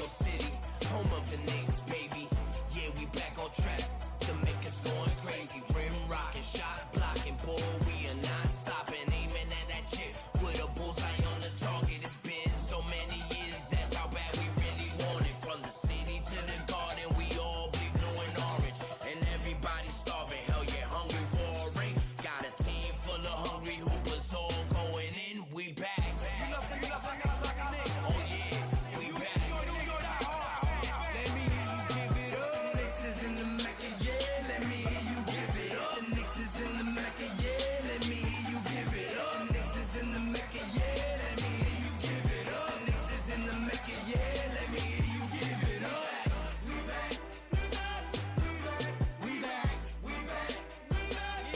York City, home of the Knicks, baby. Yeah, we back on track. The makers going crazy. Rim rocking, shot blocking, boy, we are not stopping. Aiming at that chip with a bullseye on the target. It's been so many years, that's how bad we really want it. From the city to the garden, we all bleed blue and orange. And everybody starving, hell yeah, hungry for a ring. Got a team full of hungry hoopers all going in. We back. Oh yeah, we back. Let me hear you give it up. The Knicks is in the Mecca, yeah. Let me hear you give it up. The Knicks is in the Mecca, yeah. Let me hear you give it up. The Knicks is in the Mecca, yeah. Let me hear you give it up. The Knicks is in the Mecca, yeah. Let me hear you give it up. We back, we back, we back, we back, we back, we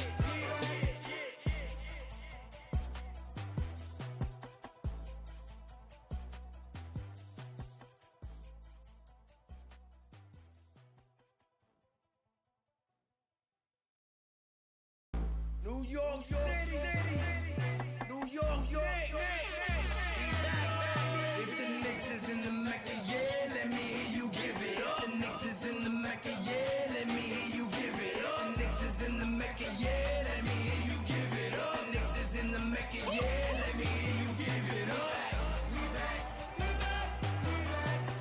New York City, New York, Knicks. If the Knicks is in the Mecca, yeah, let me hear you give it up. The Knicks is in the Mecca, yeah, let me hear you give it up. The Knicks is in the Mecca, yeah, let me hear you give it up. The Knicks is in the Mecca, yeah, let me hear you give it up. We back, we back,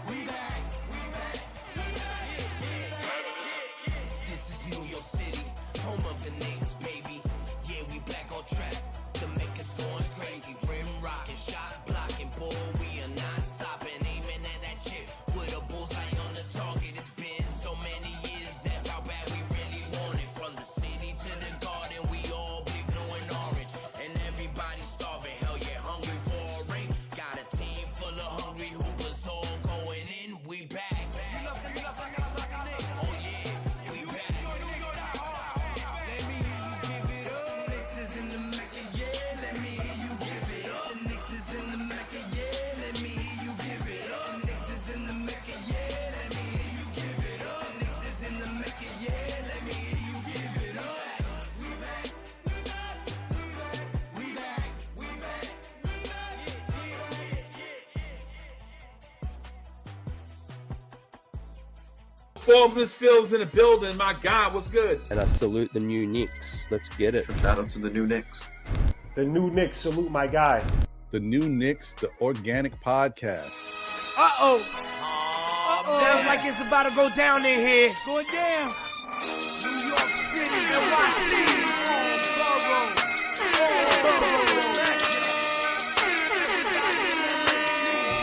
we back, we back, we back, we back. This is New York City, home of the Knicks, baby. Yeah, we back on track. The makers going crazy. Rim rocking, shot blocking, boy, we are not stopping. Aiming at that chip with a bullseye on the target. It's been so many years, that's how bad we really want it. From the city to the garden, we all bleed blue and orange. And everybody starving, hell yeah, hungry for a ring. Got a team full of hungry hoopers all going in. We back. Oh yeah, we back. Let me hear you give it up. The Knicks is in the Mecca, yeah. Let me hear you give it up. The Knicks is in the Mecca, yeah. Let me hear you give it up. The Knicks is in the Mecca, yeah. Let me hear you give it up. The Knicks is in the Mecca, yeah. Let me hear you give it up. We back, we back, we back, we back, we back, we back. Forbes and Phil's in the building. My God, what's good? And I salute the new Knicks. Let's get it. Shout out to the new Knicks. The new Knicks, salute my guy. The new Knicks, the organic podcast. Sounds like it's about to go down in here. Going down. New York City, NYC, Borough.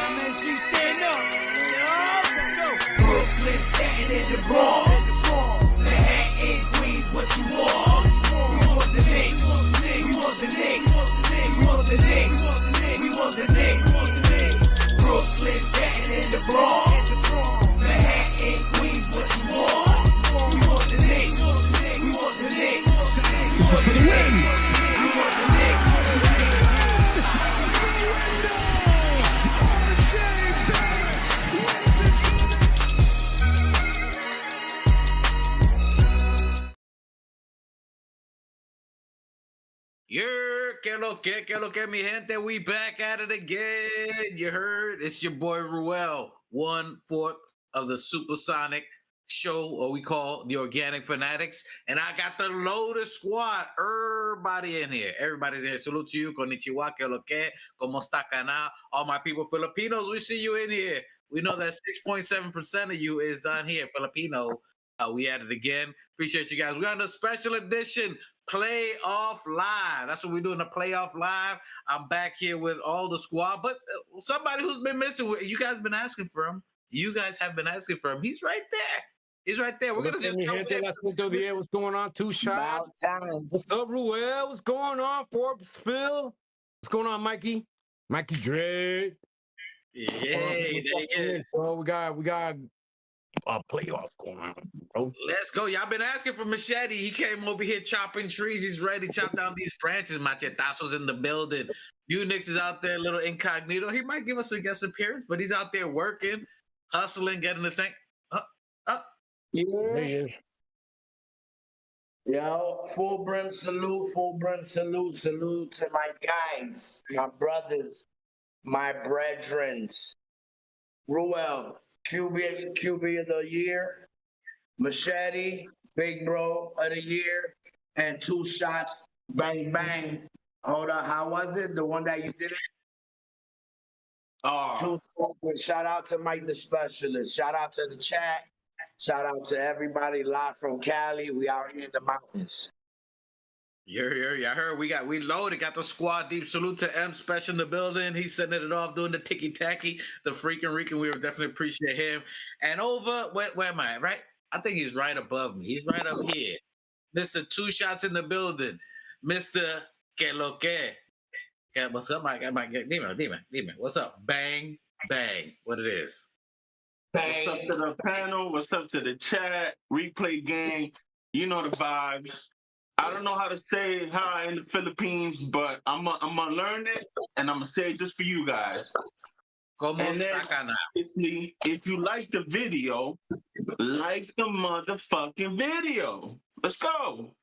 MSG stand up. Brooklyn, Staten, and the Bronx. Manhattan, Queens, what you want? We want the Knicks. We want the Knicks. We want the Knicks. We want the Knicks. Brooklyn, Staten, and the Bronx. Manhattan, Queens, what you want? We want the Knicks. We want the Knicks. We want the Knicks. We want the Knicks. Que lo que, mi gente, we back at it again. You heard? It's your boy Ruel, 1/4 of the Supersonic show, or we call the Organic Fanatics. And I got the Lotus Squad. Everybody in here. Everybody's in here. Salute to you. Konnichiwa, que lo que, como está cana. All my people, Filipinos, we see you in here. We know that 6.7% of you is on here, Filipino. We at it again. Appreciate you guys. We're on the special edition Playoff Live. That's what we're doing, the Playoff Live. I'm back here with all the squad, but somebody who's been missing. You guys been asking for him. You guys have been asking for him. He's right there. He's right there. We're going to just go in. What's going on? Two shots. What's up, Ruel? What's going on, Forbes Phil? What's going on, Mikey? Mikey Dre. Yeah, there he is. So we got a playoff going on, bro. Let's go. Y'all been asking for Machete. He came over here chopping trees. He's ready to chop down these branches. Machetazo's in the building. Unix is out there, a little incognito. He might give us a guest appearance, but he's out there working, hustling, getting the thing. Yeah. There he is. Yo, full brim salute to my guys, my brothers, my brethrens. Ruel, QB of the year, Machete, Big Bro of the year, and 2 shots, bang bang. Hold on, how was it? The one that you did it? Oh, Shout out to Mike the Specialist. Shout out to the chat. Shout out to everybody live from Cali. We out here in the mountains. I heard we loaded, got the squad deep. Salute to M Special in the building. He's sending it off, doing the ticky tacky, the freaking Rican. We would definitely appreciate him. And over, where am I? Right? I think he's right above me. He's right up here. Mr. 2 Shots in the building. Mr. Que lo que? Yeah, what's up, Mike? Dime. What's up? Bang, bang. What it is. what's up to the panel? What's up to the chat? Replay gang. You know the vibes. I don't know how to say hi in the Philippines, but I'm gonna learn it and I'm gonna say it just for you guys. Como And then, está, cana? if you like the video, like the motherfucking video. Let's go.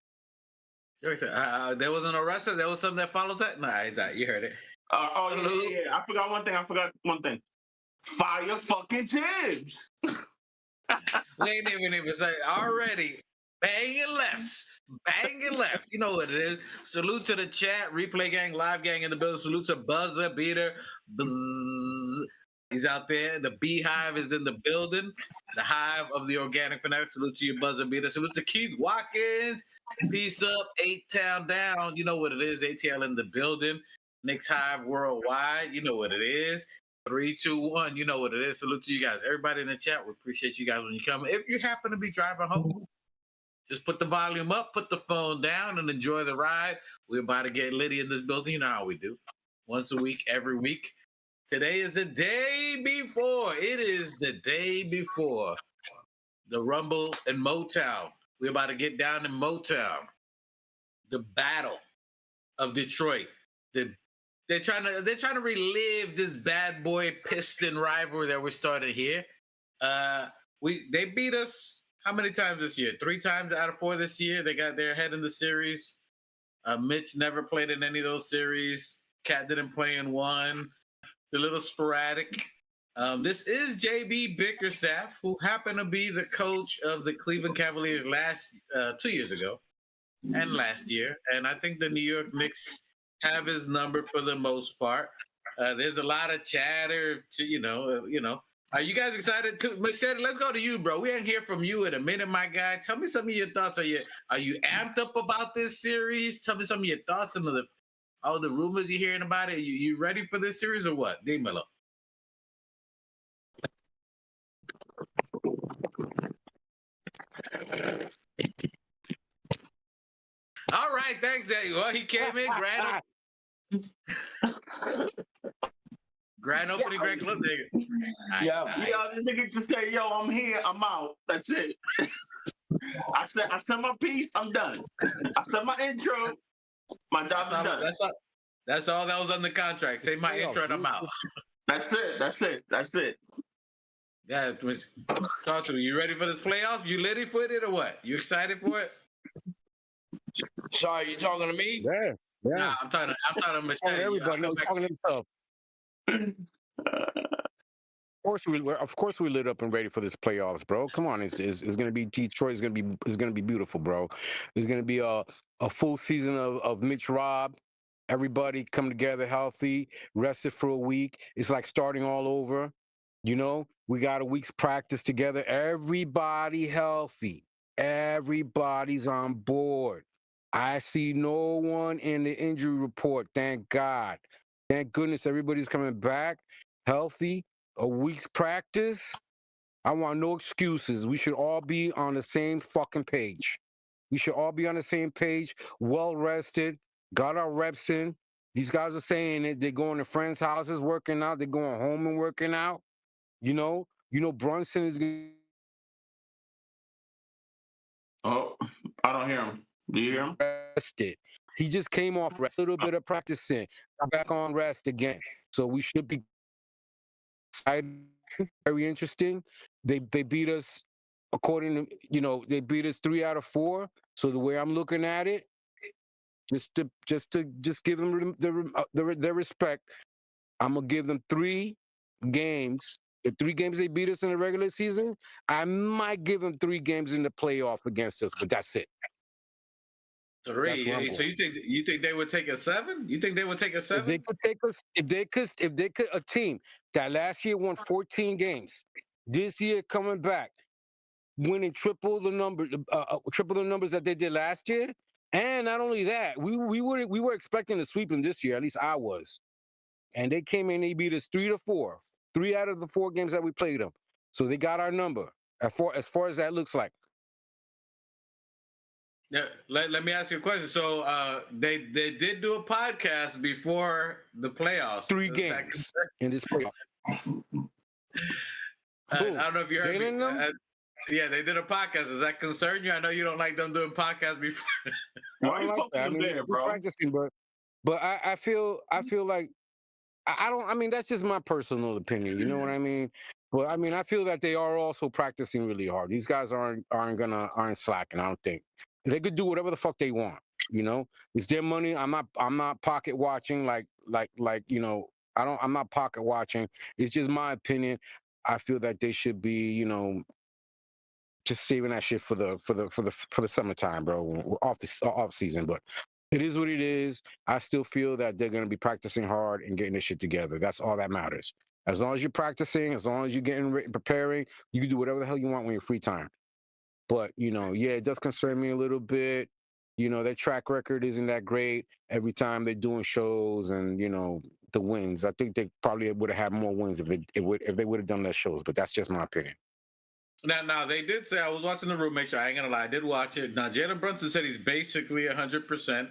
There was an arrested. There was something that follows that. Nah, you heard it. Yeah. I forgot one thing. Fire fucking Tibbs. We ain't even say already. Banging lefts. You know what it is. Salute to the chat. Replay gang, live gang in the building. Salute to Buzzer Beater. Buzz. He's out there. The Beehive is in the building. The hive of the organic fanatic. Salute to you, Buzzer Beater. Salute to Keith Watkins. Peace up. 8-Town down. You know what it is. ATL in the building. Knicks Hive worldwide. You know what it is. 3, 2, 1. You know what it is. Salute to you guys. Everybody in the chat. We appreciate you guys when you come. If you happen to be driving home, just put the volume up, put the phone down, and enjoy the ride. We're about to get Liddy in this building. You know how we do. Once a week, every week. Today is the day before. It is the day before the Rumble in Motown. We're about to get down in Motown. The Battle of Detroit. They're trying to relive this bad boy Piston rivalry that we're starting here. They beat us how many times this year? 3 times out of 4 this year. They got their head in the series. Mitch never played in any of those series. Cat didn't play in one. It's a little sporadic. This is JB Bickerstaff, who happened to be the coach of the Cleveland Cavaliers 2 years ago and last year. And I think the New York Knicks have his number for the most part. There's a lot of chatter to, you know. Are you guys excited too? Machete, let's go to you, bro. We ain't hear from you in a minute, my guy. Tell me some of your thoughts. Are you amped up about this series? Tell me some of your thoughts and all the rumors you're hearing about it. You ready for this series or what? Dímelo. All right, thanks, Daddy. Well, he came in, grand opening, grand close, nigga. Yeah. This nigga just say, yo, I'm here, I'm out. That's it. I said my piece, I'm done. I said my intro, my job is done. That's all that was on the contract. Say my intro and I'm out. That's it. Yeah, talk to me. You ready for this playoff? You ready for it or what? You excited for it? Sorry, you talking to me? Yeah. Nah, I'm talking to Michelle. Everybody knows talking to himself. Of course we lit up and ready for this playoffs, bro. Come on, it's gonna be Detroit. It's gonna be beautiful, bro. There's gonna be a full season of Mitch Rob. Everybody come together healthy, rested for a week. It's like starting all over. You know, we got a week's practice together. Everybody healthy. Everybody's on board. I see no one in the injury report. Thank God. Thank goodness everybody's coming back healthy. A week's practice. I want no excuses. We should all be on the same fucking page. We should all be on the same page, well rested, got our reps in. These guys are saying it. They're going to friends' houses working out. They're going home and working out. You know Brunson is. Oh, I don't hear him. Do you hear him? Rested. He just came off rest, a little bit of practicing, back on rest again. So we should be excited. Very interesting. They beat us according to they beat us 3 out of 4. So the way I'm looking at it, just to give them their respect, I'm gonna give them 3 games The 3 games they beat us in the regular season, I might give them 3 games in the playoff against us, but that's it. That's where I'm 3. So going. you think they would take a 7? You think they would take a If they 7? could take us, if they could, a team that last year won 14 games, this year coming back, winning triple the numbers that they did last year, and not only that, we were expecting to sweep them this year. At least I was, and they came in, they beat us 3-4, 3 out of the 4 games that we played them. So they got our number as far as that looks like. Yeah, let me ask you a question. So they did do a podcast before the playoffs. 3 games in this playoff. I Who? don't know if you heard me. Jalen them? Yeah, they did a podcast. Does that concern you? I know you don't like them doing podcasts before. I Why don't you like that. I poking the mean, bear, we're bro? practicing, but I feel like I don't. I mean, that's just my personal opinion. You know what I mean? But I mean, I feel that they are also practicing really hard. These guys aren't slacking. I don't think they could do whatever the fuck they want. You know, it's their money. I'm not pocket watching like you know. I'm not pocket watching. It's just my opinion. I feel that they should be, you know, just saving that shit for the summertime, bro. We're off season, but it is what it is. I still feel that they're gonna be practicing hard and getting this shit together. That's all that matters. As long as you're practicing, as long as you're getting ready, preparing, you can do whatever the hell you want when you're free time. But you know, yeah, it does concern me a little bit. You know, their track record isn't that great. Every time they're doing shows, and you know, the wins. I think they probably would have had more wins if they would have done less shows. But that's just my opinion. Now they did say I was watching the roommate show. I ain't gonna lie, I did watch it. Now Jalen Brunson said he's basically 100%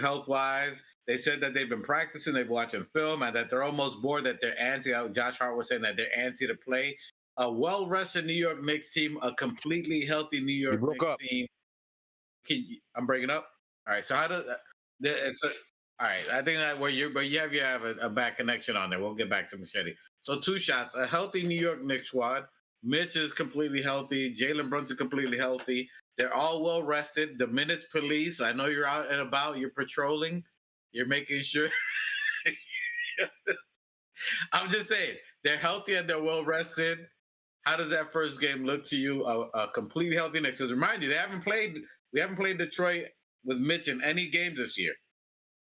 health wise. They said that they've been practicing, they've been watching film, and that they're almost bored. That they're antsy. Josh Hart was saying that they're antsy to play. A well rested New York Knicks team, a completely healthy New You York broke Knicks up. team. I'm breaking up. All right. So how does it's all right? I think that where you have a bad connection on there. We'll get back to Machete. So 2 shots. A healthy New York Knicks squad. Mitch is completely healthy. Jalen Brunson completely healthy. They're all well rested. The minutes police. I know you're out and about. You're patrolling. You're making sure. I'm just saying they're healthy and they're well rested. How does that first game look to you? A complete healthy Knicks. Because remind you, we haven't played Detroit with Mitch in any games this year.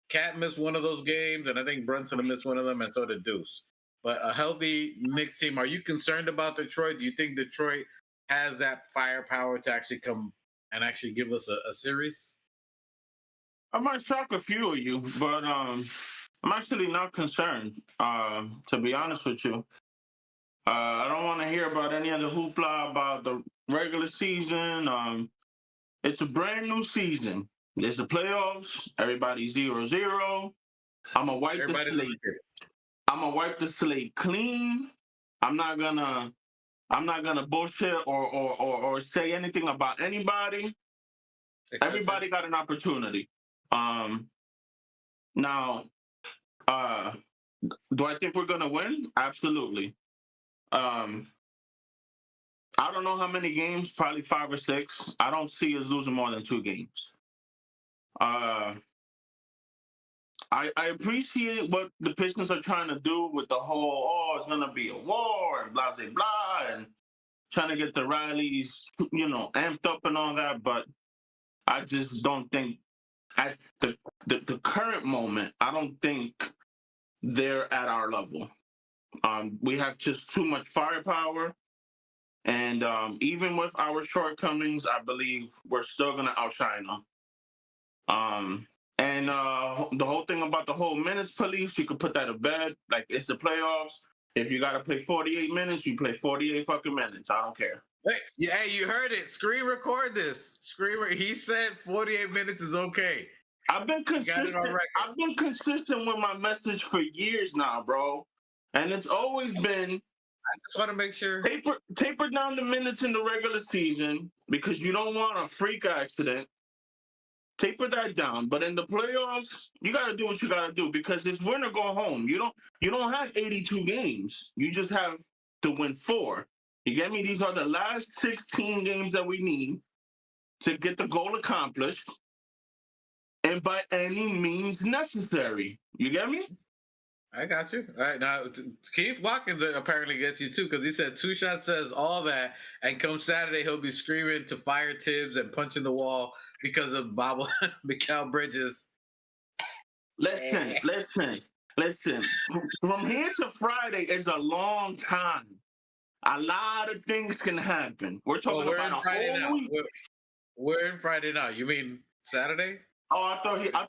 Cat missed one of those games, and I think Brunson missed one of them, and so did Deuce. But a healthy Knicks team. Are you concerned about Detroit? Do you think Detroit has that firepower to actually come and actually give us a series? I might shock a few of you, but I'm actually not concerned. To be honest with you, I don't want to hear about any other hoopla about the regular season. It's a brand new season. There's the playoffs. Everybody's 0-0. I'm gonna wipe the slate. I'm gonna wipe the slate clean. I'm not gonna bullshit or say anything about anybody. Everybody got an opportunity. Now, do I think we're gonna win? Absolutely. I don't know how many games, probably 5 or 6. I don't see us losing more than 2 games. I appreciate what the Pistons are trying to do with the whole, oh, it's gonna be a war and blah blah blah, and trying to get the Rileys, you know, amped up and all that. But I just don't think at the current moment, I don't think they're at our level. We have just too much firepower, and even with our shortcomings, I believe we're still gonna outshine them. And the whole thing about the whole minutes police, you could put that to bed. Like, it's the playoffs. If you got to play 48 minutes, you play 48 fucking minutes. I don't care. Hey, you heard it. Screen record this. He said 48 minutes is okay. I've been consistent. I've been consistent with my message for years now, bro. And it's always been, I just want to make sure. Taper down the minutes in the regular season because you don't want a freak accident. Taper that down, but in the playoffs, you got to do what you got to do because it's win or go home. You don't have 82 games. You just have to win 4. You get me? These are the last 16 games that we need to get the goal accomplished, and by any means necessary. You get me? I got you. All right, now Keith Watkins apparently gets you too because he said Two Shots says all that, and come Saturday he'll be screaming to fire Tibbs and punching the wall because of Bob Mikal Bridges. Listen. From here to Friday is a long time. A lot of things can happen. We're Well, talking we're about in a Friday whole now. week. We're in Friday now. You mean Saturday? Oh, I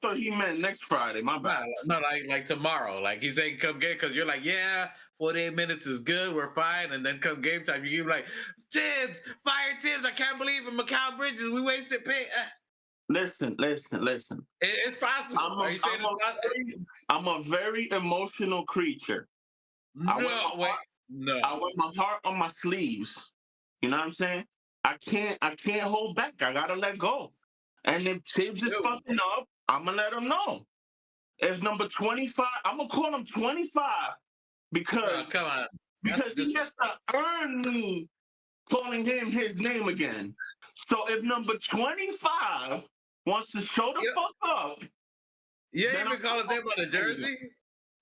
thought he meant next Friday. My bad. No, like tomorrow. Like he's saying, come game because you're like, yeah, 48 minutes is good, we're fine, and then come game time, you give like, Tibbs, fire Tibbs. I can't believe it, Mikal Bridges, we wasted pick. Listen. It's possible. Are you saying it's possible? I'm a very emotional creature. I wear my heart on my sleeves. You know what I'm saying? I can't hold back. I gotta let go. And if Tibbs is fucking up, I'm gonna let him know. If number 25, I'm gonna call him 25 because come on. because he has to earn me calling him his name again. So if number 25 wants to show the fuck up, you ain't even call his name on the jersey.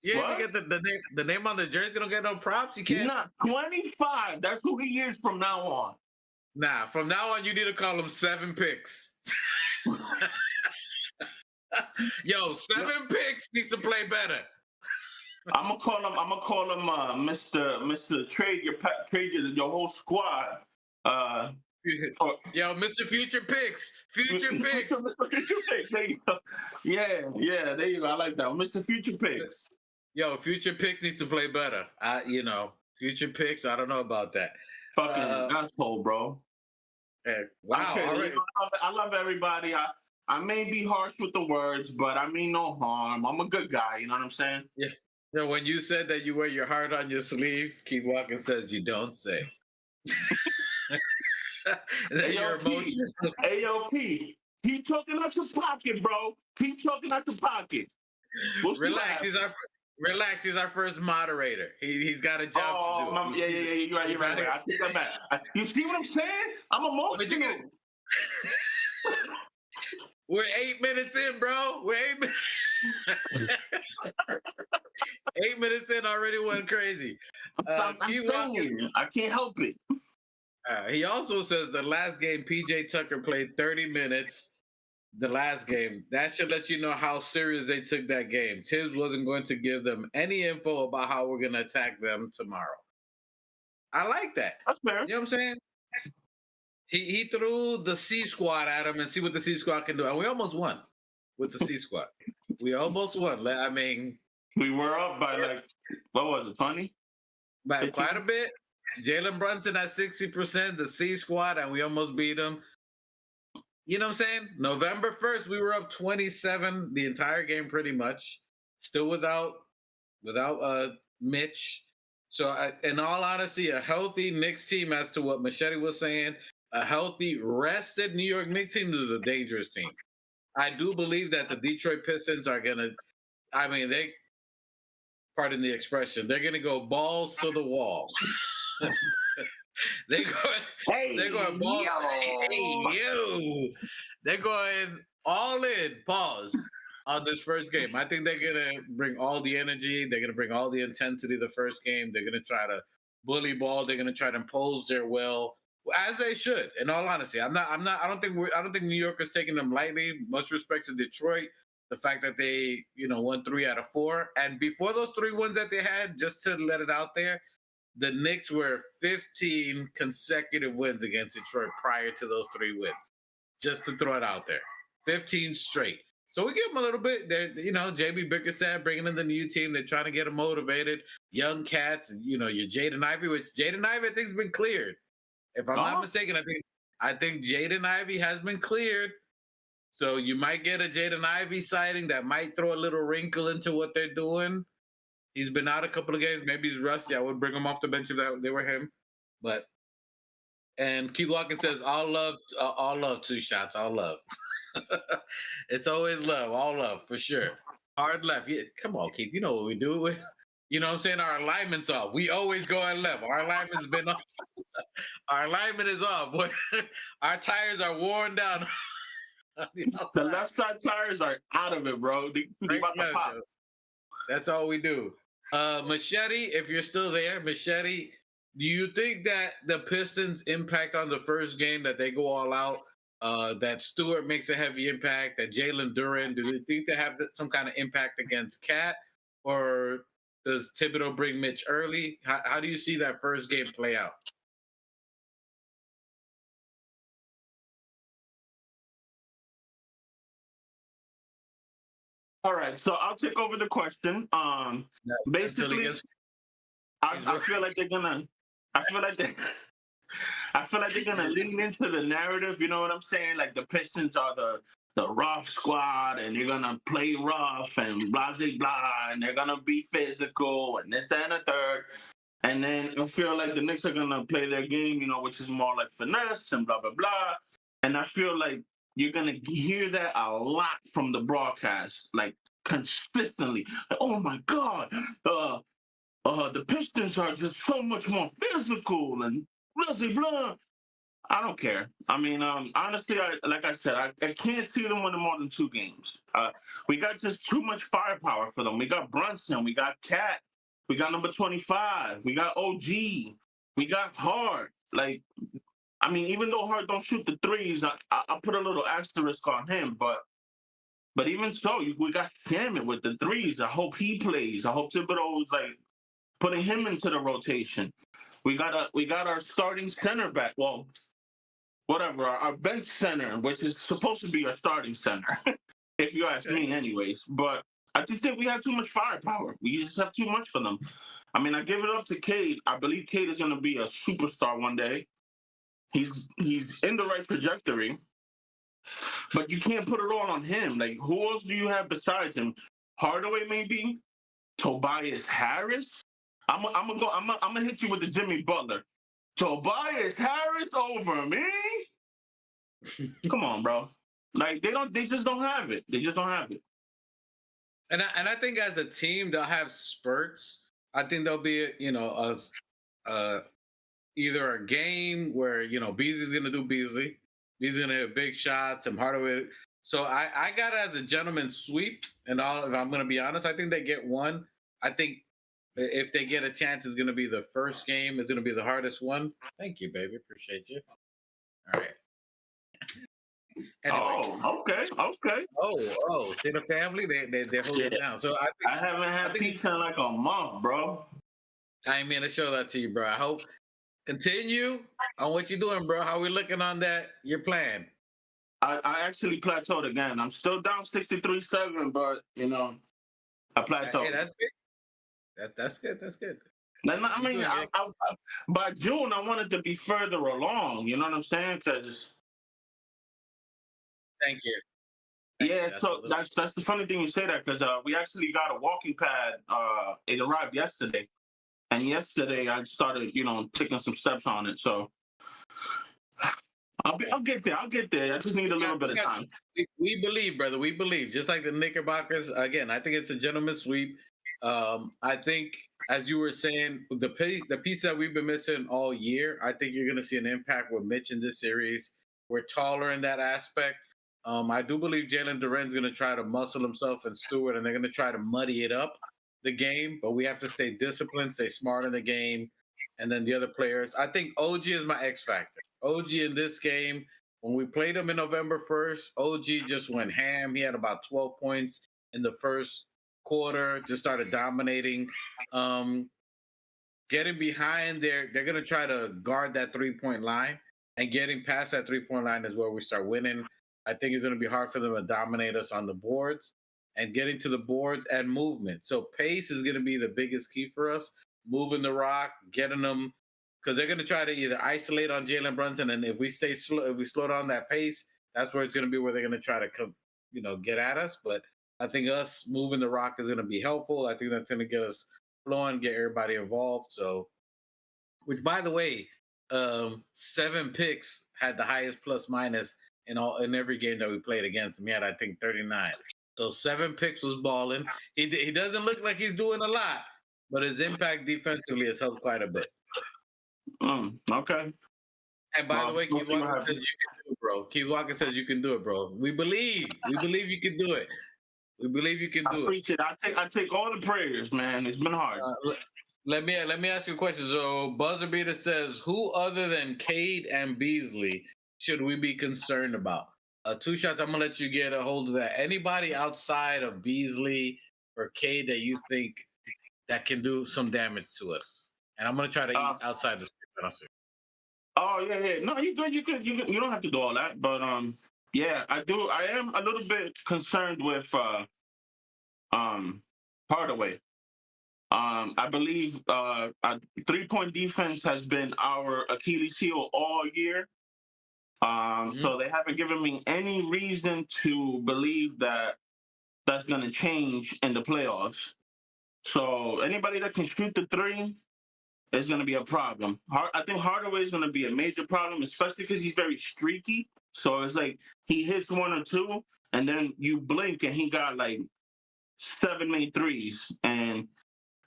You ain't even get the name on the jersey. Don't get no props. You can't. Not 25. That's who he is from now on. Nah, from now on, you need to call him 7 picks. Yo, 7 picks needs to play better. I'm gonna call him Mr. Trade your whole squad. Yo, Mr. Future Picks. Future Picks. Mr. Future Picks. There you go. Yeah, there you go. I like that. Mr. Future Picks. Yo, Future Picks needs to play better. Future Picks, I don't know about that. Fucking asshole, bro. Wow. Okay, all right. I love everybody. I may be harsh with the words, but I mean no harm. I'm a good guy, you know what I'm saying? Yeah. Yeah, when you said that you wear your heart on your sleeve, Keith Watkins says you don't say. AOP, keep talking out your pocket, bro. Keep talking out your pocket. Relax, he's our first moderator. He's got a job to do. Yeah, you're right. I take that back. You see what I'm saying? I'm emotional. We're 8 minutes in, bro. We're 8 minutes. 8 minutes in already went crazy. I'm telling you, I can't help it. He also says the last game, PJ Tucker played 30 minutes. The last game. That should let you know how serious they took that game. Tibbs wasn't going to give them any info about how we're going to attack them tomorrow. I like that. That's fair. You know what I'm saying? He threw the C squad at him and see what the C squad can do. And we almost won with the C squad. We almost won. I mean, we were up by like, what was it, 20? By quite a bit. Jalen Brunson at 60%, the C squad, and we almost beat them. You know what I'm saying? November 1st, we were up 27 the entire game pretty much. Still without Mitch. So in all honesty, a healthy Knicks team, as to what Machete was saying, a healthy, rested New York Knicks team is a dangerous team. I do believe that the Detroit Pistons are going to, pardon the expression, they're going to go balls to the wall. They're going balls. They're going all in, pause, on this first game. I think they're going to bring all the energy. They're going to bring all the intensity the first game. They're going to try to bully ball. They're going to try to impose their will, as they should. In all honesty, I don't think New York is taking them lightly. Much respect to Detroit. The fact that they, won 3 out of 4. And before those 3 wins that they had, just to let it out there, the Knicks were 15 consecutive wins against Detroit prior to those 3 wins. Just to throw it out there. 15 straight. So we give them a little bit. JB Bickerstaff bringing in the new team. They're trying to get them motivated. Young cats, your Jaden Ivey, which Jaden Ivey I think has been cleared. If I'm not mistaken, I think Jaden Ivey has been cleared. So you might get a Jaden Ivey sighting that might throw a little wrinkle into what they're doing. He's been out a couple of games. Maybe he's rusty. I would bring him off the bench if they were him. And Keith Watkins says, all love, 2 shots, all love. It's always love, all love, for sure. Hard left. Yeah, come on, Keith. You know what we do. You know what I'm saying? Our alignment's off. We always go on left. Our alignment's been off. Our alignment is off. Our tires are worn down. The left side tires are out of it, bro. They about to pop. That's all we do. Machete, if you're still there, Machete, do you think that the Pistons' impact on the first game, that they go all out, that Stewart makes a heavy impact, that Jalen Duren, do they think they have some kind of impact against Cat, or does Thibodeau bring Mitch early? How do you see that first game play out? All right, so I'll take over the question. Until he Basically, gets I feel like they're gonna. I feel like they. I feel like they're gonna lean into the narrative. You know what I'm saying? Like the Pistons are the rough squad, and they're gonna play rough and blah blah blah, and they're gonna be physical and this that, and the third. And then I feel like the Knicks are gonna play their game, which is more like finesse and blah blah blah. And I feel like you're gonna hear that a lot from the broadcast, like consistently. Like, oh my God, the Pistons are just so much more physical and blah blah blah. I don't care. I mean, honestly, like I said, I can't see them winning more than 2 games. We got just too much firepower for them. We got Brunson, we got Cat, we got number 25, we got OG, we got Hart. Like, I mean, even though Hart don't shoot the threes, I put a little asterisk on him. But even so, we got Scammon with the threes. I hope he plays. I hope Thibodeau's like putting him into the rotation. We got our starting center back. Well, whatever, our bench center, which is supposed to be our starting center, if you ask me, anyways. But I just think we have too much firepower. We just have too much for them. I mean, I give it up to Cade. I believe Cade is going to be a superstar one day. He's in the right trajectory, but you can't put it all on him. Like, who else do you have besides him? Hardaway, maybe. Tobias Harris. I'm gonna hit you with the Jimmy Butler. Tobias Harris over me. Come on, bro. Like they just don't have it. They just don't have it. And I think as a team they'll have spurts. I think there'll be either a game where Beasley's gonna do Beasley. Beasley's gonna hit big shots. Some Hardaway. So I got it as a gentleman's sweep. And all, if I'm gonna be honest, I think they get one. I think if they get a chance, it's gonna be the first game. It's gonna be the hardest one. Thank you, baby. Appreciate you. All right. Anyway. Oh, okay. Oh, see the family? They hold it down. So I haven't had pizza in like a month, bro. I ain't mean to show that to you, bro. I hope continue on what you're doing, bro. How we looking on that? Your plan? I actually plateaued again. I'm still down 63-7, but I plateaued. Hey, that's good. That's good. That's good. I mean, by June I wanted to be further along. You know what I'm saying? Because thank you. Yeah, so that's the funny thing you say that, because we actually got a walking pad. It arrived yesterday, and yesterday I started, taking some steps on it. So I'll get there. I'll get there. I just need a little bit of time. We believe, brother. We believe. Just like the Knickerbockers. Again, I think it's a gentleman's sweep. I think, as you were saying, the piece that we've been missing all year, I think you're going to see an impact with Mitch in this series. We're taller in that aspect. I do believe Jalen Duren's going to try to muscle himself and Stewart, and they're going to try to muddy it up, the game. But we have to stay disciplined, stay smart in the game. And then the other players. I think OG is my X factor. OG in this game, when we played him in November 1st, OG just went ham. He had about 12 points in the first quarter, just started dominating. Getting behind there, they're going to try to guard that 3-point line. And getting past that 3-point line is where we start winning. I think it's going to be hard for them to dominate us on the boards, and getting to the boards and movement. So pace is going to be the biggest key for us. Moving the rock, getting them, because they're going to try to either isolate on Jalen Brunson, and if we slow down that pace, that's where it's going to be where they're going to try to come, get at us. But I think us moving the rock is going to be helpful. I think that's going to get us flowing, get everybody involved. So, which, by the way, 7 picks had the highest plus minus in every game that we played against him. He had, I think, 39. So 7 picks was balling. He doesn't look like he's doing a lot, but his impact defensively has helped quite a bit. Okay. And by the way, Keith Walker says you can do it, bro. Keith Walker says you can do it, bro. We believe you can do it. We believe you can I do it. appreciate it. I take all the prayers, man. It's been hard. Let me ask you a question. So Buzzer Beater says, who other than Cade and Beasley should we be concerned about? Two shots. I'm gonna let you get a hold of that. Anybody outside of Beasley or Cade that you think that can do some damage to us? And I'm gonna try to eat outside the script. Oh yeah. No, you good. You don't have to do all that. But yeah, I do. I am a little bit concerned with Hardaway. I believe a 3-point defense has been our Achilles heel all year. So they haven't given me any reason to believe that that's going to change in the playoffs. So anybody that can shoot the three is going to be a problem. I think Hardaway is going to be a major problem, especially because he's very streaky. So it's like he hits one or two, and then you blink and he got like 7 made threes. And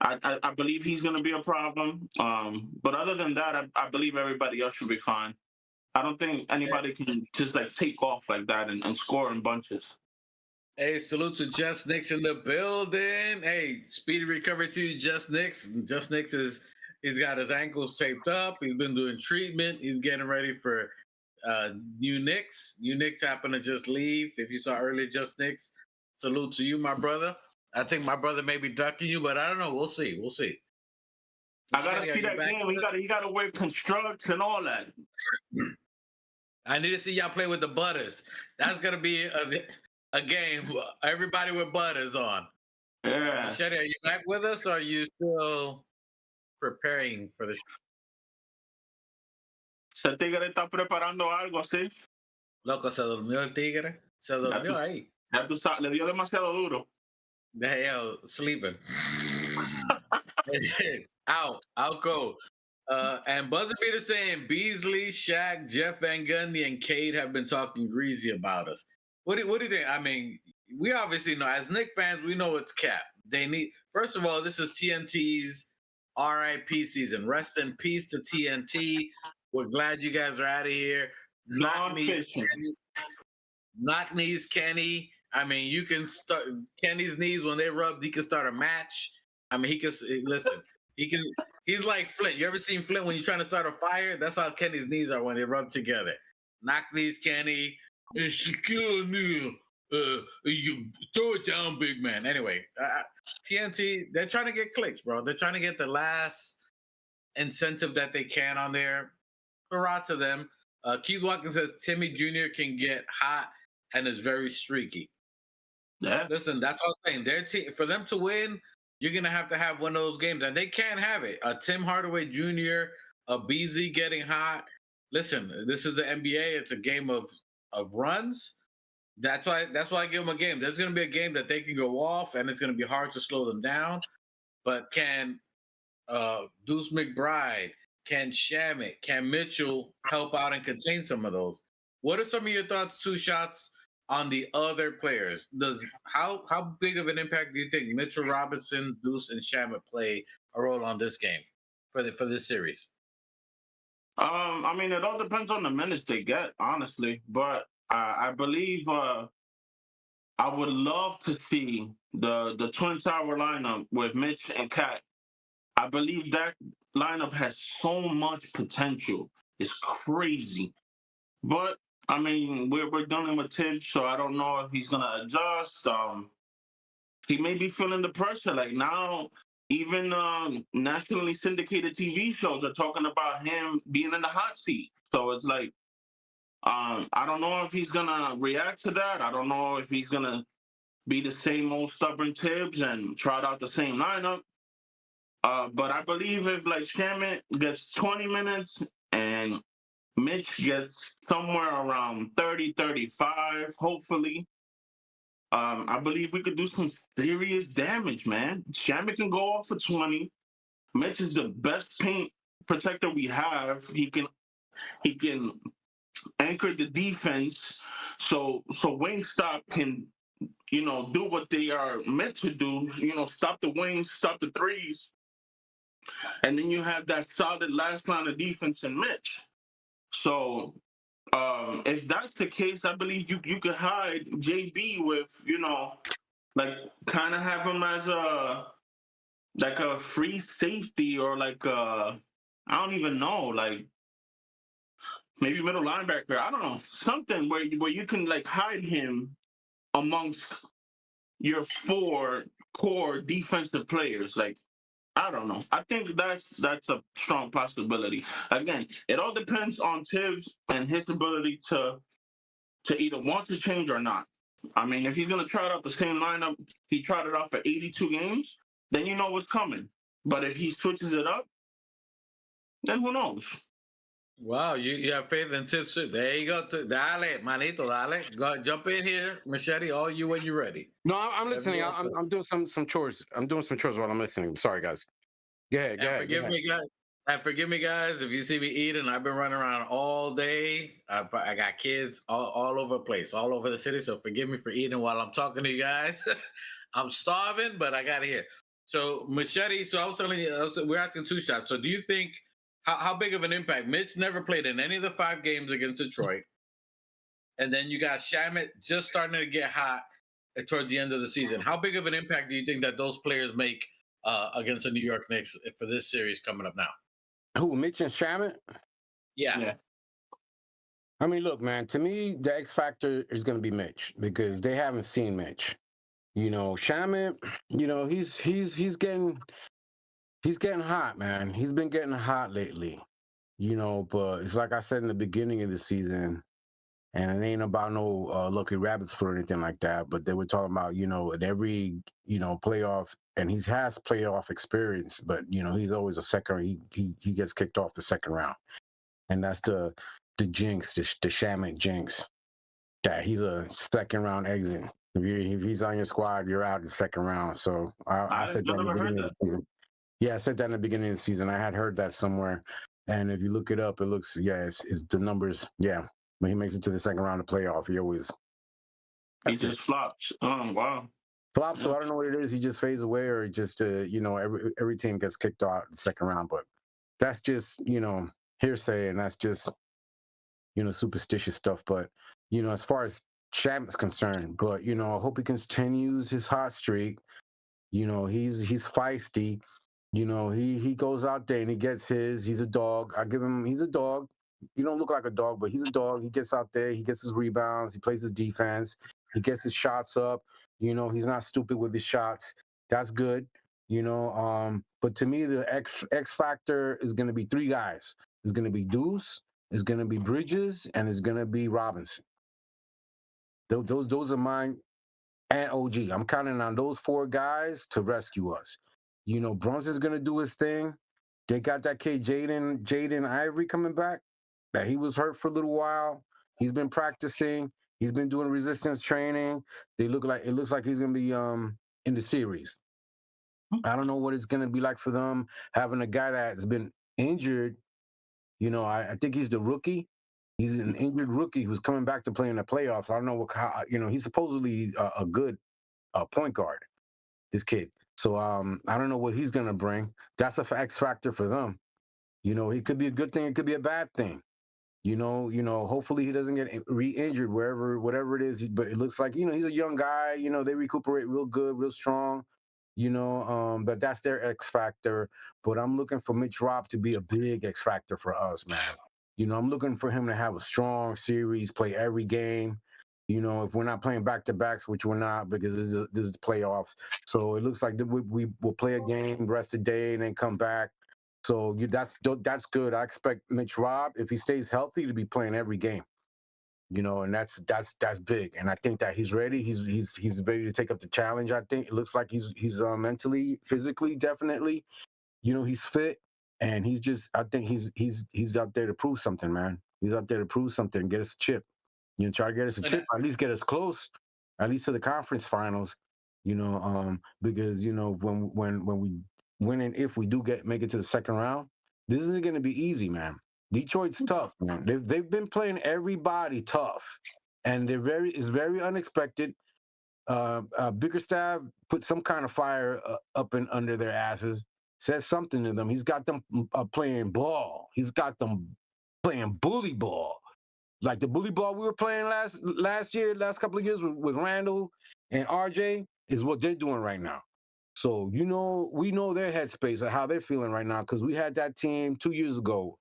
I believe he's going to be a problem. But other than that, I believe everybody else should be fine. I don't think anybody can just like take off like that and score in bunches. Hey, salute to Just Nicks in the building. Hey, speedy recovery to you, Just Nicks. Just Nicks he's got his ankles taped up. He's been doing treatment. He's getting ready for new Knicks. New Knicks happen to just leave. If you saw earlier, Just Nicks, salute to you, my brother. I think my brother may be ducking you, but I don't know. We'll see. We'll see. I gotta see that game. He gotta wear constructs and all that. I need to see y'all play with the Butters. That's gonna be a game. Everybody with Butters on. Yeah. Machete, are you back with us, or are you still preparing for the show? Ese tigre está preparando algo así. Loco, se durmió el tigre. Se durmió ahí. Ya tú sabes, le dio demasiado duro. Hell, sleeping. out go. And Buzzer Beater saying Beasley, Shaq, Jeff Van Gundy, and Cade have been talking greasy about us. What do you think? I mean, we obviously know as Knicks fans, we know it's cap. They need, first of all, this is TNT's RIP season. Rest in peace to TNT. We're glad you guys are out of here. Knock knees, Kenny. I mean, you can start Kenny's knees when they rub. He can start a match. I mean, he can listen. He can. He's like Flint. You ever seen Flint when you're trying to start a fire? That's how Kenny's knees are when they rub together. Knock knees, Kenny. And Shaquille O'Neal. You throw it down, big man. Anyway, TNT. They're trying to get clicks, bro. They're trying to get the last incentive that they can on there. Hurrah to them. Keith Watkins says Timmy Jr. can get hot and is very streaky. Yeah. Listen, that's what I'm saying. Their team, for them to win, you're gonna have to have one of those games, and they can't have it. Tim Hardaway Jr., a Beasley getting hot. Listen, this is the NBA. It's a game of runs. That's why I give them a game. There's gonna be a game that they can go off, and it's gonna be hard to slow them down. But can Deuce McBride, can Shamit, can Mitchell help out and contain some of those? What are some of your thoughts, Two Shots, on the other players? How big of an impact do you think Mitchell Robinson, Deuce, and Shamit play a role on this game for this series? I mean, it all depends on the minutes they get, honestly. But I believe I would love to see the Twin Tower lineup with Mitch and Cat. I believe that lineup has so much potential. It's crazy. But I mean, we're dealing with Tibbs, so I don't know if he's gonna adjust. He may be feeling the pressure. Like now, even nationally syndicated TV shows are talking about him being in the hot seat. So it's like, I don't know if he's gonna react to that. I don't know if he's gonna be the same old stubborn Tibbs and trot out the same lineup. But I believe if like Shamit gets 20 minutes and Mitch gets somewhere around 30, 35, hopefully, I believe we could do some serious damage, man. Shamit can go off for 20. Mitch is the best paint protector we have. He can anchor the defense so Wingstop can, do what they are meant to do, stop the wings, stop the threes. And then you have that solid last line of defense in Mitch. So if that's the case, I believe you could hide JB with, like kind of have him as a free safety or like I don't even know, like maybe middle linebacker. I don't know, something where you can like hide him amongst your four core defensive players. Like I don't know. I think that's a strong possibility. Again, it all depends on Tibbs and his ability to either want to change or not. I mean, if he's gonna try out the same lineup he tried it out for 82 games, then you know what's coming. But if he switches it up, then who knows? Wow, you have faith in Tips. There you go. Dale, manito, dale. Go jump in here, Machete. All you when you're ready. No, I'm Whatever listening. you want to. I'm doing some chores. I'm doing some chores while I'm listening. Sorry, guys. Go ahead. Go And ahead. Go forgive ahead. me, guys. And forgive me, guys, if you see me eating. I've been running around all day. I got kids all over the place, all over the city. So forgive me for eating while I'm talking to you guys. I'm starving, but I got to hear. So Machete. So I was telling you, we're asking two shots. So do you think how big of an impact? Mitch never played in any of the 5 games against Detroit, and then you got Shamit just starting to get hot towards the end of the season. How big of an impact do you think that those players make against the New York Knicks for this series coming up now? Who, Mitch and Shamit? Yeah. Yeah. I mean, look, man, to me, the X factor is going to be Mitch because they haven't seen Mitch. You know, Shamit, you know, he's getting hot, man. He's been getting hot lately. You know, but it's like I said in the beginning of the season, and it ain't about no lucky rabbits for anything like that. But they were talking about, you know, at every, you know, playoff, and he has playoff experience, but you know, he's always a second. He gets kicked off the second round, and that's the jinx, the Shamit jinx. That he's a second round exit. If he's on your squad, you're out in the second round. So I said that in the never heard beginning of that. the season. Yeah, I said that in the beginning of the season. I had heard that somewhere. And if you look it up, it looks, yeah, it's the numbers. Yeah. When he makes it to the second round of playoff, he always, He that's it. just flops. Oh wow. Flop, so Yeah. I don't know what it is. He just fades away or just, you know, every team gets kicked out in the second round. But that's just, you know, hearsay and that's just, you know, superstitious stuff. But, you know, as far as Shamit's concerned, but, you know, I hope he continues his hot streak. You know, he's feisty. You know, he goes out there and he gets his. He's a dog. I give him. He's a dog. He don't look like a dog, but he's a dog. He gets out there. He gets his rebounds. He plays his defense. He gets his shots up. You know, he's not stupid with his shots. That's good. You know, but to me, the X factor is going to be 3 guys. It's going to be Deuce. It's going to be Bridges, and it's going to be Robinson. Those are mine. And OG. I'm counting on those 4 guys to rescue us. You know, Brunson's gonna do his thing. They got that kid Jaden Ivory coming back. That he was hurt for a little while. He's been practicing. He's been doing resistance training. It looks like he's gonna be in the series. I don't know what it's gonna be like for them having a guy that's been injured. You know, I think he's the rookie. He's an injured rookie who's coming back to play in the playoffs. I don't know how, you know, he's supposedly a good point guard, this kid. So I don't know what he's gonna bring. That's a X factor for them. You know, it could be a good thing, it could be a bad thing. You know, hopefully he doesn't get re-injured whatever it is. But it looks like, you know, he's a young guy. You know, they recuperate real good, real strong. You know, but that's their X factor. But I'm looking for Mitch Rob to be a big X factor for us, man. You know, I'm looking for him to have a strong series, play every game. You know, if we're not playing back to backs, which we're not because this is the playoffs. So it looks like we will play a game, rest the day, and then come back. So that's good. I expect Mitch Rob, if he stays healthy, to be playing every game. You know, and that's big. And I think that he's ready. He's ready to take up the challenge. I think it looks like he's mentally, physically, definitely. You know, he's fit, and I think he's out there to prove something, man. He's out there to prove something, get us a chip. You know, try to get us a chip, at least get us close, at least to the conference finals. You know, because you know when we win and if we do make it to the second round, this isn't going to be easy, man. Detroit's tough, man. They've been playing everybody tough, and it's very unexpected. Bickerstaff put some kind of fire up and under their asses. Says something to them. He's got them playing ball. He's got them playing bully ball, like the bully ball we were playing last couple of years with Randall and RJ. is what they're doing right now. So we know their headspace of how they're feeling right now because we had that team 2 years ago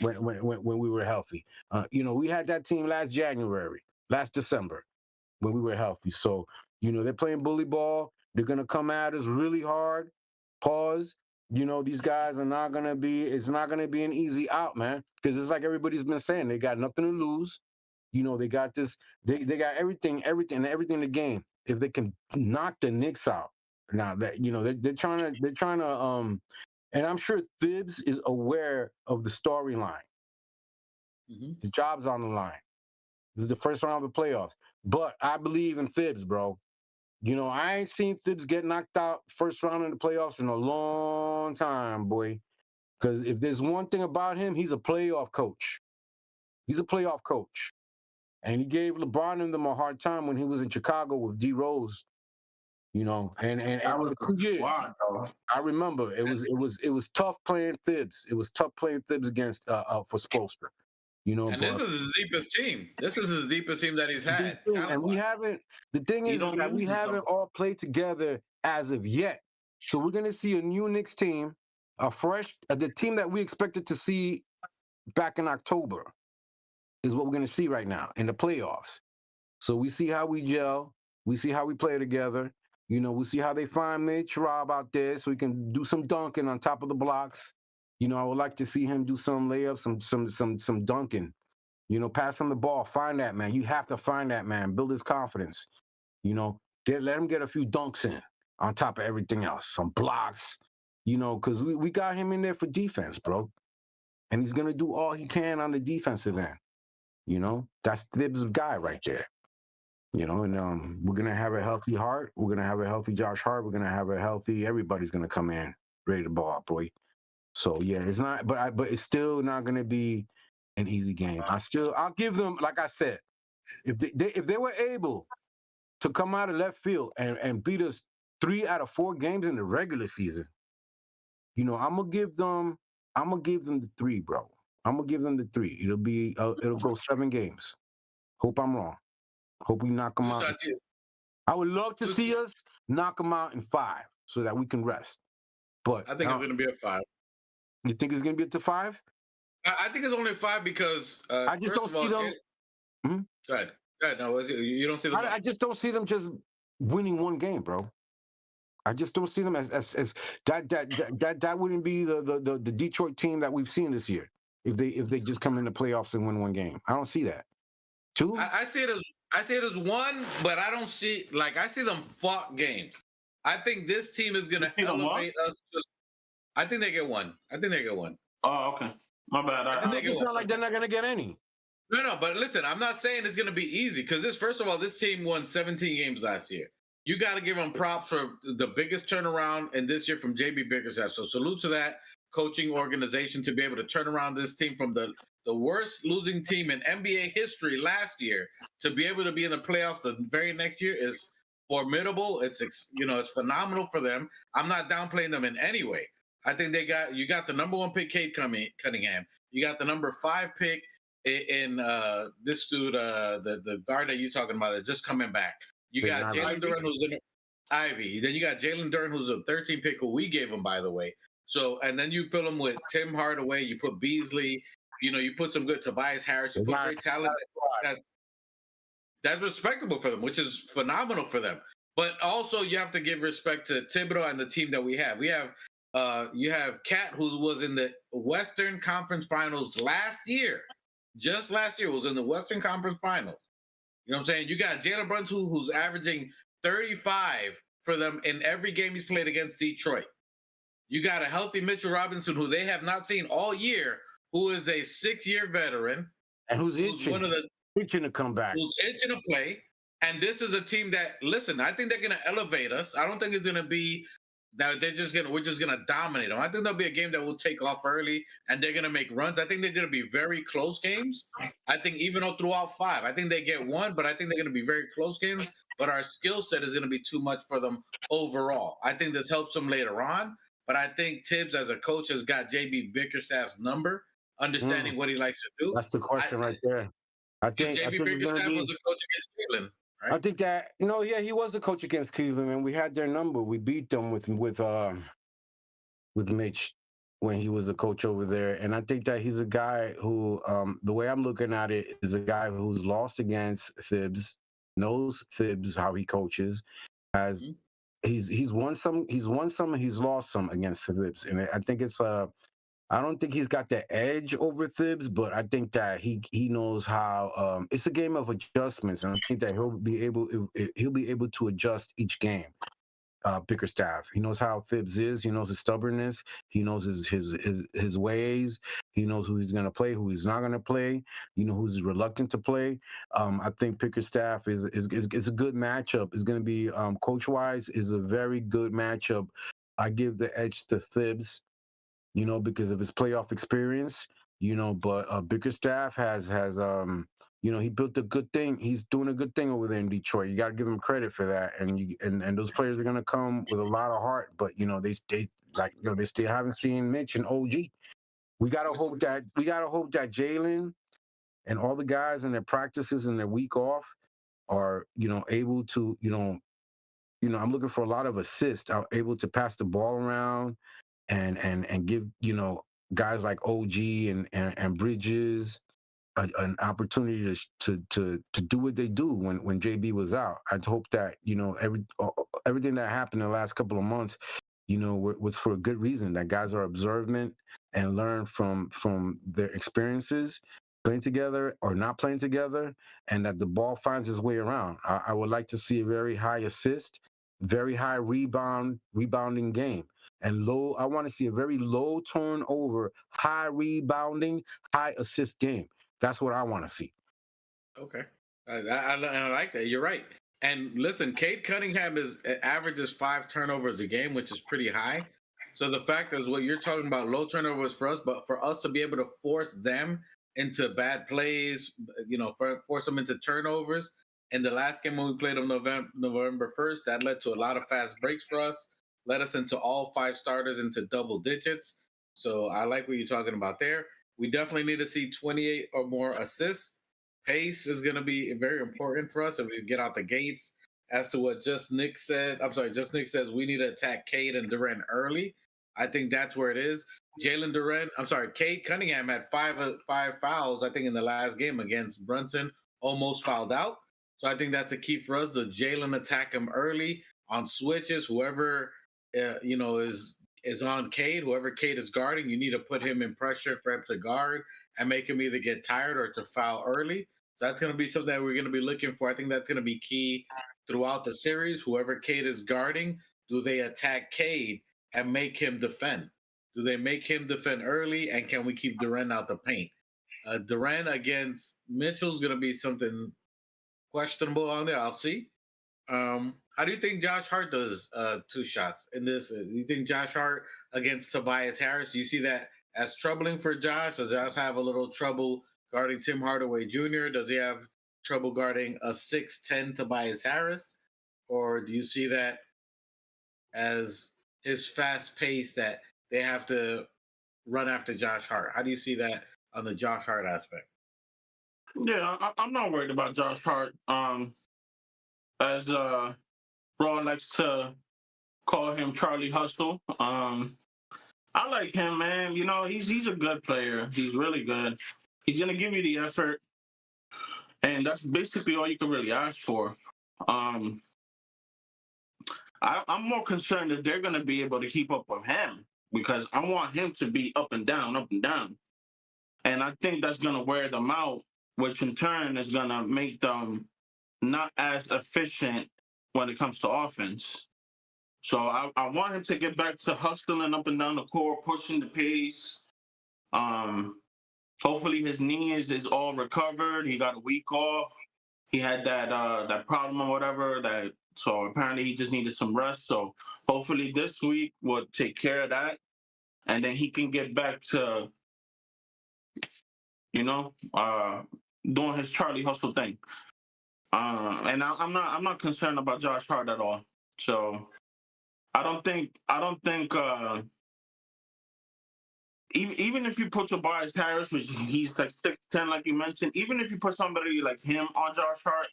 when we were healthy. We had that team last December when we were healthy. So they're playing bully ball. They're gonna come at us really hard. Pause. These guys are not gonna be. It's not gonna be an easy out, man. Because it's like everybody's been saying. They got nothing to lose. They got this. They got everything in the game. If they can knock the Knicks out, now that they're trying to. And I'm sure Thibs is aware of the storyline. His job's on the line. This is the first round of the playoffs. But I believe in Thibs, bro. I ain't seen Thibs get knocked out first round in the playoffs in a long time, boy. Because if there's one thing about him, he's a playoff coach. He's a playoff coach. And he gave LeBron and them a hard time when he was in Chicago with D Rose. And That was for 2 years. squad, though. I remember it was tough playing Thibs. It was tough playing Thibs against for Spoelstra. And this is his deepest team. This is his deepest team that he's had. And we haven't. The thing is that we haven't all played together as of yet. So we're gonna see a new Knicks team, the team that we expected to see back in October, is what we're gonna see right now in the playoffs. So we see how we gel. We see how we play together. We see how they find Mitch Rob out there, so we can do some dunking on top of the blocks. I would like to see him do some layups, some dunking. Pass him the ball. Find that man. You have to find that man. Build his confidence. Let him get a few dunks in on top of everything else. Some blocks. Because we got him in there for defense, bro. And he's gonna do all he can on the defensive end. That's Thibs' guy right there. And we're gonna have a healthy Hart. We're gonna have a healthy Josh Hart. We're gonna have a healthy. Everybody's gonna come in ready to ball up, boy. So yeah, it's not. But it's still not gonna be an easy game. I'll give them, like I said, if they were able to come out of left field and beat us 3 out of 4 games in the regular season, I'm gonna give them the 3, bro. I'm gonna give them the 3. It'll go 7 games. Hope I'm wrong. Hope we knock them out. I would love to see us knock them out in 5 so that we can rest. But I think it's going to be a 5. You think it's going to be to 5? I think it's only 5 because I just don't see them. Go ahead. Go ahead. No, you don't see them. I just don't see them just winning 1 game, bro. I just don't see them as that wouldn't be the Detroit team that we've seen this year if they just come in the playoffs and win 1 game. I don't see that. 2? I see it as 1, but I don't see I see them fought games. I think this team is going to elevate us to. I think they get 1. Oh, okay. My bad. It's not like they're not going to get any. No, but listen, I'm not saying it's going to be easy because first of all, this team won 17 games last year. You got to give them props for the biggest turnaround in this year from JB Bickerstaff. So salute to that coaching organization to be able to turn around this team from the worst losing team in NBA history last year to be able to be in the playoffs the very next year is formidable. It's phenomenal for them. I'm not downplaying them in any way. I think you got the number 1 pick, Cade Cunningham. You got the number 5 pick in this dude, the guard that you're talking about, that's just coming back. You got Jalen Duren, who's in Ivy. Then you got Jalen Duren, who's a 13 pick, who we gave him, by the way. So, and then you fill him with Tim Hardaway. You put Beasley. You put some good Tobias Harris. You put great talent. That's respectable for them, which is phenomenal for them. But also, you have to give respect to Thibodeau and the team that we have. You have Cat, who was in the Western Conference Finals last year. Just last year was in the Western Conference Finals. You know what I'm saying? You got Jalen Brunson, who's averaging 35 for them in every game he's played against Detroit. You got a healthy Mitchell Robinson, who they have not seen all year, who is a 6-year veteran. And who's itching to come back. Who's itching to play. And this is a team that, listen, I think they're going to elevate us. I don't think it's going to be that we're just gonna dominate them. I think there'll be a game that will take off early and they're gonna make runs. I think they're gonna be very close games. I think even though throughout 5, I think they get 1, but I think they're gonna be very close games. But our skill set is gonna be too much for them overall. I think this helps them later on. But I think Tibbs as a coach has got JB Bickerstaff's number, understanding what he likes to do. That's the question right there. I think JB Bickerstaff was a coach against Cleveland, I think that he was the coach against Cleveland, and we had their number. We beat them with Mitch when he was a coach over there. And I think that he's a guy who, the way I'm looking at it, is a guy who's lost against Thibs, knows Thibs how he coaches, has he's won some, he's lost some against Thibs, and I think it's I don't think he's got the edge over Thibs, but I think that he knows how. It's a game of adjustments, and I think that he'll be able to adjust each game. Bickerstaff. He knows how Thibs is. He knows his stubbornness. He knows his ways. He knows who he's going to play, who he's not going to play. Who's reluctant to play. I think Bickerstaff is a good matchup. It's going to be coach wise is a very good matchup. I give the edge to Thibs, because of his playoff experience. But Bickerstaff has he built a good thing. He's doing a good thing over there in Detroit. You got to give him credit for that. And those players are going to come with a lot of heart. But they still haven't seen Mitch and OG. We got to hope that Jalen and all the guys in their practices and their week off are able to I'm looking for a lot of assists. Are able to pass the ball around and give guys like OG and Bridges an opportunity to do what they do when JB was out. I'd hope that everything that happened in the last couple of months, was for a good reason. That guys are observant and learn from their experiences playing together or not playing together, and that the ball finds its way around. I would like to see a very high assist, very high rebounding game. And low, I want to see a very low turnover, high rebounding, high assist game. That's what I want to see. Okay, I like that. You're right. And listen, Cade Cunningham averages 5 turnovers a game, which is pretty high. So the fact is, what you're talking about, low turnovers for us, but for us to be able to force them into bad plays, force them into turnovers. In the last game when we played on November 1st, that led to a lot of fast breaks for us. Led us into all 5 starters into double digits. So I like what you're talking about there. We definitely need to see 28 or more assists. Pace is going to be very important for us if we get out the gates. As to what Just Nick said, Just Nick says we need to attack Cade and Durant early. I think that's where it is. Cade Cunningham had five fouls, I think, in the last game against Brunson, almost fouled out. So I think that's a key for us to Jalen attack him early on switches. Whoever is on Cade, whoever Cade is guarding, you need to put him in pressure for him to guard and make him either get tired or to foul early. So that's going to be something that we're going to be looking for. I think that's going to be key throughout the series. Whoever Cade is guarding, do they attack Cade and make him defend? Do they make him defend early, and can we keep Durant out the paint? Durant against Mitchell's going to be something questionable on there. I'll see. How do you think Josh Hart does 2 shots in this? Do you think Josh Hart against Tobias Harris, do you see that as troubling for Josh? Does Josh have a little trouble guarding Tim Hardaway Jr.? Does he have trouble guarding a 6'10 Tobias Harris? Or do you see that as his fast pace that they have to run after Josh Hart? How do you see that on the Josh Hart aspect? Yeah, I'm not worried about Josh Hart. As Ron likes to call him, Charlie Hustle. I like him, man. He's a good player. He's really good. He's gonna give you the effort, and that's basically all you can really ask for. I'm more concerned if they're gonna be able to keep up with him, because I want him to be up and down, and I think that's gonna wear them out, which in turn is gonna make them not as efficient when it comes to offense. So I want him to get back to hustling up and down the court, pushing the pace. Hopefully his knee is all recovered. He got a week off. He had that problem or whatever. So apparently he just needed some rest. So hopefully this week will take care of that, and then he can get back to doing his Charlie Hustle thing. And I'm not concerned about Josh Hart at all. So I don't think even if you put Tobias Harris, which he's like 6'10", like you mentioned, even if you put somebody like him on Josh Hart,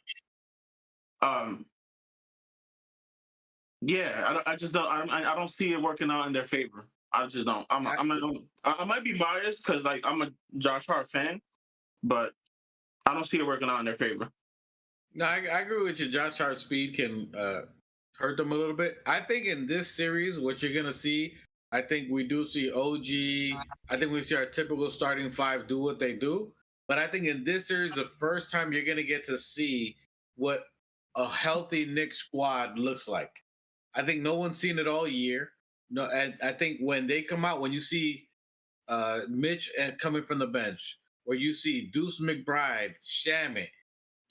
Yeah, I just don't. I don't see it working out in their favor. I just don't. I might be biased because like I'm a Josh Hart fan, but I don't see it working out in their favor. No, I agree with you. Josh Hart's speed can hurt them a little bit. I think in this series, what you're gonna see, I think we do see OG. I think we see our typical starting five do what they do. But I think in this series, the first time you're gonna get to see what a healthy Knicks squad looks like. I think no one's seen it all year. No, and I think when they come out, when you see Mitch and coming from the bench, where you see Deuce McBride, Shamit,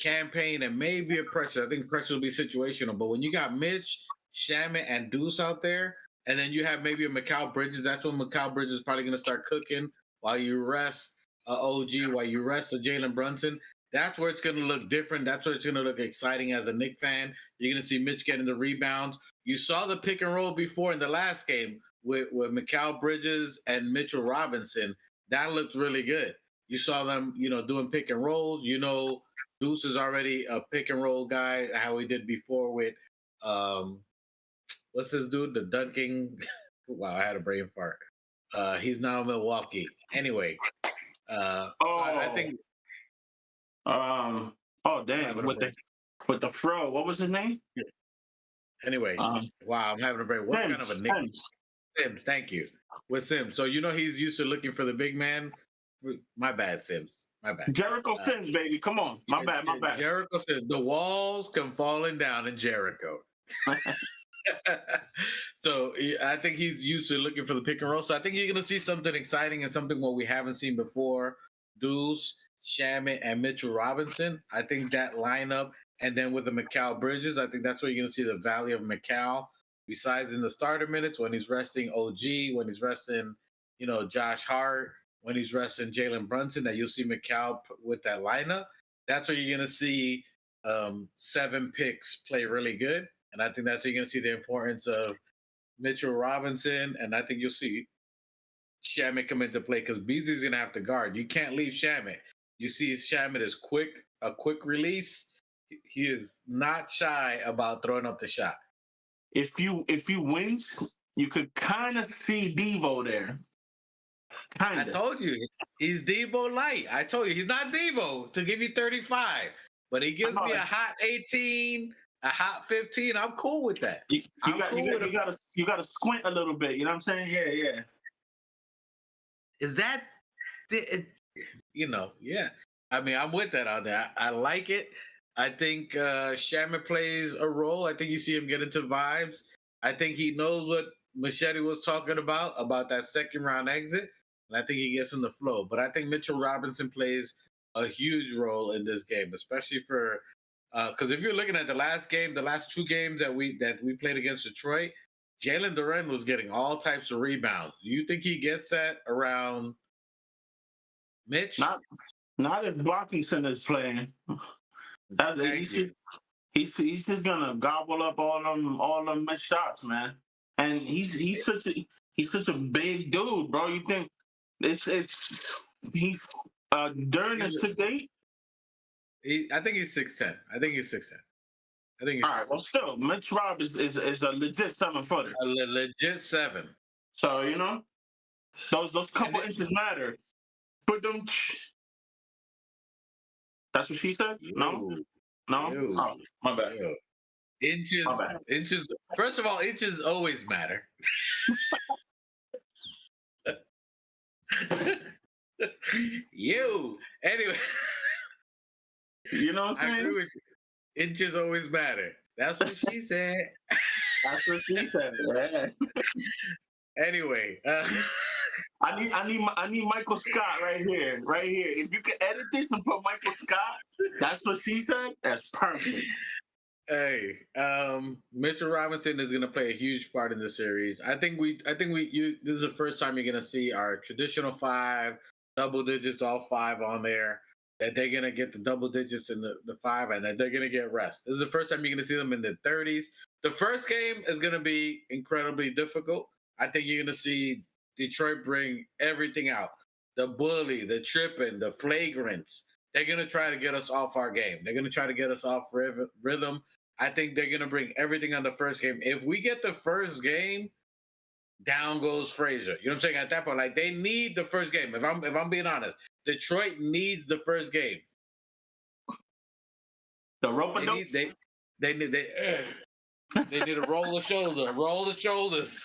Campaign, and maybe a pressure. I think pressure will be situational. But when you got Mitch, Shamit, and Deuce out there, and then you have maybe a Mikal Bridges, that's when Mikal Bridges is probably going to start cooking while you rest OG, while you rest a Jalen Brunson. That's where it's going to look different. That's where it's going to look exciting as a Knicks fan. You're going to see Mitch getting the rebounds. You saw the pick and roll before in the last game with Mikal Bridges and Mitchell Robinson. That looks really good. You saw them, doing pick and rolls. Deuce is already a pick and roll guy, how he did before with what's his dude? The dunking. Wow, I had a brain fart. He's now in Milwaukee. Anyway, I think Oh damn, with the fro. What was his name? Anyway, wow, I'm having a brain. What kind of a nickname? Sims, thank you. With Sims. So he's used to looking for the big man. My bad, Sims. My bad. Jericho Sims, baby. Come on. My bad. Jericho Sims. The walls come falling down in Jericho. So I think he's used to looking for the pick and roll. So I think you're going to see something exciting and something what we haven't seen before. Deuce, Shamit, and Mitchell Robinson. I think that lineup, and then with the Mikal Bridges, I think that's where you're going to see the value of Mikal. Besides in the starter minutes, when he's resting OG, when he's resting, Josh Hart, when he's resting Jalen Brunson, that you'll see Mikal with that lineup. That's where you're going to see 7 picks play really good. And I think that's where you're going to see the importance of Mitchell Robinson. And I think you'll see Shamit come into play because Beasley's going to have to guard. You can't leave Shamit. You see Shamit is a quick release. He is not shy about throwing up the shot. If you win, you could kind of see Devo there. Kinda. I told you, he's Devo light. I told you, he's not Devo to give you 35, but he gives me a hot 18, a hot 15. I'm cool with that. You gotta squint a little bit. You know what I'm saying? Yeah. Is that, yeah. I mean, I'm with that out there. I like it. I think Shamit plays a role. I think you see him get into vibes. I think he knows what Machete was talking about that second round exit. And I think he gets in the flow. But I think Mitchell Robinson plays a huge role in this game, especially for because if you're looking at the last 2 games that we played against Detroit, Jalen Duren was getting all types of rebounds. Do you think he gets that around Mitch? Not if Blockington is playing. He's just gonna gobble up all them missed shots, man. And he's such a big dude, bro. You think he's Duren is 6'8"? I think he's 6'10". I think he's 6'10". All right. Well, still, Mitch Rob is a legit 7-footer. A legit 7. So those couple inches matter. But them. That's what she said. No. Oh, my bad. Inches. My bad. Inches. First of all, inches always matter. Anyway. You know what I'm saying? I agree with you. Inches always matter. That's what she said. That's what she said. Yeah. Anyway, I need Michael Scott right here. If you can edit this and put Michael Scott, that's what she said. That's perfect. Hey, Mitchell Robinson is going to play a huge part in this series. I think this is the first time you're going to see our traditional 5 double digits, all 5 on there. That they're going to get the double digits in the 5, and that they're going to get rest. This is the first time you're going to see them in the 30s. The first game is going to be incredibly difficult. I think you're going to see Detroit bring everything out. The bully, the tripping, the flagrants. They're going to try to get us off our game. They're going to try to get us off rhythm. I think they're gonna bring everything on the first game. If we get the first game, down goes Frazier. You know what I'm saying? At that point, like they need the first game. If I'm being honest, Detroit needs the first game. The rope They need they need to roll the shoulder, roll the shoulders.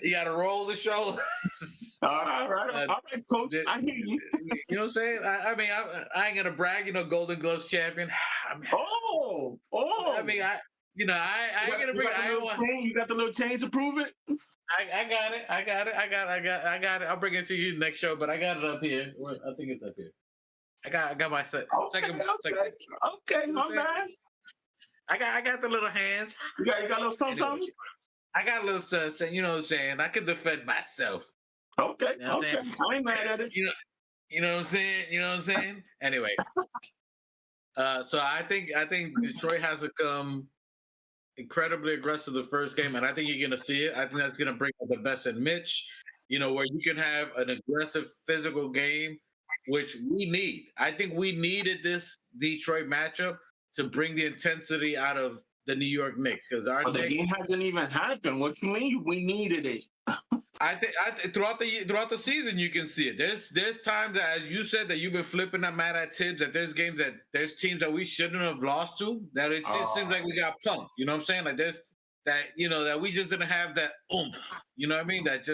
You got to roll the shoulders. All right, coach. I hear you. You know what I'm saying? I mean, I ain't gonna brag. You know, Golden Gloves champion. I mean, I mean, I ain't gonna bring. You got the little chain to prove it. I got it. I got it. I'll bring it to you next show, but I got it up here. I think it's up here. I got my second. Okay, my bad. I got the little hands. You got a little something. I got a little something. You know what I'm saying? I can defend myself. Okay, You know what I'm saying? I ain't mad at it. You know what I'm saying? You know what I'm saying? Anyway, so I think Detroit has to come incredibly aggressive the first game, and I think you're gonna see it. I think that's gonna bring out the best in Mitch. You know, where you can have an aggressive physical game, which we need. I think we needed this Detroit matchup to bring the intensity out of the New York Knicks because the game hasn't even happened. What you mean? We needed it. I think throughout the season you can see it. There's times that, as you said, that you've been flipping that mad at Tibbs, that there's games that there's teams that we shouldn't have lost to, that it just seems like we got punked. You know what I'm saying? Like there's that, that we just didn't have that oomph. You know what I mean? That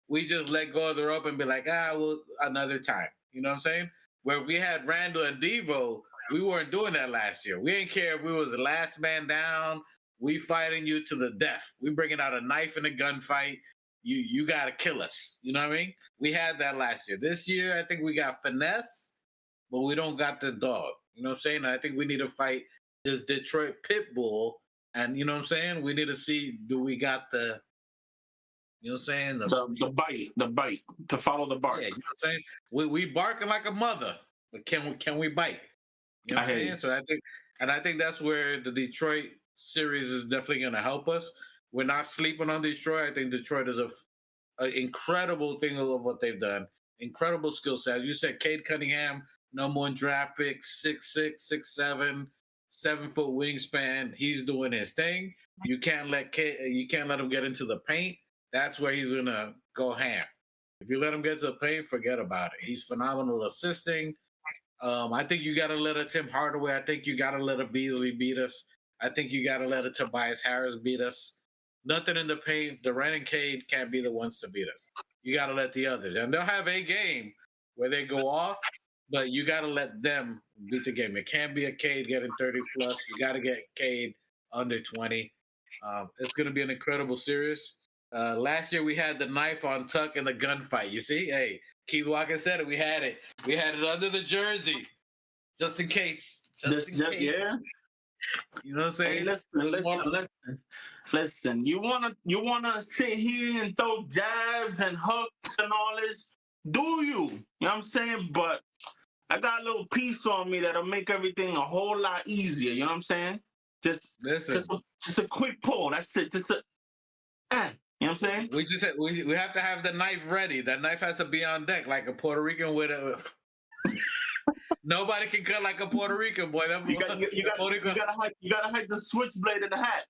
we just let go of the rope and be like, well, another time. You know what I'm saying? Where if we had Randall and Devo, we weren't doing that last year. We didn't care if we was the last man down. We fighting you to the death. We bringing out a knife in a gunfight. You got to kill us. You know what I mean? We had that last year. This year, I think we got finesse, but we don't got the dog. You know what I'm saying? I think we need to fight this Detroit pit bull. And you know what I'm saying? We need to see, do we got the, you know what I'm saying? The bite, to follow the bark. Yeah, you know what I'm saying? We barking like a mother, but can we bite? You know what I'm saying? So I think that's where the Detroit series is definitely going to help us. We're not sleeping on Detroit. I think Detroit is an incredible thing of what they've done. Incredible skill set. As you said, Cade Cunningham, number one draft pick, 6'6", 6'7", 7-foot wingspan. He's doing his thing. You can't let him get into the paint. That's where he's gonna go ham. If you let him get to the paint, forget about it. He's phenomenal assisting. I think you got to let a Tim Hardaway. I think you got to let a Beasley beat us. I think you got to let a Tobias Harris beat us. Nothing in the paint. Durant and Cade can't be the ones to beat us. You got to let the others. And they'll have a game where they go off, but you got to let them beat the game. It can't be a Cade getting 30 plus. You got to get Cade under 20. It's going to be an incredible series. Last year we had the knife on Tuck in the gunfight. You see? Hey, Keith Watkins said it. We had it. We had it under the jersey. Just in case. Just in case. Yeah. You know what I'm saying? Hey, listen. You wanna sit here and throw jabs and hooks and all this? Do you? You know what I'm saying? But I got a little piece on me that'll make everything a whole lot easier. You know what I'm saying? Just a quick pull. That's it. You know what I'm saying? We have to have the knife ready. That knife has to be on deck like a Puerto Rican with a. Nobody can cut like a Puerto Rican boy. You gotta hide the switchblade in the hat.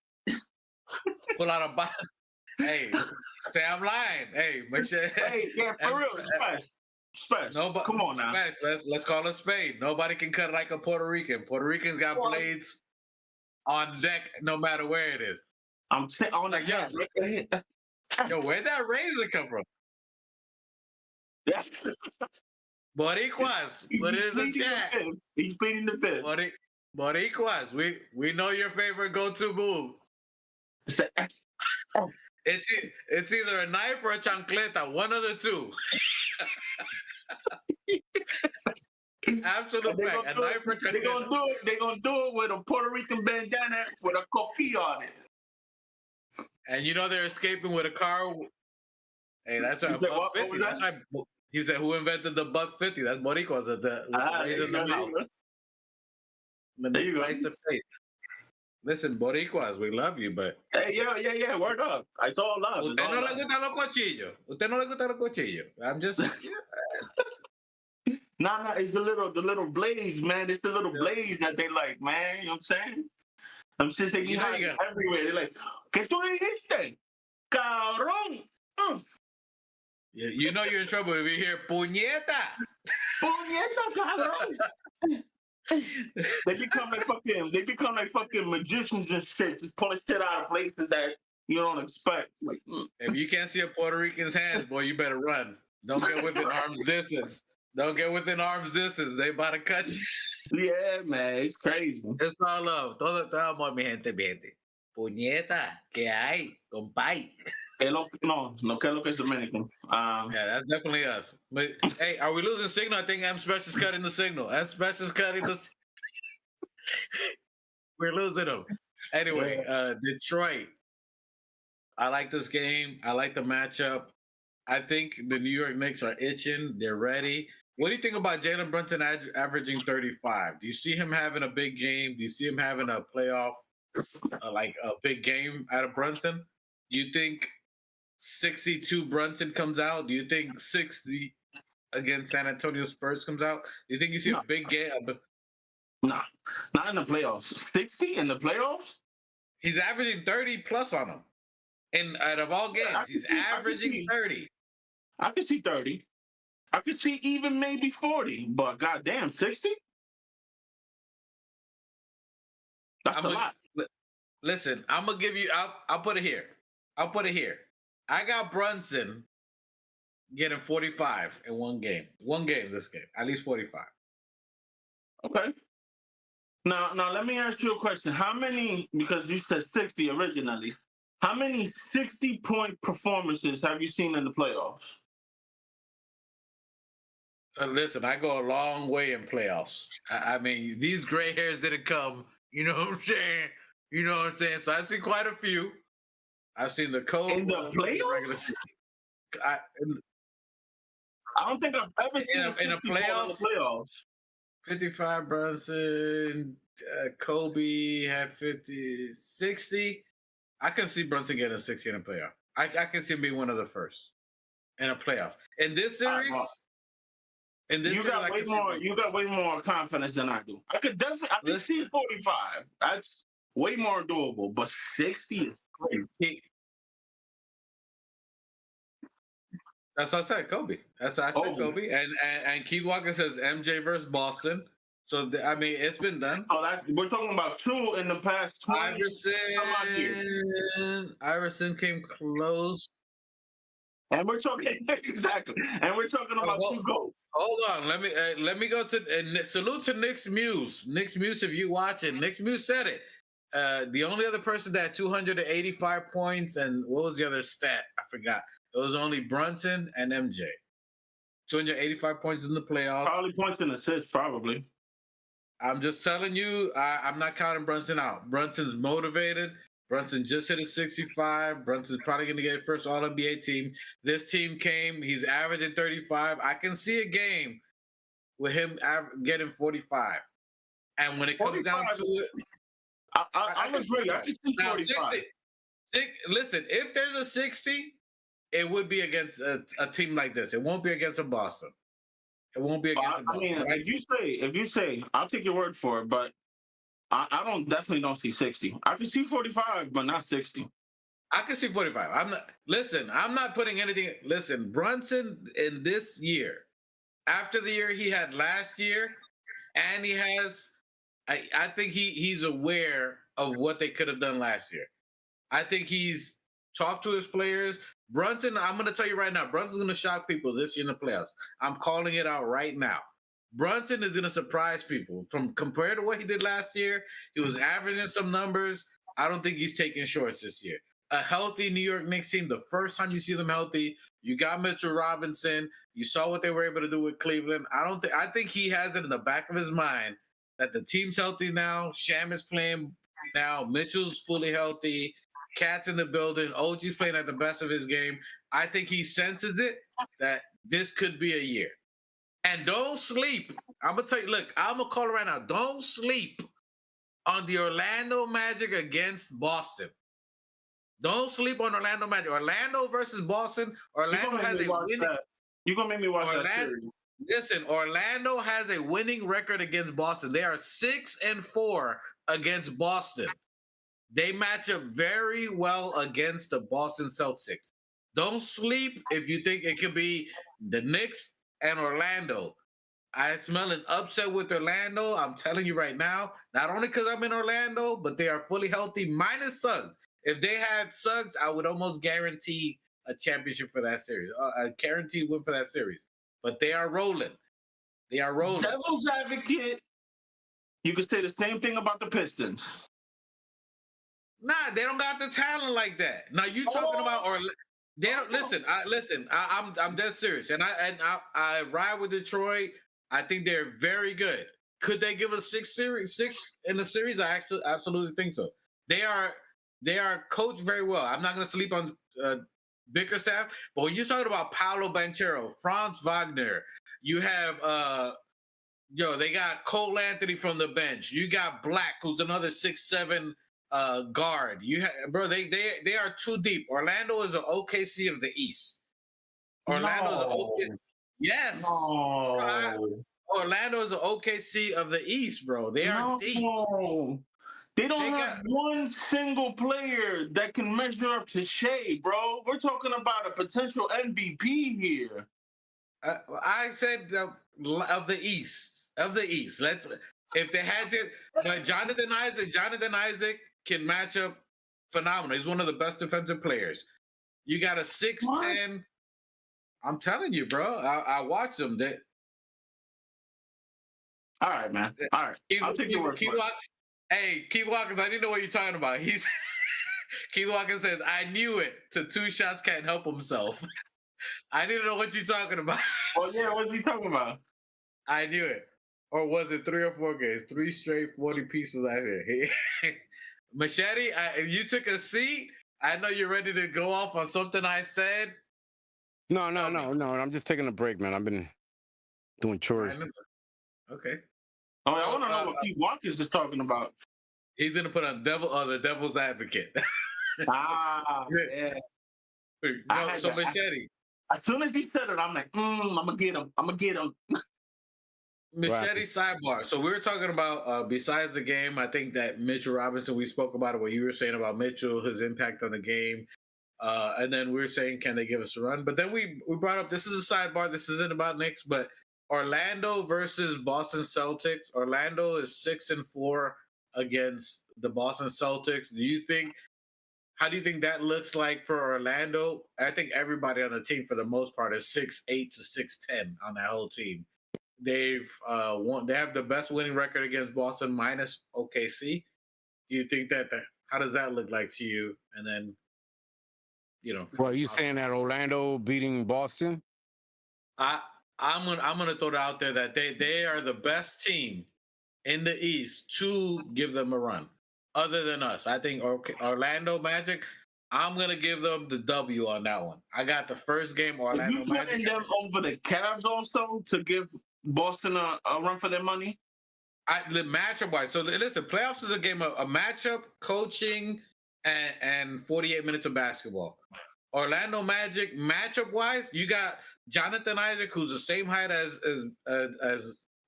Pull out a box. Hey, say I'm lying. Hey, make sure. Hey, yeah, for real, Special. Nobody, come on now. Let's call it a spade. Nobody can cut like a Puerto Rican. Puerto Ricans got blades on deck no matter where it is. I'm on the hat. Yo, where'd that razor come from? Yeah. Boricuas, put it in the chat. He's pleading the fifth. Boricuas, we know your favorite go-to move. It's either a knife or a chancleta, one of the two. Absolute fact. A knife or chancleta. They're gonna do it with a Puerto Rican bandana with a coquille on it. And you know they're escaping with a car. Hey, that's right. $1.50. That's right. He said, "Who invented the $1.50?" That's Boricuas at the raising the mouth. Let me slice the face. Listen, Boricuas, we love you, but hey, yeah, word up. It's all love. Usted no le gusta los cuchillos. Usted no le gusta los cuchillos. I'm just. Nah, it's the little blades, man. It's the little blades that they like, man. You know what I'm saying? Them shit they be You know you hiding got- everywhere. They're like, ¿Qué tú dijiste? Cabrón. You know you're in trouble if you hear puñeta. Puñeta, cabrón. They become like fucking magicians and shit, just pulling shit out of places that you don't expect. Like, If you can't see a Puerto Rican's hands, boy, you better run. Don't get within arm's distance. Don't get within arm's distance. They about to cut you. yeah, man, it's crazy. It's all love. Todo amor, mi gente, mi gente. Puñeta, ¿qué hay, compay? No, que lo que es Dominican. Yeah, that's definitely us. But hey, are we losing signal? I think M Special's cutting the signal. M Special's cutting the. We're losing them. Anyway, Detroit. I like this game. I like the matchup. I think the New York Knicks are itching. They're ready. What do you think about Jalen Brunson averaging 35? Do you see him having a big game? Do you see him having a playoff, like a big game out of Brunson? Do you think 62 Brunson comes out? Do you think 60 against San Antonio Spurs comes out? Do you think you see a big game? Nah, not in the playoffs. 60 in the playoffs? He's averaging 30 plus on them. And out of all games, he's averaging 30. I could see 30. I could see even maybe 40, but goddamn, 60? That's a lot. Listen, I'm gonna give you. I'll put it here. I'll put it here. I got Brunson getting 45 in one game. One game this game, at least 45. Okay. Now let me ask you a question. How many? Because you said 60 originally. How many 60-point performances have you seen in the playoffs? Listen, I go a long way in playoffs. I mean, these gray hairs didn't come. You know what I'm saying? You know what I'm saying? So I've seen quite a few. I've seen the cold In the playoffs? I don't think I've ever seen in a playoffs. 55 Brunson, Kobe had 50, 60. I can see Brunson getting a 60 in a playoff. I can see him being one of the first in a playoff. In this series, you got way more confidence than I do. I could see 45. That's way more doable, but 60 is crazy. That's what I said, Kobe. That's what I said, Kobe. And Keith Walker says MJ versus Boston. So I mean, it's been done. So we're talking about two in the past 20 Iverson came close. And we're talking exactly. And we're talking about two goals. Hold on. Let me go to salute to Knicks Muse. Knicks Muse, if you watching, Knicks Muse said it. The only other person that had 285 points, and what was the other stat? I forgot. It was only Brunson and MJ. 285 points in the playoffs. Probably points and assists, probably. I'm just telling you, I'm not counting Brunson out. Brunson's motivated. Brunson just hit a 65. Brunson's probably going to get first All-NBA team. This team came. He's averaging 35. I can see a game with him getting 45. And when it comes down to it, I'm agree. I can see 45. Listen, if there's a 60, it would be against a team like this. It won't be against a Boston. It won't be against a Boston. I mean, right? if you say, I'll take your word for it, but I definitely don't see 60. I can see 45, but not 60. I can see 45. I'm not putting anything. Listen, Brunson in this year, after the year he had last year, and he has, I think he's aware of what they could have done last year. I think he's talked to his players. Brunson, I'm going to tell you right now, Brunson's going to shock people this year in the playoffs. I'm calling it out right now. Brunson is going to surprise people. Compared to what he did last year, he was averaging some numbers. I don't think he's taking shorts this year. A healthy New York Knicks team, the first time you see them healthy, you got Mitchell Robinson. You saw what they were able to do with Cleveland. I think he has it in the back of his mind that the team's healthy now. Sham is playing now. Mitchell's fully healthy. Cat's in the building. OG's playing at the best of his game. I think he senses it that this could be a year. And don't sleep. I'm going to tell you, look, I'm going to call it right now. Don't sleep on the Orlando Magic against Boston. Don't sleep on Orlando Magic. Orlando versus Boston. Orlando has a winning. You're going to make me watch that series. Listen, Orlando has a winning record against Boston. They are 6-4 against Boston. They match up very well against the Boston Celtics. Don't sleep if you think it could be the Knicks and Orlando. I smell an upset with Orlando. I'm telling you right now, not only because I'm in Orlando, but they are fully healthy, minus Suggs. If they had Suggs, I would almost guarantee a championship for that series, a guaranteed win for that series. But they are rolling. They are rolling. Devil's advocate, you could say the same thing about the Pistons. Nah, they don't got the talent like that. Now you talking about they don't listen. I'm dead serious, and I ride with Detroit. I think they're very good. Could they give us six in the series? I actually absolutely think so. They are coached very well. I'm not going to sleep on Bickerstaff, but when you're talking about Paolo Banchero, Franz Wagner, you have they got Cole Anthony from the bench. You got Black, who's another 6'7" guard. They are too deep. Orlando is an OKC of the East. Orlando is an OKC. Yes. No. Orlando is an OKC of the East, bro. They are deep. They don't have one single player that can measure up to Shea, bro. We're talking about a potential MVP here. I said of the East. Of the East. If they had to, Jonathan Isaac can match up phenomenal. He's one of the best defensive players. You got a 6'10". I'm telling you, bro. I watched them. All right, man. All right. I'll take your word for it. Hey, Keith Watkins, I didn't know what you're talking about. Keith Watkins says, I knew it. To 2 shots can't help himself. I didn't know what you're talking about. Oh, yeah. What's he talking about? I knew it. Or was it 3 or 4 games? 3 straight 40 pieces out here. Machete, you took a seat. I know you're ready to go off on something I said. No. I'm just taking a break, man. I've been doing chores. Okay. Oh, I want to know what Keith Watkins is talking about. He's gonna put on the devil's advocate. Yeah. So Machete. As soon as he said it, I'm like, I'm gonna get him. Machete sidebar. So we were talking about besides the game, I think that Mitchell Robinson, we spoke about it, what you were saying about Mitchell, his impact on the game. And then we were saying, can they give us a run? But then we brought up, this is a sidebar, this isn't about Knicks, but Orlando versus Boston Celtics. Orlando is 6-4 against the Boston Celtics. How do you think that looks like for Orlando? I think everybody on the team, for the most part, is 6'8" to 6'10" on that whole team. They've They have the best winning record against Boston minus OKC. Do you think how does that look like to you? And then, Well, you saying that Orlando beating Boston? I'm gonna throw it out there that they are the best team in the East to give them a run, other than us. I think Orlando Magic. I'm gonna give them the W on that one. I got the first game. Orlando Are you putting them over the Cavs also to give Boston a run for their money? The matchup wise. So listen, playoffs is a game of a matchup, coaching, and 48 minutes of basketball. Orlando Magic matchup wise, you got Jonathan Isaac, who's the same height as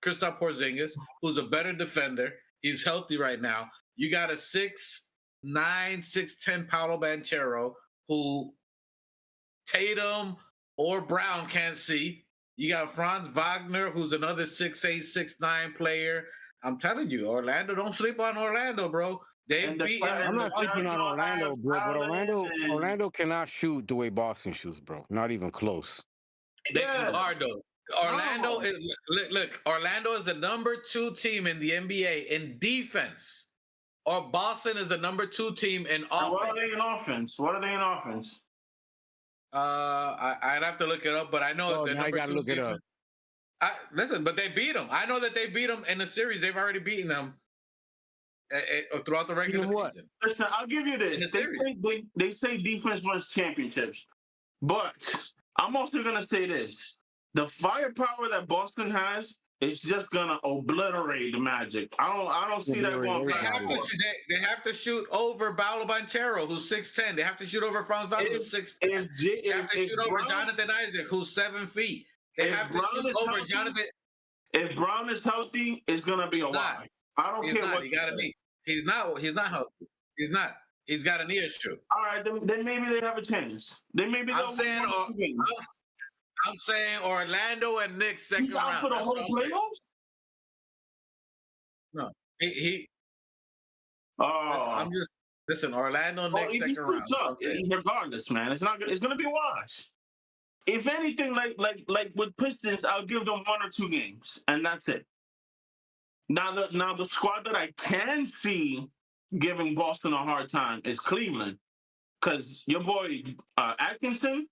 Kristaps Porzingis, who's a better defender. He's healthy right now. You got a 6'9", 6'10" Paolo Banchero, who Tatum or Brown can't see. You got Franz Wagner, who's another 6'8", 6'9" player. I'm telling you, Orlando, don't sleep on Orlando, bro. I'm not sleeping on Orlando, bro, but Orlando cannot shoot the way Boston shoots, bro. Not even close. They can guard though. Orlando Orlando is the number 2 team in the NBA in defense. Or Boston is the number 2 team in offense. What are they in offense? I'd have to look it up, but I know now I gotta look it up. Listen, but they beat them. I know that they beat them in the series. They've already beaten them throughout the regular season. Listen, I'll give you this. They say defense wins championships, but I'm also gonna say this: the firepower that Boston has is just gonna obliterate the Magic. I don't see that going. They have to shoot over Paolo Banchero, who's 6'10". They have to shoot over Franz Wagner, who's 6'10". They have to shoot over Jonathan Isaac, who's 7 feet. They have to shoot over Jonathan. If Brown is healthy, it's gonna be a while. I don't care what he gotta be. He's not healthy. He's not. He's got an issue. All right, then maybe they have a chance. Then maybe they'll I'm win saying, 1 or 2 games. I'm saying Orlando and Knicks second He's out round. for the That's whole what I'm saying. playoffs. No, he. Oh, I'm just listen. Orlando Knicks if he second round. puts That's what up, I'm saying. regardless, man, it's not. It's gonna be a wash. If anything, like with Pistons, I'll give them 1 or 2 games, and that's it. Now the squad that I can see giving Boston a hard time is Cleveland, because your boy Atkinson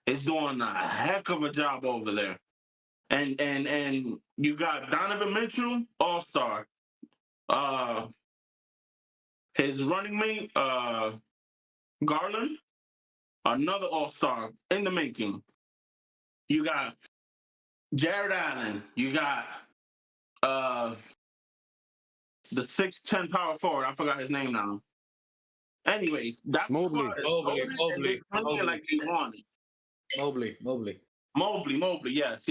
is doing a heck of a job over there, and you got Donovan Mitchell, All-Star, his running mate Garland, another All-Star in the making. You got Jared Allen. You got the 6'10" power forward. I forgot his name now. Anyways, that Mobley. squad is loaded and they're playing like they want it. Mobley. Yes.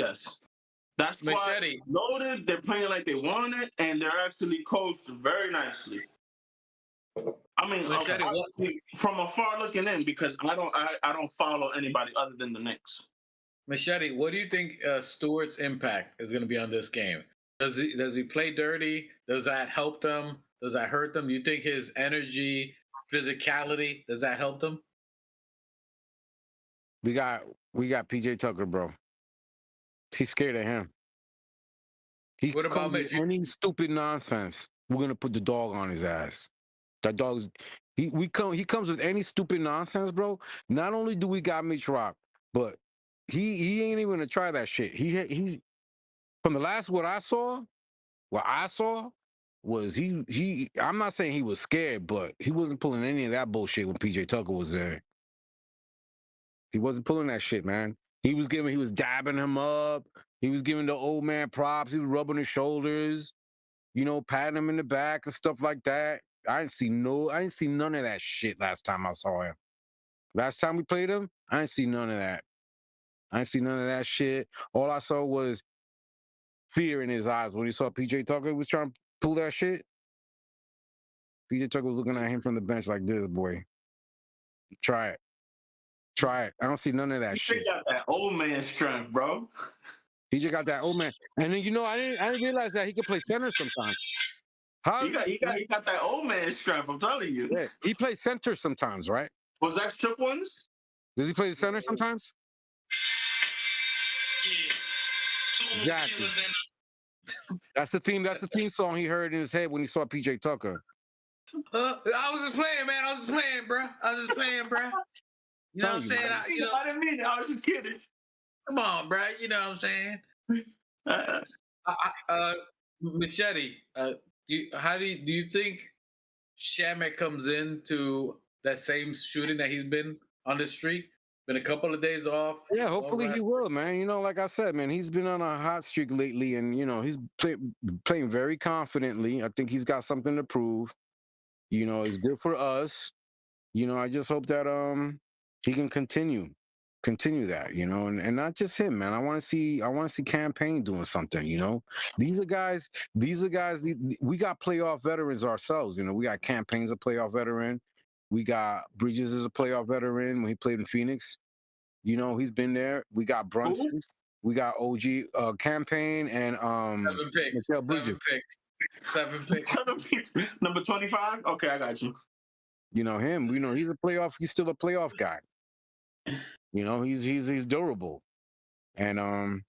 That squad Machete. is loaded. They're playing like they want it, and they're actually coached very nicely. I mean, Machete, obviously, from afar looking in, because I don't follow anybody other than the Knicks. Machete, what do you think Stewart's impact is going to be on this game? Does he play dirty? Does that help them? Does that hurt them? You think his energy, physicality, does that help them? We got PJ Tucker, bro. He's scared of him. He What about comes with Mitch? any stupid nonsense, we're gonna put the dog on his ass. That dog's he comes with any stupid nonsense, bro. Not only do we got Mitch Rock, but he ain't even gonna try that shit. He's from the last what I saw was he I'm not saying he was scared, but he wasn't pulling any of that bullshit when PJ Tucker was there. He wasn't pulling that shit, man. He was dabbing him up. He was giving the old man props. He was rubbing his shoulders, patting him in the back and stuff like that. I didn't see none of that shit last time I saw him. Last time we played him, I didn't see none of that. I didn't see none of that shit. All I saw was fear in his eyes when he saw PJ Tucker was trying to pull that shit. PJ Tucker was looking at him from the bench like this, boy. Try it. I don't see none of that He shit. got that old man strength, bro. PJ got that old man. And then I didn't realize that he could play center sometimes. He got that old man strength. I'm telling you. Yeah, he plays center sometimes, right? Was that Shook Ones? Does he play the center sometimes? Exactly. That's the theme. That's the theme song he heard in his head when he saw PJ Tucker. I was just playing, man. I was just playing, bro. You know what I'm saying? I didn't mean it. I was just kidding. Come on, bro. You know what I'm saying? Machete, do you think Shamek comes into that same shooting that he's been on this streak? Been a couple of days off. Yeah, hopefully he will, man. Like I said, man, he's been on a hot streak lately, and he's playing very confidently. I think he's got something to prove. It's good for us. I just hope that he can continue that, and not just him, man. I want to see Campaign doing something. These are guys. We got playoff veterans ourselves. We got Campaign's a playoff veteran. We got Bridges is a playoff veteran when he played in Phoenix. He's been there. We got Brunson. Who? We got OG Campaign and 7 picks. Michelle Bridges. 7 picks. Number 25. Okay, I got you. Him. He's a playoff. He's still a playoff guy. He's durable, and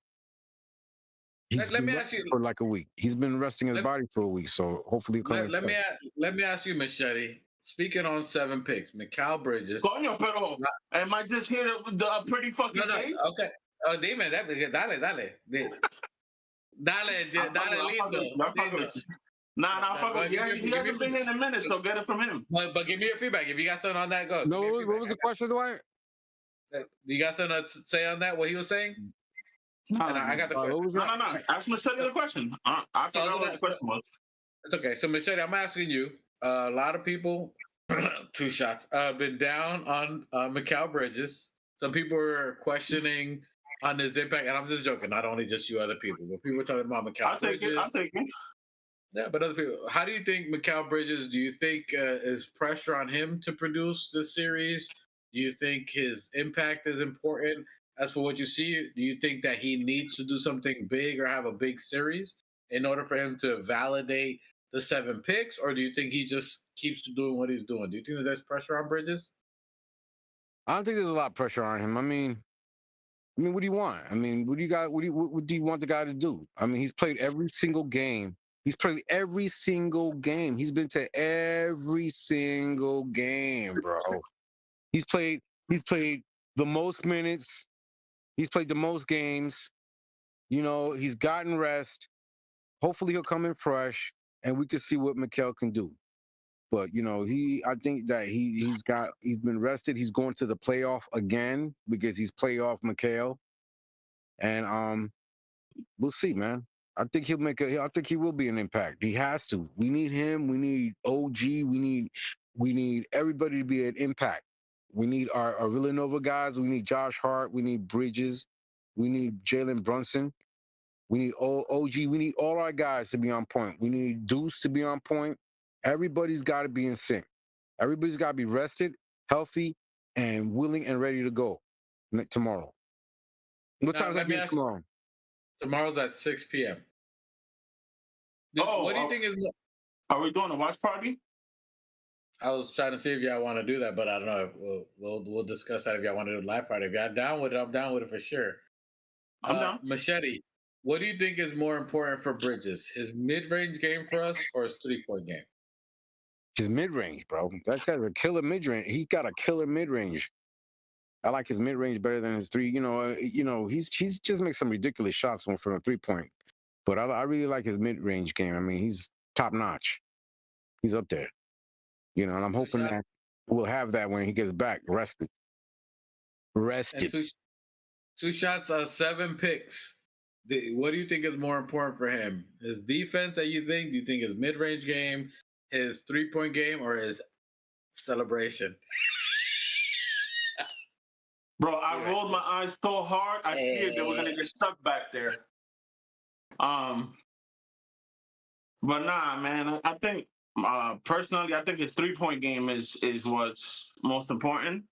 Let me ask you for like a week. He's been resting his body for a week, so hopefully let me ask you, Machete. Speaking on 7 picks, Mikal Bridges. Coño, pero am I just here a pretty fucking face? Okay. Dime, dale. Dale, lindo. Nah, fuck with you. He hasn't been here in a minute, so get it from him. But give me your feedback. If you got something on that, go. No, what was the question, Dwight? You got something to say on that, what he was saying? I got the question. No. Ask Machete the question. I forgot what the question was. It's okay. So, Machete, I'm asking you. A lot of people, 2 shots, been down on Mikal Bridges. Some people are questioning on his impact, and I'm just joking. Not only just you, other people, but people are talking about Mikal Bridges. I'll take it. Yeah, but other people. How do you think Mikal Bridges? Do you think is pressure on him to produce this series? Do you think his impact is important? As for what you see, do you think that he needs to do something big or have a big series in order for him to validate the 7 picks, or do you think he just keeps doing what he's doing? Do you think that there's pressure on Bridges? I don't think there's a lot of pressure on him. I mean, what do you want? I mean, what do you got? What do you want the guy to do? I mean, he's played every single game. He's played every single game. He's been to every single game, bro. He's played. He's played the most minutes. He's played the most games. You know, he's gotten rest. Hopefully, he'll come in fresh, and we can see what Mikel can do. But you know, I think that he's been rested. He's going to the playoff again because he's playoff Mikel, and we'll see, man. I think he will be an impact. He has to. We need him. We need OG. We need everybody to be an impact. We need our Villanova guys. We need Josh Hart. We need Bridges. We need Jalen Brunson. We need OG. We need all our guys to be on point. We need Deuce to be on point. Everybody's got to be in sync. Everybody's got to be rested, healthy, and willing and ready to go tomorrow. What Now, time's let that me game ask. tomorrow? Tomorrow's at 6 p.m. Oh, What do you think is? are we doing a watch party? I was trying to see if y'all want to do that, but I don't know. We'll discuss that if y'all want to do a live party. If y'all down with it, I'm down with it for sure. I'm down. Machete, what do you think is more important for Bridges? His mid-range game for us or his 3-point game? His mid range, bro. That guy's a killer mid range. He's got a killer mid range. I like his mid range better than his three. He's just makes some ridiculous shots from a 3-point. But I really like his mid range game. I mean, he's top notch. He's up there. And I'm Two hoping shots that we'll have that when he gets back rested. and Rested. two shots out of 7 picks. What do you think is more important for him? His defense that you think? Do you think his mid-range game, his 3-point game, or his celebration? Bro, I rolled my eyes so hard, I feared they were gonna get stuck back there. But nah, man. I think personally, I think his 3-point game is what's most important.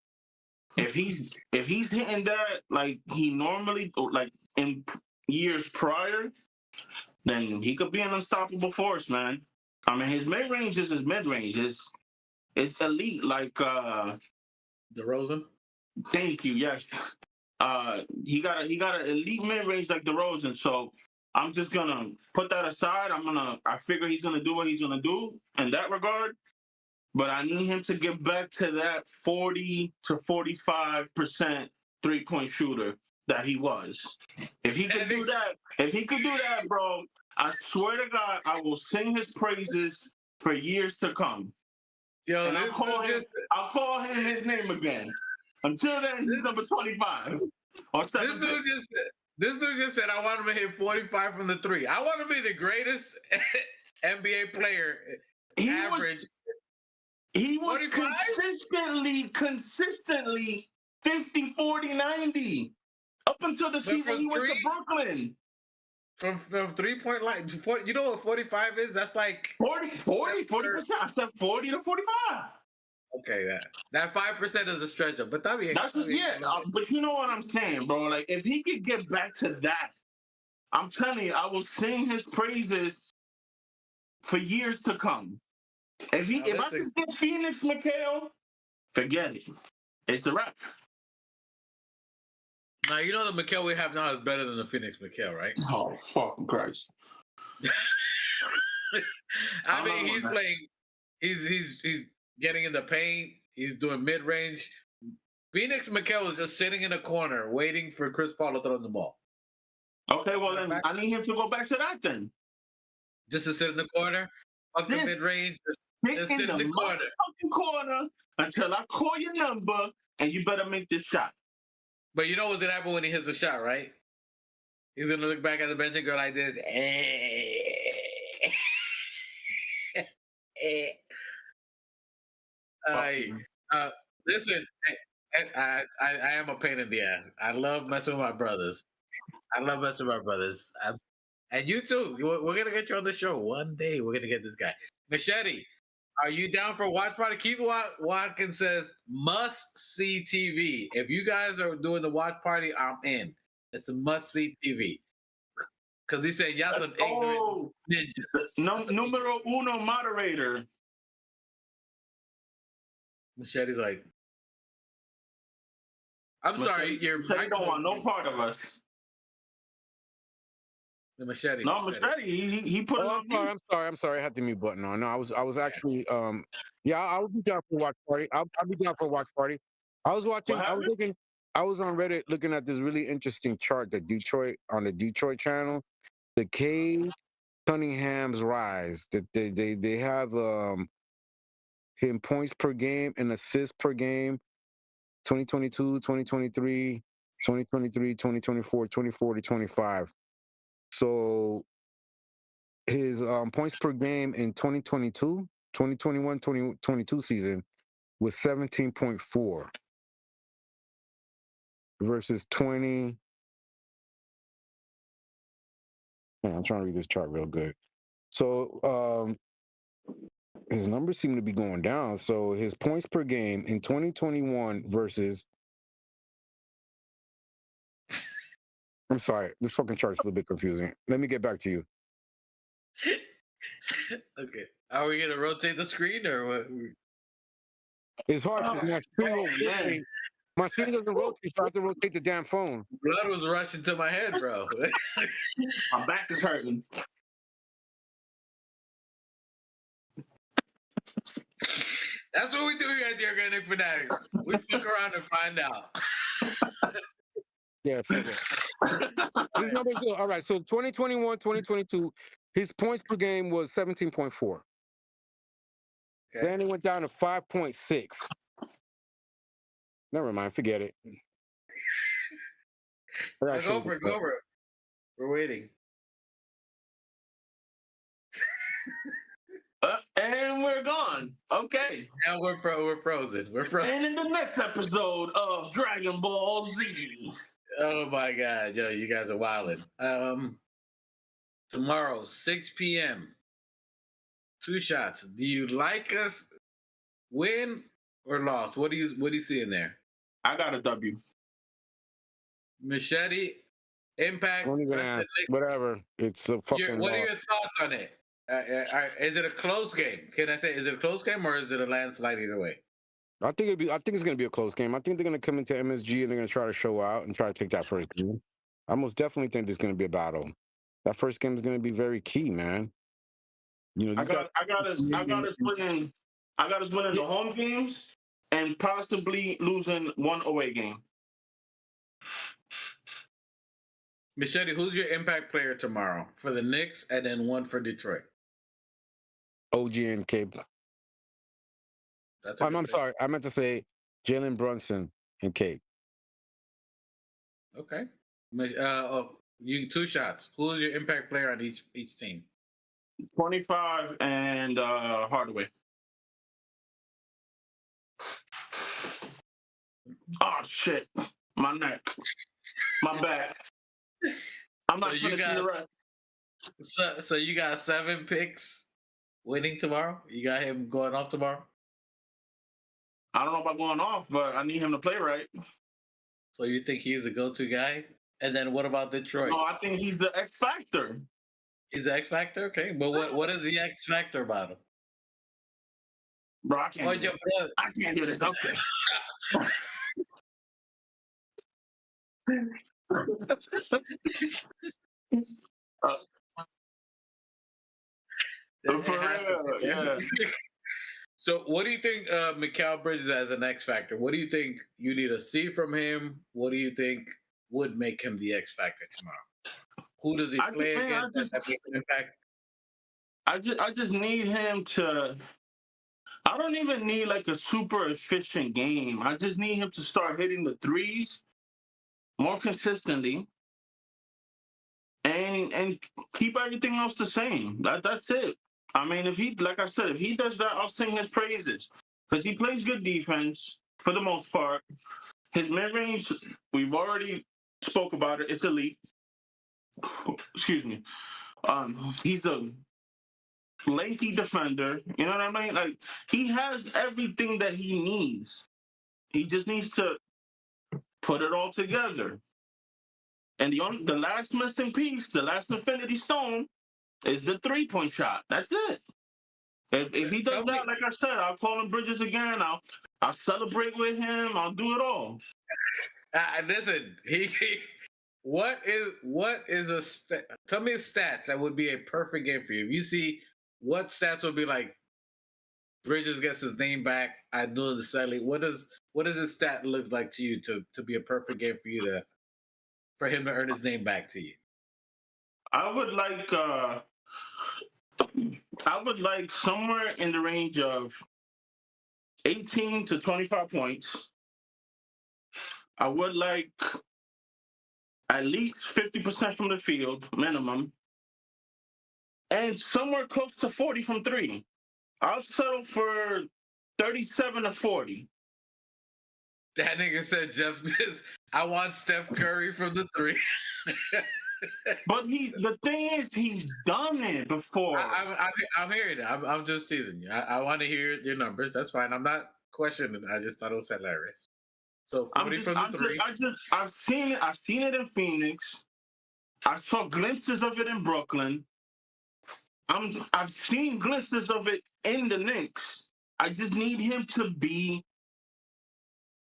If he's hitting that like he normally like in years prior, then he could be an unstoppable force, man. I mean, his mid range is his mid range. It's elite. Like DeRozan? thank you. Yes. He got an elite mid range like DeRozan. So I'm just gonna put that aside. I figure he's gonna do what he's gonna do in that regard. But I need him to get back to that 40 to 45% 3-point shooter that he was. If he could do that, bro, I swear to God, I will sing his praises for years to come. Yo, And I'll call him his name again. Until then, he's number 25 or 76. This dude just said, I want him to hit 45 from the 3. I want to be the greatest NBA player. He was 45? consistently 50, 40, 90. Up until the season he went to Brooklyn. From 3-point line. You know what 45 is? That's like 40%. I said 40 to 45. Okay, that 5% is a stretch up, but But you know what I'm saying, bro. Like if he could get back to that, I'm telling you, I will sing his praises for years to come. If I could get Phoenix Mikal, forget it. It's a wrap. Now you know the Mikal we have now is better than the Phoenix Mikal, right? Oh fucking Christ! I mean, he's playing. He's getting in the paint. He's doing mid range. Phoenix Mikal is just sitting in a corner waiting for Chris Paul to throw him the ball. Okay, well then I need him to go back to that then. Just to sit in the corner, fuck the mid range. Just sit in the corner until I call your number, and you better make this shot. But you know what's gonna happen when he hits the shot, right? He's gonna look back at the bench and go like this. Listen, I am a pain in the ass. I love messing with my brothers. And you too. We're gonna get you on the show one day. We're gonna get this guy, Machete. Are you down for watch party? Keith Watkins says must see TV. If you guys are doing the watch party, I'm in. It's a must see TV. Because he said y'all some ignorant ninjas. Numero uno moderator. Machete's like, I'm sorry, your Machete don't want no part of us. The Machete. No, Machete. He put it on mute. I'm sorry. I had the mute button on. No, I was actually I would be down for a watch party. I'll be down for a watch party. I was watching. I was looking. I was on Reddit looking at this really interesting chart that Detroit on the Detroit channel. The Cade Cunningham's rise. That they have him points per game and assists per game. 2022, 2023, 2023, 2024, 24 to 25. So his points per game in 2022, 2021, 2022 season was 17.4 versus 20. I'm trying to read this chart real good. So his numbers seem to be going down. So his points per game in 2021 versus I'm sorry, this fucking chart is a little bit confusing. Let me get back to you. Okay. Are we gonna rotate the screen or what? It's hard because my screen won't rotate. My screen doesn't rotate, so I have to rotate the damn phone. Blood was rushing to my head, bro. My back is hurting. That's what we do here at the Organic Fanatics. We fuck around and find out. Yeah, his numbers are, all right. So 2021, 2022, his points per game was 17.4. Okay. Then it went down to 5.6. Never mind, forget it. Go for it. We're waiting. And we're gone. Okay. And we're frozen. We're frozen. And in the next episode of Dragon Ball Z. Oh my God, yo, you guys are wilding. Tomorrow, 6 p.m. 2 shots. Do you like us win or lost? What do you see in there? I got a W. Machete, Impact. Whatever. It's a fucking. What are your thoughts on it? Is it a close game? Can I say is it a close game or is it a landslide either way? I think it's gonna be a close game. I think they're gonna come into MSG and they're gonna try to show out and try to take that first game. I most definitely think there's gonna be a battle. That first game is gonna be very key, man. You know, I got us winning the home games and possibly losing one away game. Machete, who's your impact player tomorrow for the Knicks and then one for Detroit? OG and Cape. I'm sorry. I meant to say Jalen Brunson and Cape. Okay. You 2 shots. Who's your impact player on each team? 25 and Hardaway. Oh shit! My neck, my back. I'm not finishing the rest. So you got 7 picks winning tomorrow? You got him going off tomorrow? I don't know about going off, but I need him to play right. So you think he's a go-to guy? And then what about Detroit? No, I think he's the X factor. He's the X factor? Okay. But what is the X factor about him? Bro, I can't do this. Okay. For real, yeah. So what do you think Mikal Bridges as an X factor? What do you think you need to see from him? What do you think would make him the X factor tomorrow? Who does he play against that makes an impact? I just need him to. I don't even need like a super efficient game. I just need him to start hitting the threes more consistently and keep everything else the same. That's it. I mean, if he, like I said, if he does that, I'll sing his praises because he plays good defense for the most part. His mid-range, we've already spoke about it. It's elite. Excuse me. He's a lanky defender. You know what I mean? Like he has everything that he needs. He just needs to put it all together. And the last missing piece, the last infinity stone, is the 3-point shot. That's it. If he does that, like I said, I'll call him Bridges again. I'll celebrate with him. I'll do it all. Listen, what is tell me stats that would be a perfect game for you. If you see what stats would be like Bridges gets his name back, I do the Sally. What does his stat look like to you to be a perfect game for you for him to earn his name back to you? I would like somewhere in the range of 18 to 25 points. I would like at least 50% from the field, minimum. And somewhere close to 40 from three. I'll settle for 37 to 40. That nigga said I want Steph Curry from the three. But the thing is, he's done it before. I'm hearing it. I'm just teasing you. I want to hear your numbers. That's fine. I'm not questioning it. I just thought it was hilarious. So 40 from the three. I've seen it. I've seen it in Phoenix. I saw glimpses of it in Brooklyn. I've seen glimpses of it in the Knicks. I just need him to be,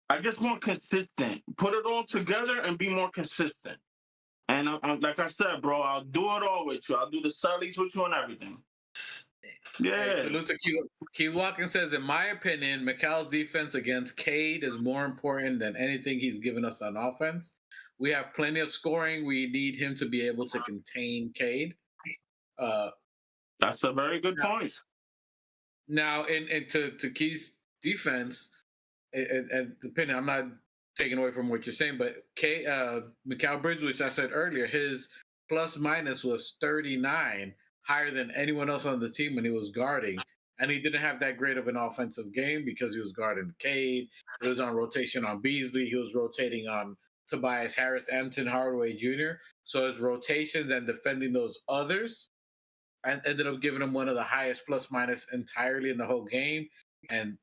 I just want consistent. Put it all together and be more consistent. And I'm like I said, bro, I'll do it all with you. I'll do the sellies with you and everything. Yeah. Hey, salute to Keith Watkins says, in my opinion, McCall's defense against Cade is more important than anything he's given us on offense. We have plenty of scoring. We need him to be able to contain Cade. That's a very good point. Now, to Keith's defense, and depending, I'm not taking away from what you're saying, but Mikal Bridges, which I said earlier, his plus minus was 39, higher than anyone else on the team when he was guarding. And he didn't have that great of an offensive game because he was guarding Cade. He was on rotation on Beasley. He was rotating on Tobias Harris and Tim Hardaway Jr. So his rotations and defending those others, and ended up giving him one of the highest plus minus entirely in the whole game. And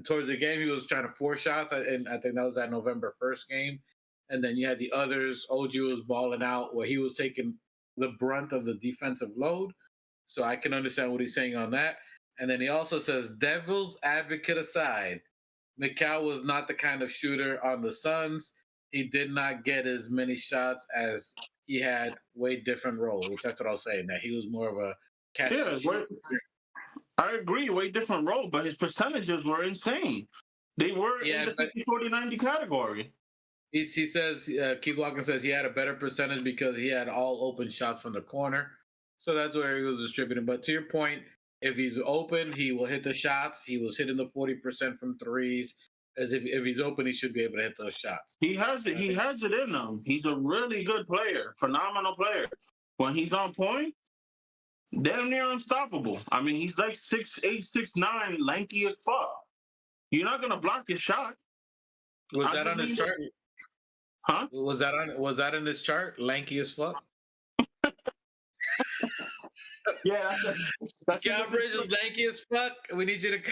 towards the game, he was trying to force shots, and I think that was that November 1st game. And then you had the others. OG was balling out where he was taking the brunt of the defensive load. So I can understand what he's saying on that. And then he also says, devil's advocate aside, Mikal was not the kind of shooter on the Suns. He did not get as many shots as he had way different role, which that's what I was saying, that he was more of a catch. Yeah, I agree, way different role, but his percentages were insane. They were in the 50, 40, 90 category. He says, Keith Watkins says he had a better percentage because he had all open shots from the corner. So that's where he was distributing. But to your point, if he's open, he will hit the shots. He was hitting the 40% from threes. As if he's open, he should be able to hit those shots. He has it. He has it in him. He's a really good player, phenomenal player. When he's on point, damn near unstoppable. I mean, he's like 6'8", 6'9", lanky as fuck. You're not gonna block his shot. Was that on his chart? Huh? Was that in his chart? Lanky as fuck. Yeah, that's Mikal Bridges, lanky as fuck. We need you to.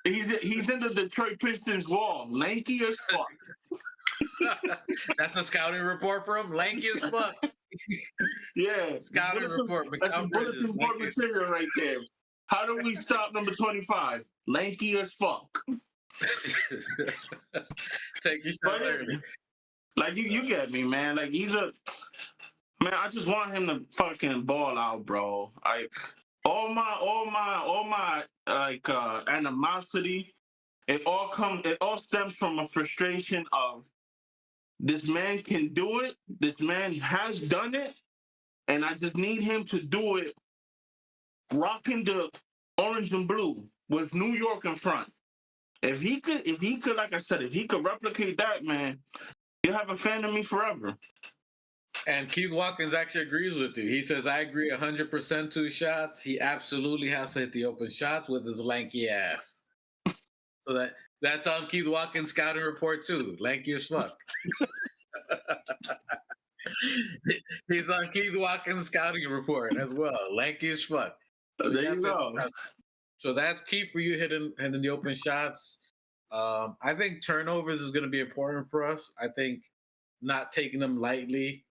He's in the Detroit Pistons wall, lanky as fuck. That's a scouting report for him. Lanky as fuck. Yeah, scouting report. That's the bulletin board material right there. How do we stop number 25? Lanky as fuck. Take your shot early. Like you get me, man. Like he's a man. I just want him to fucking ball out, bro. Like all my like animosity. It all stems from a frustration of this man can do it. This man has done it, and I just need him to do it, rocking the orange and blue with New York in front. If he could, like I said, if he could replicate that, man, he'll have a fan of me forever. And Keith Watkins actually agrees with you. He says, I agree 100% to his shots. He absolutely has to hit the open shots with his lanky ass. So that's on Keith Watkins' scouting report too. Lanky as fuck. He's on Keith Watkins' scouting report as well. Lanky as fuck. So There yes, you go. so that's key for you hitting the open shots. I think turnovers is going to be important for us. I think not taking them lightly,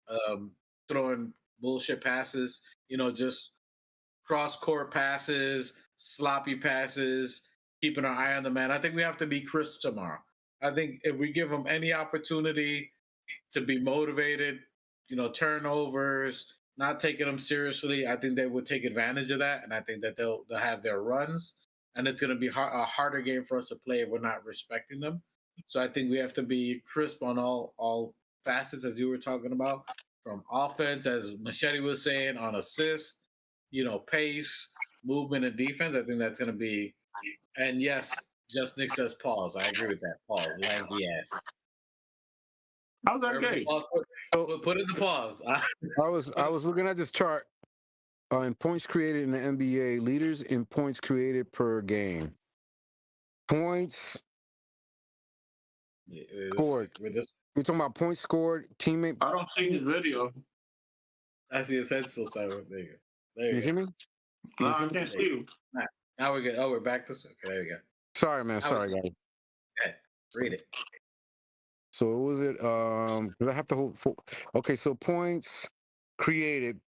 throwing bullshit passes, just cross court passes, sloppy passes, keeping our eye on the man. I think we have to be crisp tomorrow. I think if we give them any opportunity to be motivated, turnovers, not taking them seriously, I think they would take advantage of that, and I think that they'll have their runs, and it's going to be a harder game for us to play if we're not respecting them. So I think we have to be crisp on all facets, as you were talking about, from offense, as Machete was saying, on assist, pace, movement, and defense. I think that's going to be, and yes, Just Nick says pause. I agree with that. Pause. Lanky ass. How's that Wherever the game? pause, put in the pause. I was looking at this chart. In points created in the NBA, leaders in points created per game. Points scored. We're talking about points scored, teammate. I don't see his video. I see his head still sideways. There you go. There You you hear go. me? No, I can't see you. Now we're good. Oh, we're back this way. Okay, there you go. Sorry, man. I was- Sorry, guys. Okay, read it. So what was it? Did I have to hold? Okay, so points created,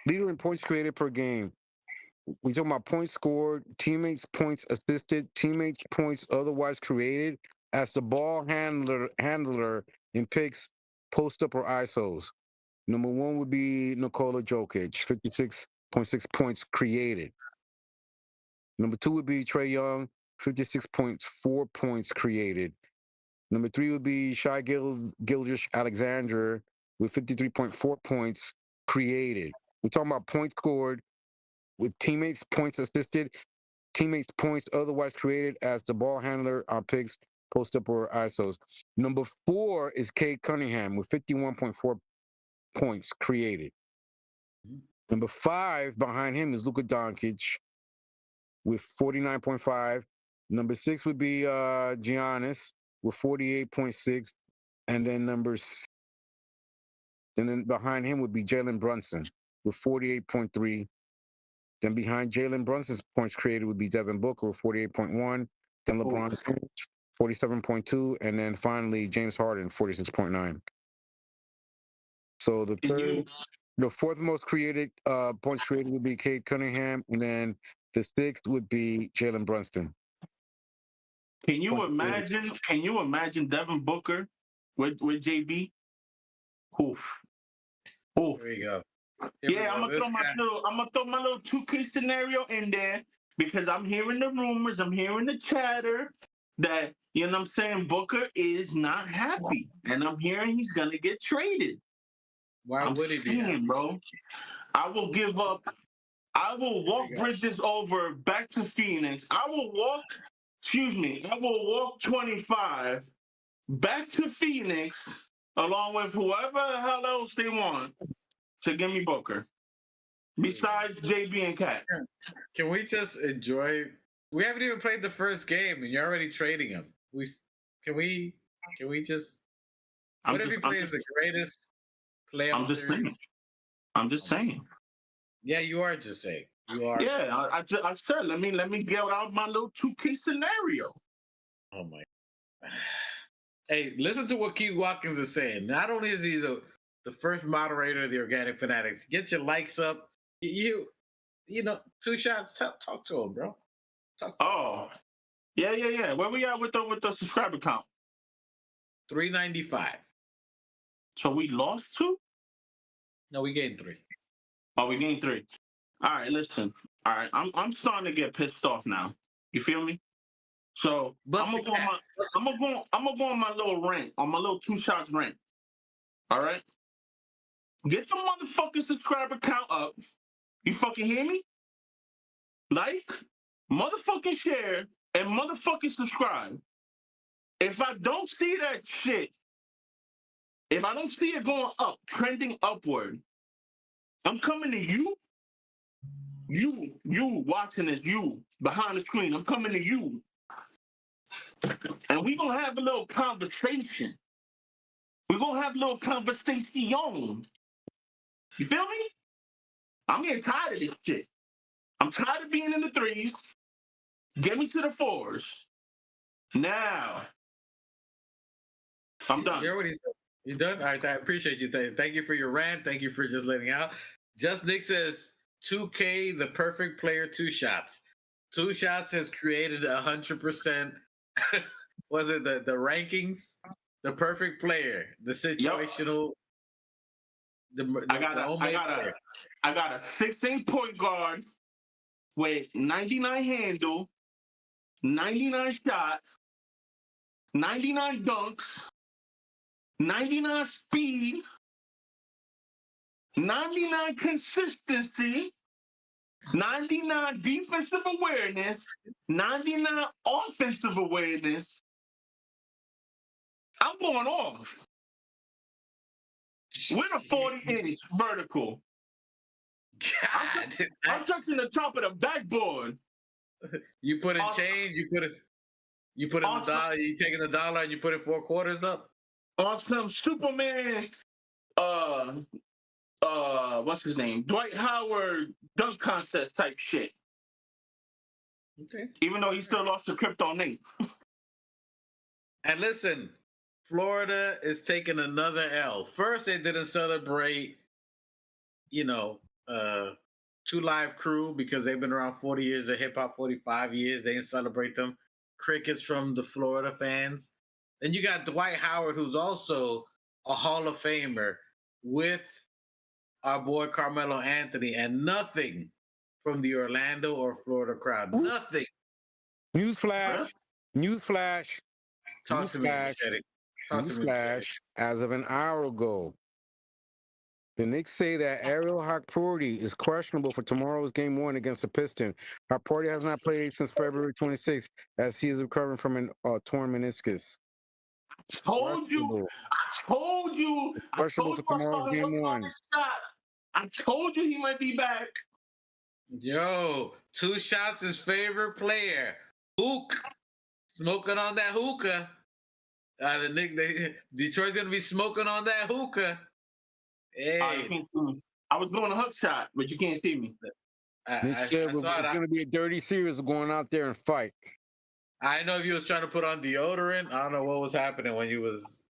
leader in points created per game. We talking about points scored, teammates points assisted, teammates points otherwise created as the ball handler in picks, post up or ISOs. Number one would be Nikola Jokic, 56.6 points created. Number two would be Trae Young, 56.4 points created. Number three would be Shai Gilgeous Alexander with 53.4 points created. We're talking about points scored with teammates points assisted, teammates points otherwise created as the ball handler on picks, post up or ISOs. Number four is Cade Cunningham with 51.4 points created. Number five behind him is Luka Doncic with 49.5. Number six would be Giannis with 48.6, and then behind him would be Jalen Brunson with 48.3. Then behind Jalen Brunson's points created would be Devin Booker with 48.1. Then LeBron James 47.2, and then finally James Harden 46.9. So the fourth most created points created would be Cade Cunningham, and then the sixth would be Jalen Brunson. Can you imagine? Can you imagine Devin Booker with JB? Oof. Oof. There you go. Yeah, I'm gonna throw my little 2K scenario in there because I'm hearing the rumors, I'm hearing the chatter that what I'm saying, Booker is not happy, and I'm hearing he's gonna get traded. Why would he be happy? Bro? I will give up. I will walk bridges over back to Phoenix. I will walk 25 back to Phoenix along with whoever the hell else they want to give me Booker. Besides JB and Cat. Can we just enjoy? We haven't even played the first game, and you're already trading him. Can we just? What if he plays the greatest playoff series? Saying. I'm just saying. Yeah, you are just saying. You are. Yeah, I said let me get out my little 2K scenario. Oh my. Hey, listen to what Keith Watkins is saying. Not only is he the first moderator of the Organic Fanatics, get your likes up. You know, 2 shots. Talk to him, bro. Yeah. Where we at with the subscriber count? 395. So we lost 2? No, we gained 3. Oh, we gained 3. All right, listen. All right, I'm starting to get pissed off now. You feel me? So I'm gonna go on my little rant, on my little 2 shots rant. All right. Get the motherfucking subscriber count up. You fucking hear me? Like, motherfucking share, and motherfucking subscribe. If I don't see that shit, if I don't see it going up, trending upward, I'm coming to you. You watching this, you behind the screen. I'm coming to you. And we're gonna have a little conversation. We're gonna have a little conversation You feel me? I'm getting tired of this shit. I'm tired of being in the threes. Get me to the fours. Now. I'm done. You heard what he said? You done? All right, I appreciate you. Thank you for your rant. Thank you for just letting out. Just Nick says 2K, the perfect player, 2 shots. 2 shots has created 100%. Was it the rankings? The perfect player, the situational. I got a 16 point guard with 99 handle, 99 shot, 99 dunks, 99 speed, 99 consistency, 99 defensive awareness, 99 offensive awareness. I'm going off. With a 40-inch vertical. God. I'm touching the top of the backboard. You put in change, you put in the dollar, you taking the dollar and you put it 4 quarters up? On some Superman, what's his name? Dwight Howard dunk contest type shit. Okay. Even though he still lost to Crypto Nate. And listen, Florida is taking another L. First, they didn't celebrate, 2 Live Crew because they've been around 40 years of hip hop, 45 years. They didn't celebrate them. Crickets from the Florida fans. Then you got Dwight Howard, who's also a Hall of Famer, with our boy Carmelo Anthony, and nothing from the Orlando or Florida crowd. Nothing. Newsflash. Newsflash. Talk to me, Machete. Talk to me, Machete. As of an hour ago, the Knicks say that Ariel Hakporty is questionable for tomorrow's Game 1 against the Pistons. Hakporty has not played since February 26th as he is recovering from a torn meniscus. I told you I started working on this shot. I told you he might be back. Yo, 2 shots his favorite player. Hook. Smoking on that hookah. Detroit's going to be smoking on that hookah. Hey. I was doing a hook shot, but you can't see me. It's going to be a dirty series of going out there and fight. I know if you was trying to put on deodorant. I don't know what was happening when you was.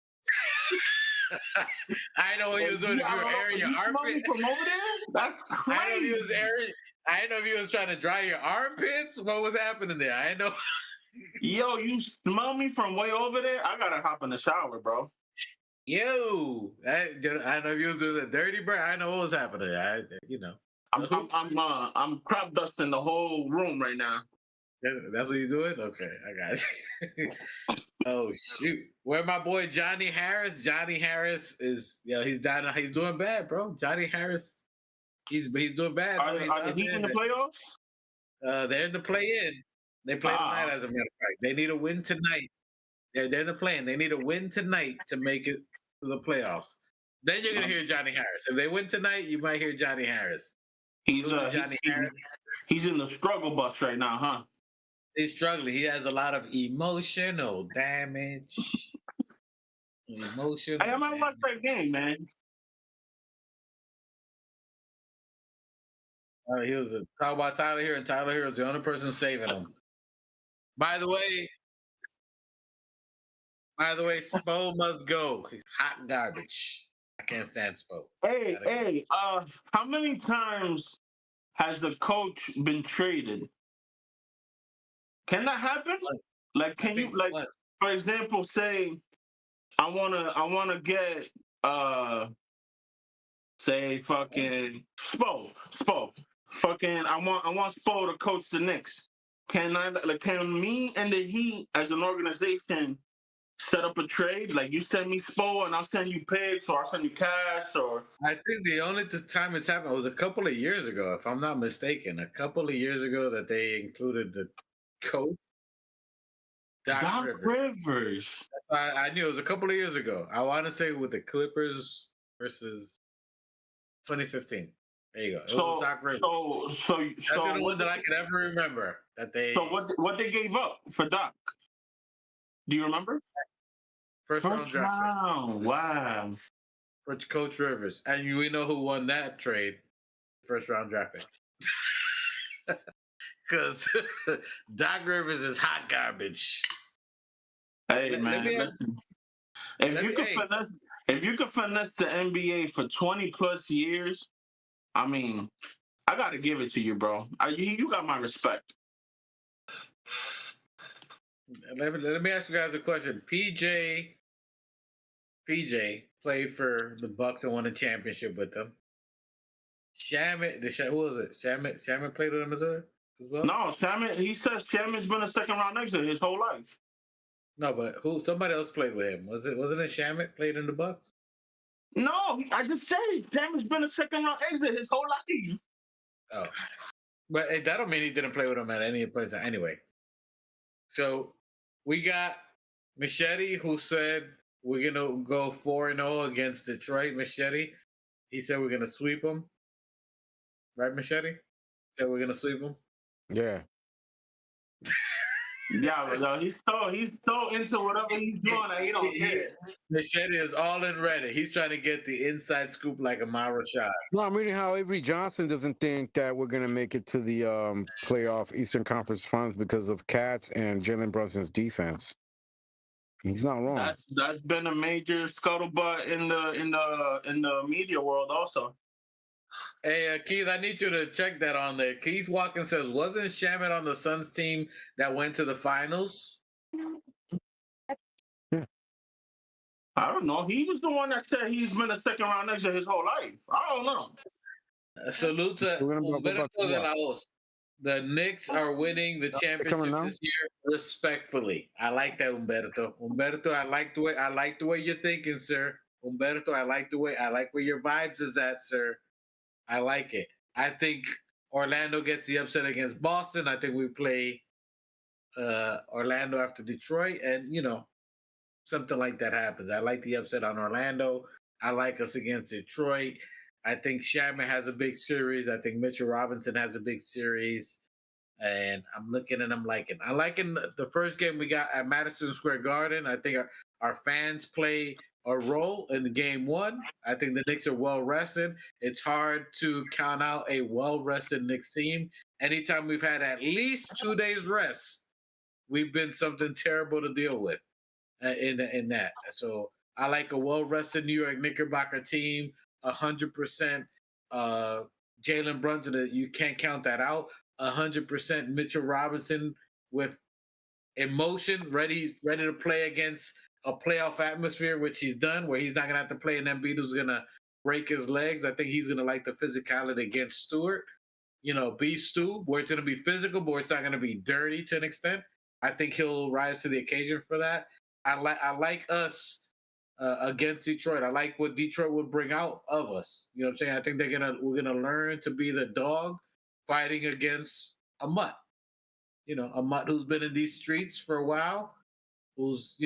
I know what you was doing. If you were airing your armpits from over there. That's crazy. I know if you was airing. I know if you was trying to dry your armpits. What was happening there? I know. Yo, you smell me from way over there? I gotta hop in the shower, bro. Yo, I know if you was doing the dirty, bro. I know what was happening. I'm crop dusting the whole room right now. That's what you're doing? Okay, I got you. Oh shoot, where my boy Johnny Harris? Johnny Harris is he's down. He's doing bad, bro. Johnny Harris, he's doing bad. Are they in the playoffs? They're in the play-in. They play tonight, as a matter of fact. They need a win tonight. They're in the play-in. They need a win tonight to make it to the playoffs. Then you're gonna hear Johnny Harris. If they win tonight, you might hear Johnny Harris. He's in the struggle bus right now, huh? He's struggling. He has a lot of emotional damage. Hey, I might watch that game, man. He was talk about Tyler Hero, and Tyler Hero is the only person saving him. By the way, Spo must go. He's hot garbage. I can't stand Spo. Hey, how many times has the coach been traded? Can that happen? Like, can you, like, for example, say, I wanna get, say, fucking Spo, fucking, I want Spo to coach the Knicks. Can me and the Heat as an organization set up a trade? Like, you send me Spo and I'll send you pigs, or I'll send you cash, or. I think the only time it's happened was a couple of years ago, if I'm not mistaken. A couple of years ago that they included the coach. Doc Rivers. I knew it was a couple of years ago. I want to say with the Clippers versus 2015. There you go. It was Doc Rivers. That's the only one that I could ever remember that they. So what they gave up for Doc? Do you remember? First round draft. Wow. for Coach Rivers, and we know who won that trade, first round draft pick. Because Doc Rivers is hot garbage. Hey Let man, me ask. listen. If Let you me. could Hey, finesse, if you could finesse the NBA for 20 plus years, I mean, I gotta give it to you, bro. You got my respect. let me ask you guys a question. PJ played for the Bucks and won a championship with them. Shamit, who was it? Shamit played with him as well. No, Shaman. He says Shaman's been a second round exit his whole life. No, but who? Somebody else played with him. Wasn't it Shamit played in the Bucks? No, I just said Shaman's been a second round exit his whole life. Oh, but that don't mean he didn't play with him at any place. Anyway, so we got Machete, who said we're gonna go 4-0 against Detroit. Machete, he said we're gonna sweep them. Right, Machete? Said we're gonna sweep them. Yeah. Yeah, but he's so into whatever he's doing that he don't care. Machete is all in Reddit. He's trying to get the inside scoop like Amar Rashad. No, I'm reading how Avery Johnson doesn't think that we're gonna make it to the playoff Eastern Conference Finals because of Cats and Jalen Brunson's defense. He's not wrong. That's been a major scuttlebutt in the media world also. Hey, Keith, I need you to check that on there. Keith Watkins says, wasn't Shamit on the Suns team that went to the finals? I don't know. He was the one that said he's been a second round exit his whole life. I don't know. Salute to We're gonna go Humberto back to de what? la Hoz. The Knicks are winning the coming championship now? this year respectfully. I like that, Humberto. Humberto, I like the way you're thinking, sir. Humberto, I like where your vibes is at, sir. I like it. I think Orlando gets the upset against Boston. I think we play Orlando after Detroit, and something like that happens. I like the upset on Orlando. I like us against Detroit. I think Shamit has a big series. I think Mitchell Robinson has a big series. And I'm looking and I'm liking the first game we got at Madison Square Garden. I think our fans play a role in the game one. I think the Knicks are well rested. It's hard to count out a well rested Knicks team. Anytime we've had at least 2 days rest, we've been something terrible to deal with in that. So I like a well rested New York Knickerbocker team, 100%. Jalen Brunson, you can't count that out. 100% Mitchell Robinson with emotion, ready to play against a playoff atmosphere, which he's done, where he's not gonna have to play an Embiid who's gonna break his legs. I think he's gonna like the physicality against Stewart. Be Stu, where it's gonna be physical, but it's not gonna be dirty to an extent. I think he'll rise to the occasion for that. I like us against Detroit. I like what Detroit would bring out of us. You know what I'm saying? I think we're gonna learn to be the dog fighting against a mutt. A mutt who's been in these streets for a while. Who's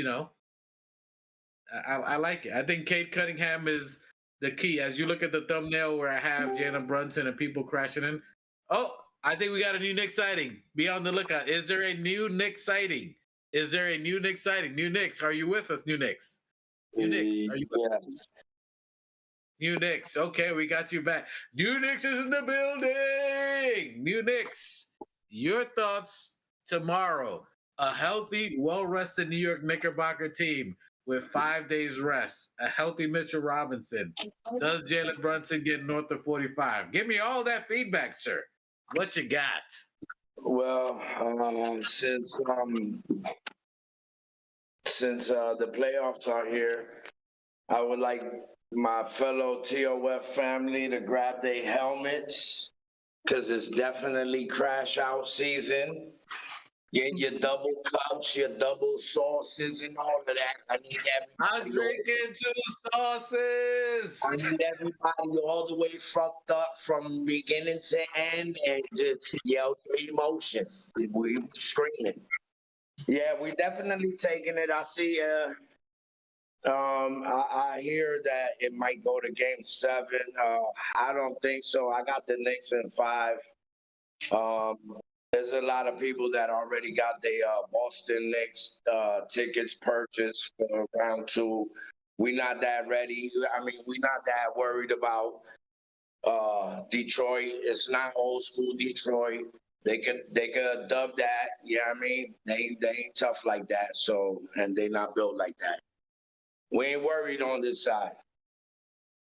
I like it. I think Kate Cunningham is the key. As you look at the thumbnail where I have Jalen Brunson and people crashing in. Oh, I think we got a new Knicks sighting. Be on the lookout. Is there a new Knicks sighting? Is there a new Knicks sighting? New Knicks, are you with us? New Knicks. New Knicks, are you with us? New Knicks. Okay, we got you back. New Knicks is in the building. New Knicks. Your thoughts tomorrow. A healthy, well-rested New York Knickerbocker team with 5 days rest. A healthy Mitchell Robinson. Does Jalen Brunson get north of 45? Give me all that feedback, sir. What you got? Well, since the playoffs are here, I would like my fellow TOF family to grab their helmets because it's definitely crash out season. Get your double cups, your double sauces, and all of that. I need I'm everybody. drinking 2 sauces. I need everybody all the way fucked up from beginning to end and just yell your emotion. We screaming. Yeah, we definitely taking it. I see. I hear that it might go to Game 7. I don't think so. I got the Knicks in 5. There's a lot of people that already got their Boston Knicks tickets purchased for round 2. we not that ready. I mean, we not that worried about Detroit. It's not old school Detroit. They could dub that. Yeah, I mean, they ain't tough like that. So, and they not built like that. We ain't worried on this side.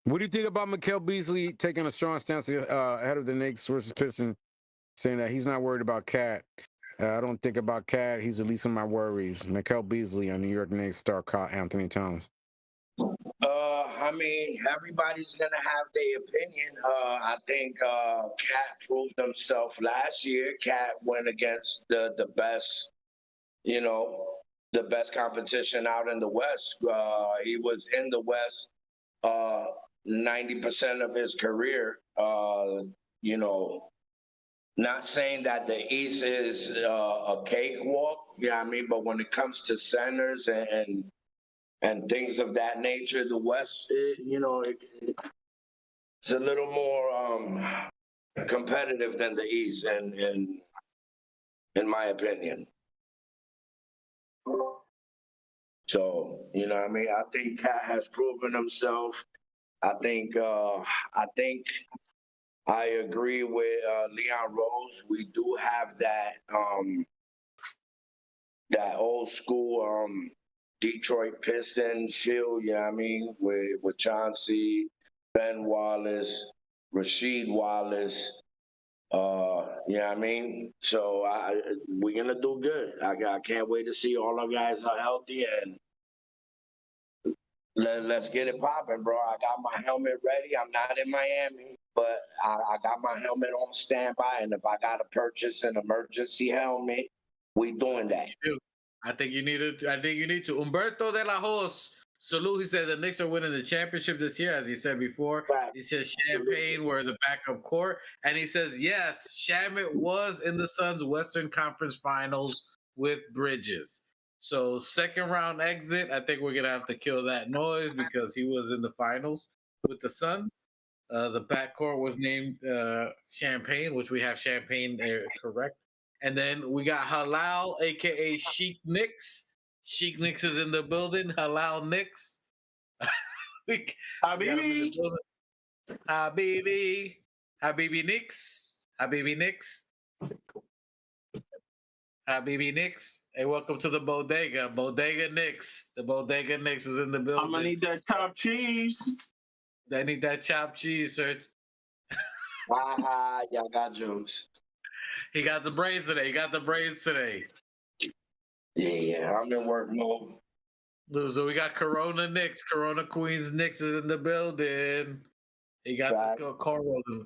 What do you think about Mikael Beasley taking a strong stance ahead of the Knicks versus Pistons, saying that he's not worried about Cat? I don't think about Cat. He's the least of my worries. Mikael Beasley on New York Knicks star Anthony Towns. I mean, everybody's gonna have their opinion. I think Cat proved himself last year. Cat went against the best, you know, the best competition out in the West. He was in the West 90% of his career. You know, not saying that the East is a cakewalk. Yeah, I mean, but when it comes to centers and things of that nature, the West, it's a little more competitive than the East, and in my opinion. So, you know what I mean? I think Cat has proven himself. I think I agree with Leon Rose. We do have that that old school Detroit Pistons feel, you know what I mean, with Chauncey, Ben Wallace, Rasheed Wallace, you know what I mean? So we're gonna do good. I can't wait to see all our guys are healthy, and let's get it popping, bro. I got my helmet ready. I'm not in Miami, but I got my helmet on standby, and if I gotta purchase an emergency helmet, we doing that. I think you need to. Humberto de la Hoz. Salute. He said the Knicks are winning the championship this year, as he said before. Right. He says Champagne were the backup court, and he says yes, Shamit was in the Suns' Western Conference Finals with Bridges. So second round exit. I think we're gonna have to kill that noise because he was in the finals with the Suns. The backcourt was named Champagne, which we have Champagne correct. And then we got Halal, aka Sheik Knicks. Sheik Knicks is in the building. Halal Knicks. we got him in the building. Habibi Knicks. Habibi Knicks. Habibi Knicks. Hey, welcome to the bodega. Bodega Knicks. The bodega Knicks is in the building. I'm gonna need that chopped cheese. They need that chopped cheese, sir. Y'all got jokes. He got the braids today. Yeah, I'm in work mode. So we got Corona Knicks. Corona Queens Knicks is in the building. He got the cornrows.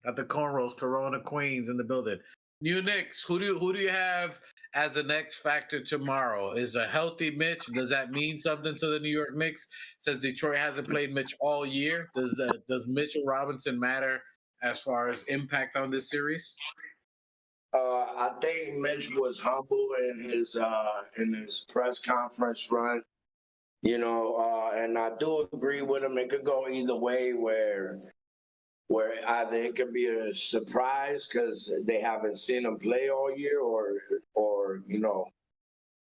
Got the cornrows. Corona Queens in the building. New Knicks. Who do you have as a next factor tomorrow? Is a healthy Mitch? Does that mean something to the New York Knicks? Since Detroit hasn't played Mitch all year, does Mitchell Robinson matter as far as impact on this series? I think Mitch was humble in his press conference run, you know, and I do agree with him. It could go either way, where either it could be a surprise because they haven't seen him play all year, or you know.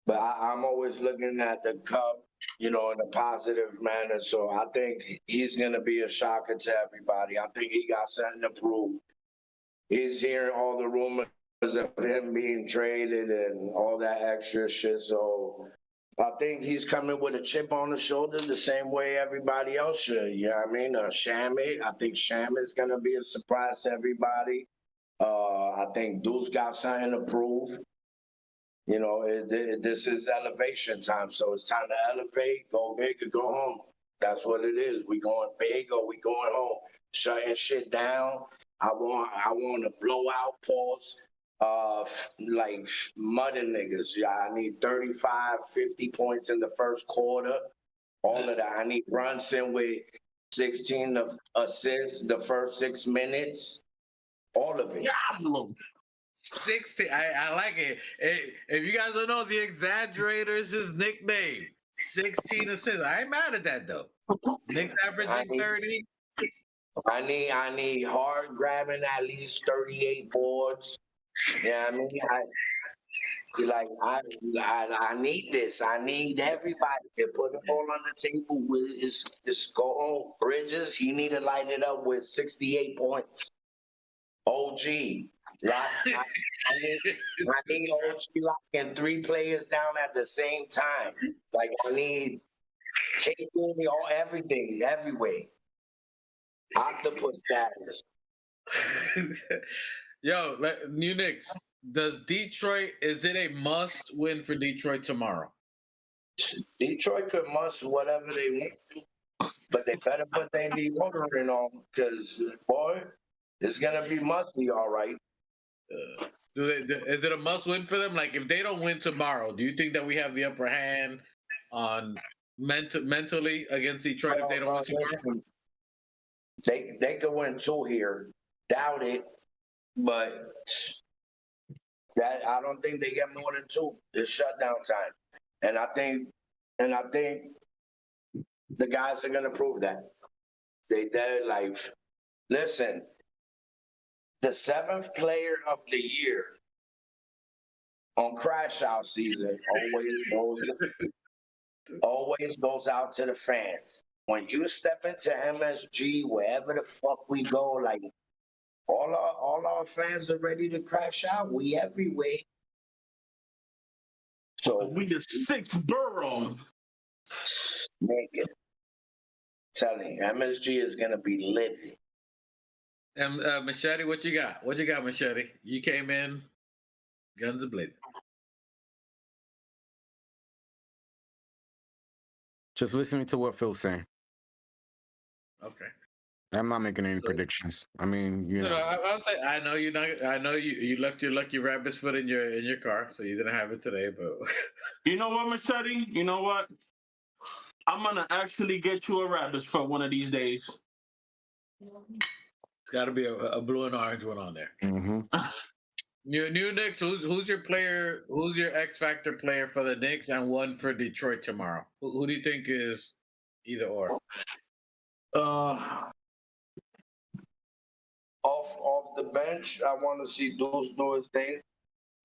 But I'm always looking at the cup, you know, in a positive manner. So I think he's gonna be a shocker to everybody. I think he got something to prove. He's hearing all the rumors of him being traded and all that extra shit. So I think he's coming with a chip on the shoulder the same way everybody else should. You know what I mean? Shamit, I think Shamit's going to be a surprise to everybody. I think Deuce got something to prove. You know, this is elevation time. So it's time to elevate, go big or go home. That's what it is. We going big or we going home. Shutting shit down. I want a blowout pause. Like mudding niggas. Yeah, I need 35, 50 points in the first quarter. All of that. I need Brunson with 16 assists the first 6 minutes. All of it. Diablo. 60. I like it. If you guys don't know, the Exaggerator is his nickname. 16 assists. I ain't mad at that though. Knicks averaging 30. I need hard grabbing at least 38 boards. Yeah, I mean, Be like, I need this. I need everybody to put it all on the table. Is go home. Bridges, he need to light it up with 68 points. OG, I need OG locking 3 players down at the same time. Like I need KD, all everything, everywhere. Octopus status. Yo, New Knicks. Does Detroit, is it a must win for Detroit tomorrow? Detroit could must whatever they want to, but they better put their deodorant on because, boy, it's going to be musty, all right. Is it a must win for them? Like, if they don't win tomorrow, do you think that we have the upper hand on mentally against Detroit if they don't win tomorrow? They could win 2 here. Doubt it, but that I don't think they get more than 2. It's shutdown time, and I think the guys are gonna prove that. They're like, listen, the 7th player of the year on crash out season always goes out to the fans. When you step into MSG, wherever the fuck we go, like all our fans are ready to crash out. We everywhere. So We the 6th borough. make it. Telling you, MSG is gonna be living. And Machete, what you got? What you got, Machete? You came in, guns a-blazing. Just listening to what Phil's saying. Okay. I'm not making any predictions. I mean, you know. I'll say I know you're not. I know you left your lucky rabbit's foot in your car, so you didn't have it today. But You know what, Machete? You know what? I'm gonna actually get you a rabbit's foot one of these days. it's got to be a blue and orange one on there. Mm-hmm. New Knicks. Who's your player? Who's your X Factor player for the Knicks and one for Detroit tomorrow? Who do you think is either or? Off the bench, I want to see Deuce do his thing.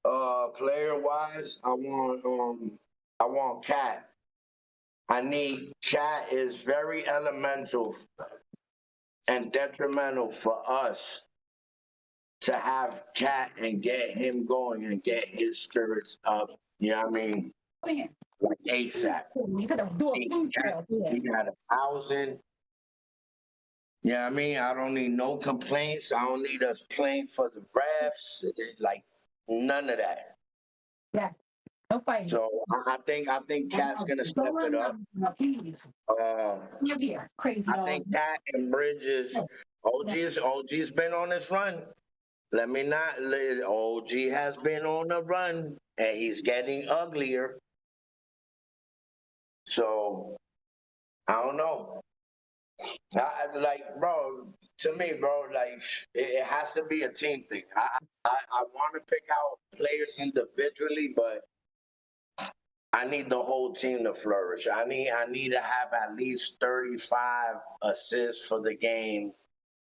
Player wise, I want Cat. I need Cat is very elemental and detrimental for us to have Cat and get him going and get his spirits up. You know what I mean? Like ASAP. He got 1,000. You know what I mean? I don't need no complaints. I don't need us playing for the refs. Like none of that. Yeah. No fighting. So I think Cat's gonna step it up. Crazy. I think Cat and Bridges. OG's been on this run. Let me not. OG has been on a run, and he's getting uglier. So I don't know. Bro, to me, bro, like it has to be a team thing. I want to pick out players individually, but I need the whole team to flourish. I need to have at least 35 assists for the game,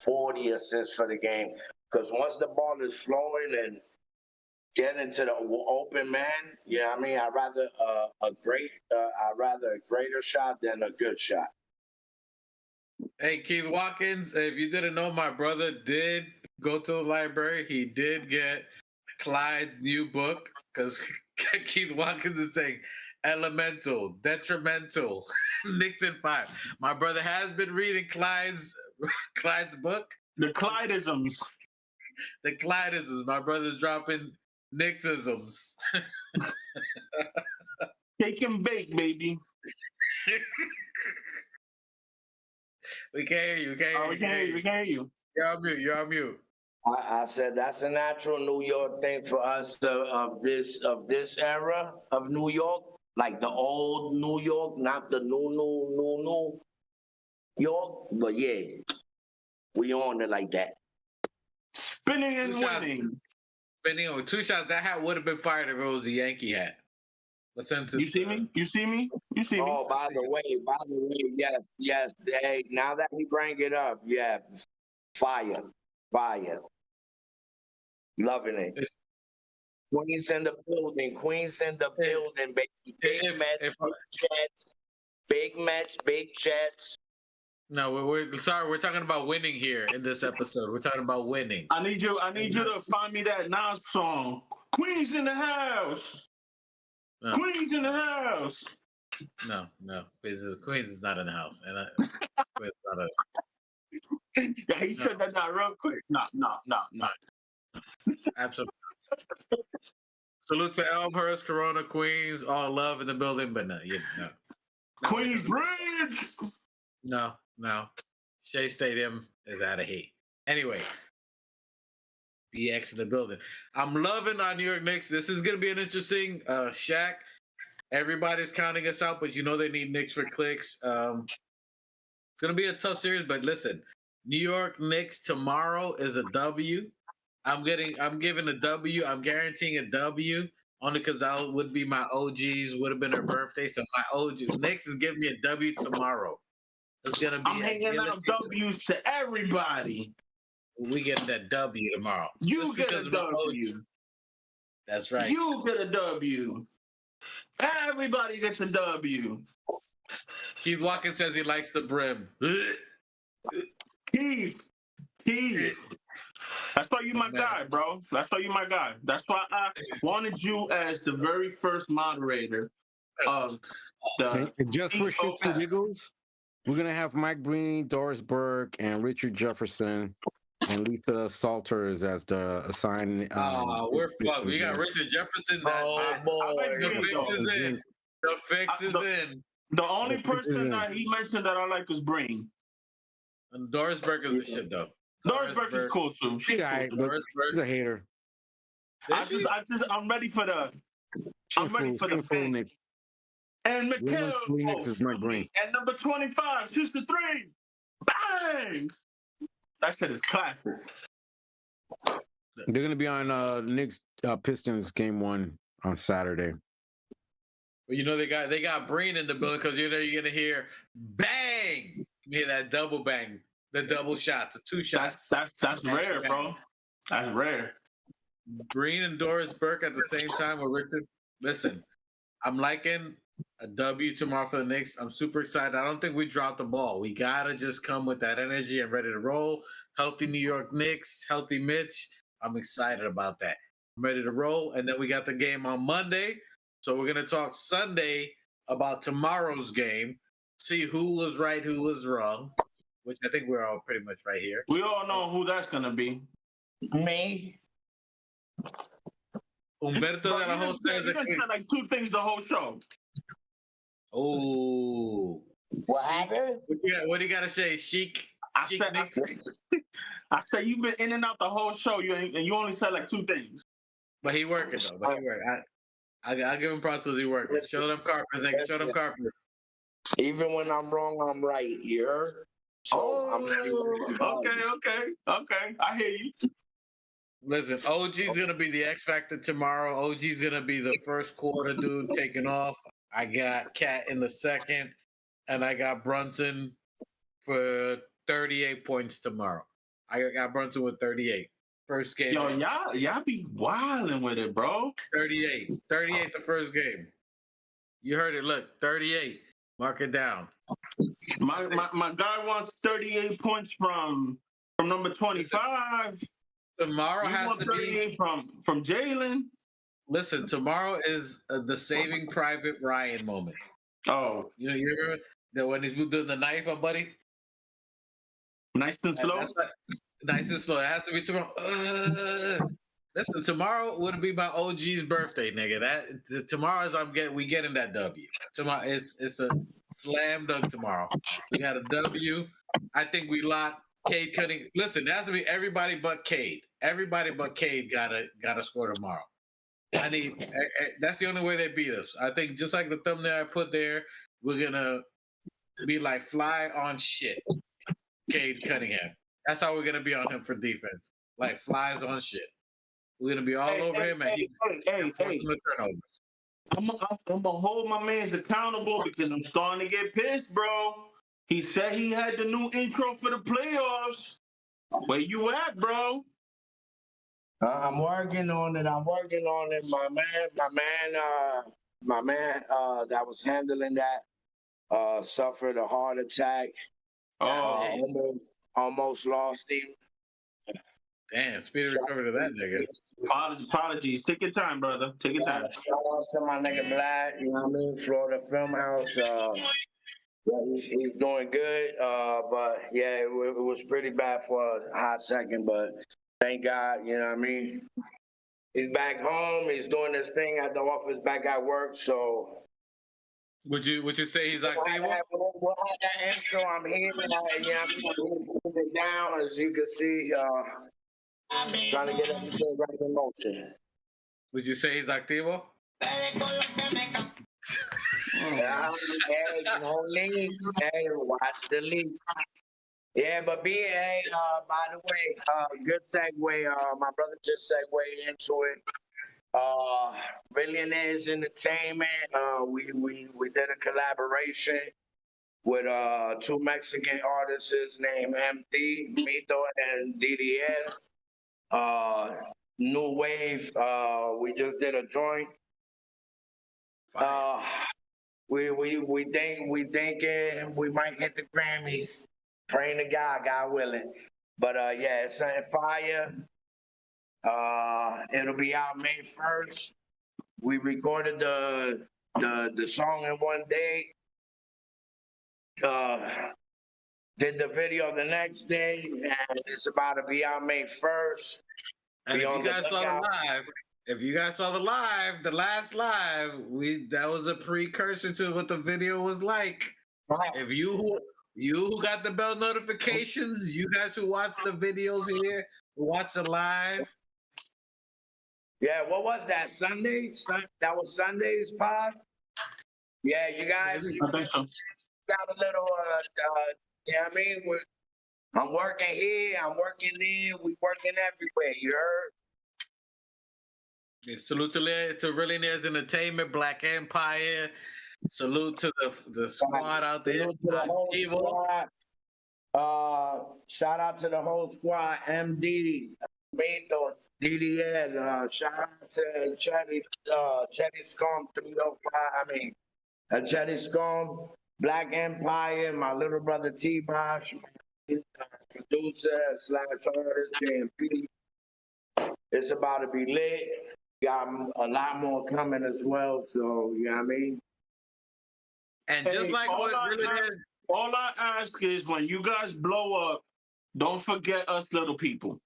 40 assists for the game. Because once the ball is flowing and getting to the open man, you know what I mean? I'd rather a greater shot than a good shot. Hey, Keith Watkins, if you didn't know, my brother did go to the library. He did get Clyde's new book because Keith Watkins is saying elemental, detrimental, Nixon 5. My brother has been reading Clyde's book. The Clydeisms. The Clydeisms. My brother's dropping Nixisms. Take and bake, baby. We can't hear you. We can't hear you. You're on mute. I said that's a natural New York thing for us of this era of New York, like the old New York, not the new York. But yeah, we on it like that. Spinning and winning. Spinning over 2 shots. That hat would have been fired if it was a Yankee hat. You see me? Oh, by the way, yes. Hey, now that we bring it up, yeah, fire. Loving it. Queens in the building. Queens in the building, baby. Big match, big Jets. Big match, big Jets. No, we're sorry. We're talking about winning here in this episode. We're talking about winning. I need you to find me that Nas song. Queens in the house. No, Queens in the house. no. Queens is not in the house, and Queens is not a, Yeah, he said that down real quick. No. absolutely. Salute to Elmhurst, Corona, Queens, all love in the building, but no. Queens Bridge. No. Shea Stadium is out of heat. Anyway, BX in the building. I'm loving our New York Knicks. This is going to be an interesting Shaq. Everybody's counting us out, but you know they need Knicks for clicks. It's going to be a tough series, but listen, New York Knicks tomorrow is a W. I'm giving a W. I'm guaranteeing a W only because that would be my OGs, would have been her birthday. So my OG Knicks is giving me a W tomorrow. It's gonna be. I'm hanging out W's to everybody. We get that W tomorrow. You get a W. That's right. You get a W. Everybody gets a W. Keith Watkins says he likes the brim. Keith. That's why you my guy, bro. That's why you my guy. That's why I wanted you as the very first moderator of the. And just for shits and giggles, we're gonna have Mike Breen, Doris Burke, and Richard Jefferson, and Lisa Salters as the assigned. We're fucked. We got Richard Jefferson. The fix is in. The only person that he mentioned that I like is Breen. And Doris Burke is the shit though. Doris Burke is cool too. She's He's a hater. I'm ready for the. I'm ready for the thing. And Mikhail is Mike Breen. And number 25 shoots the three. Bang! That shit is classic. They're gonna be on Knicks Pistons game 1 on Saturday. Well, you know they got Breen in the building because you know you're gonna hear bang. You hear that double bang, the double shots, the 2 shots. That's rare, bro. That's rare. Breen and Doris Burke at the same time with Richard. Listen, I'm liking a W tomorrow for the Knicks. I'm super excited. I don't think we dropped the ball. We gotta just come with that energy and ready to roll. Healthy New York Knicks, healthy Mitch. I'm excited about that. I'm ready to roll. And then we got the game on Monday. So we're gonna talk Sunday about tomorrow's game. See who was right, who was wrong. Which I think we're all pretty much right here. We all know who that's gonna be. Me. Humberto de la Hosta You done said like 2 things the whole show. Oh. What happened? What do you gotta say, Chic? I said you've been in and out the whole show. And you only said like 2 things. But he working though. But he working. I give him props because he working. Show them carpets, nigga. Show them carpets. Even when I'm wrong, I'm right. You heard? So I'm okay. I hear you. Listen, OG's gonna be the X Factor tomorrow. OG's gonna be the first quarter dude taking off. I got Cat in the second, and I got Brunson for 38 points tomorrow. I got Brunson with 38. First game. Yo, y'all be wilding with it, bro. 38 the first game. You heard it. Look, 38. Mark it down. My guy wants 38 points from number 25. Tomorrow has to be from Jalen. Listen, tomorrow is the Saving Private Ryan moment. Oh, you remember that when he's doing the knife on Buddy? Nice and slow. Nice and slow. It has to be tomorrow. Listen, tomorrow would be my OG's birthday, nigga. Tomorrow is we getting that W. Tomorrow it's a slam dunk tomorrow. We got a W. I think we locked Cade Cunningham. Listen, it has to be everybody but Cade. Everybody but Cade gotta score tomorrow. That's the only way they beat us. I think just like the thumbnail I put there, we're gonna be like fly on shit. Cade Cunningham. That's how we're gonna be on him for defense. Like flies on shit. We're gonna be all over him, and he's forcing the turnovers. I'm gonna hold my man's accountable because I'm starting to get pissed, bro. He said he had the new intro for the playoffs. Where you at, bro? I'm working on it. I'm working on it. My man that was handling that suffered a heart attack. Oh, Almost lost him. Damn, speedy recovery to that nigga. apologies. Take your time, brother. Take your time. Shout out to my nigga Black, you know what I mean? Florida Film House. Yeah, he's doing good. But yeah, it was pretty bad for a hot second, but thank God, you know what I mean? He's back home. He's doing his thing at the office, back at work. So Would you say he's active? we'll have that intro. I'm here. Yeah, I'm putting it down, as you can see. Trying to get everything right in motion. Would you say he's activo? Yeah, hey, no leaks. Hey, watch the leaks. Yeah, but hey, by the way, good segue. My brother just segued into it. Billionaires Entertainment. We did a collaboration with two Mexican artists named MD, Mito, and DDL. New Wave. We just did a joint. We think we might hit the Grammys. Praying to God willing. But yeah, it's something fire. It'll be out May 1st. We recorded the song in one day. Did the video the next day, and it's about to be out May 1st. And if you guys saw the live, the last live, that was a precursor to what the video was like. Right. If you who got the bell notifications, you guys who watch the videos here, who watch the live. Yeah, what was that? Sunday? That was Sunday's pod? Yeah, you guys got a little, yeah, I mean, I'm working here, I'm working there, we working everywhere, you heard? Yeah, salute to Billionaires Entertainment, Black Empire. Salute to the squad out there. Salute to the whole squad. Shout out to the whole squad, MD, Mito, DDL, shout out to Chetty Scum 305, Chetty Scum, Black Empire, my little brother T-Bosh, producer / artist, JMP. It's about to be lit. Got a lot more coming as well, so you know what I mean? And just like what all I ask is when you guys blow up, don't forget us little people.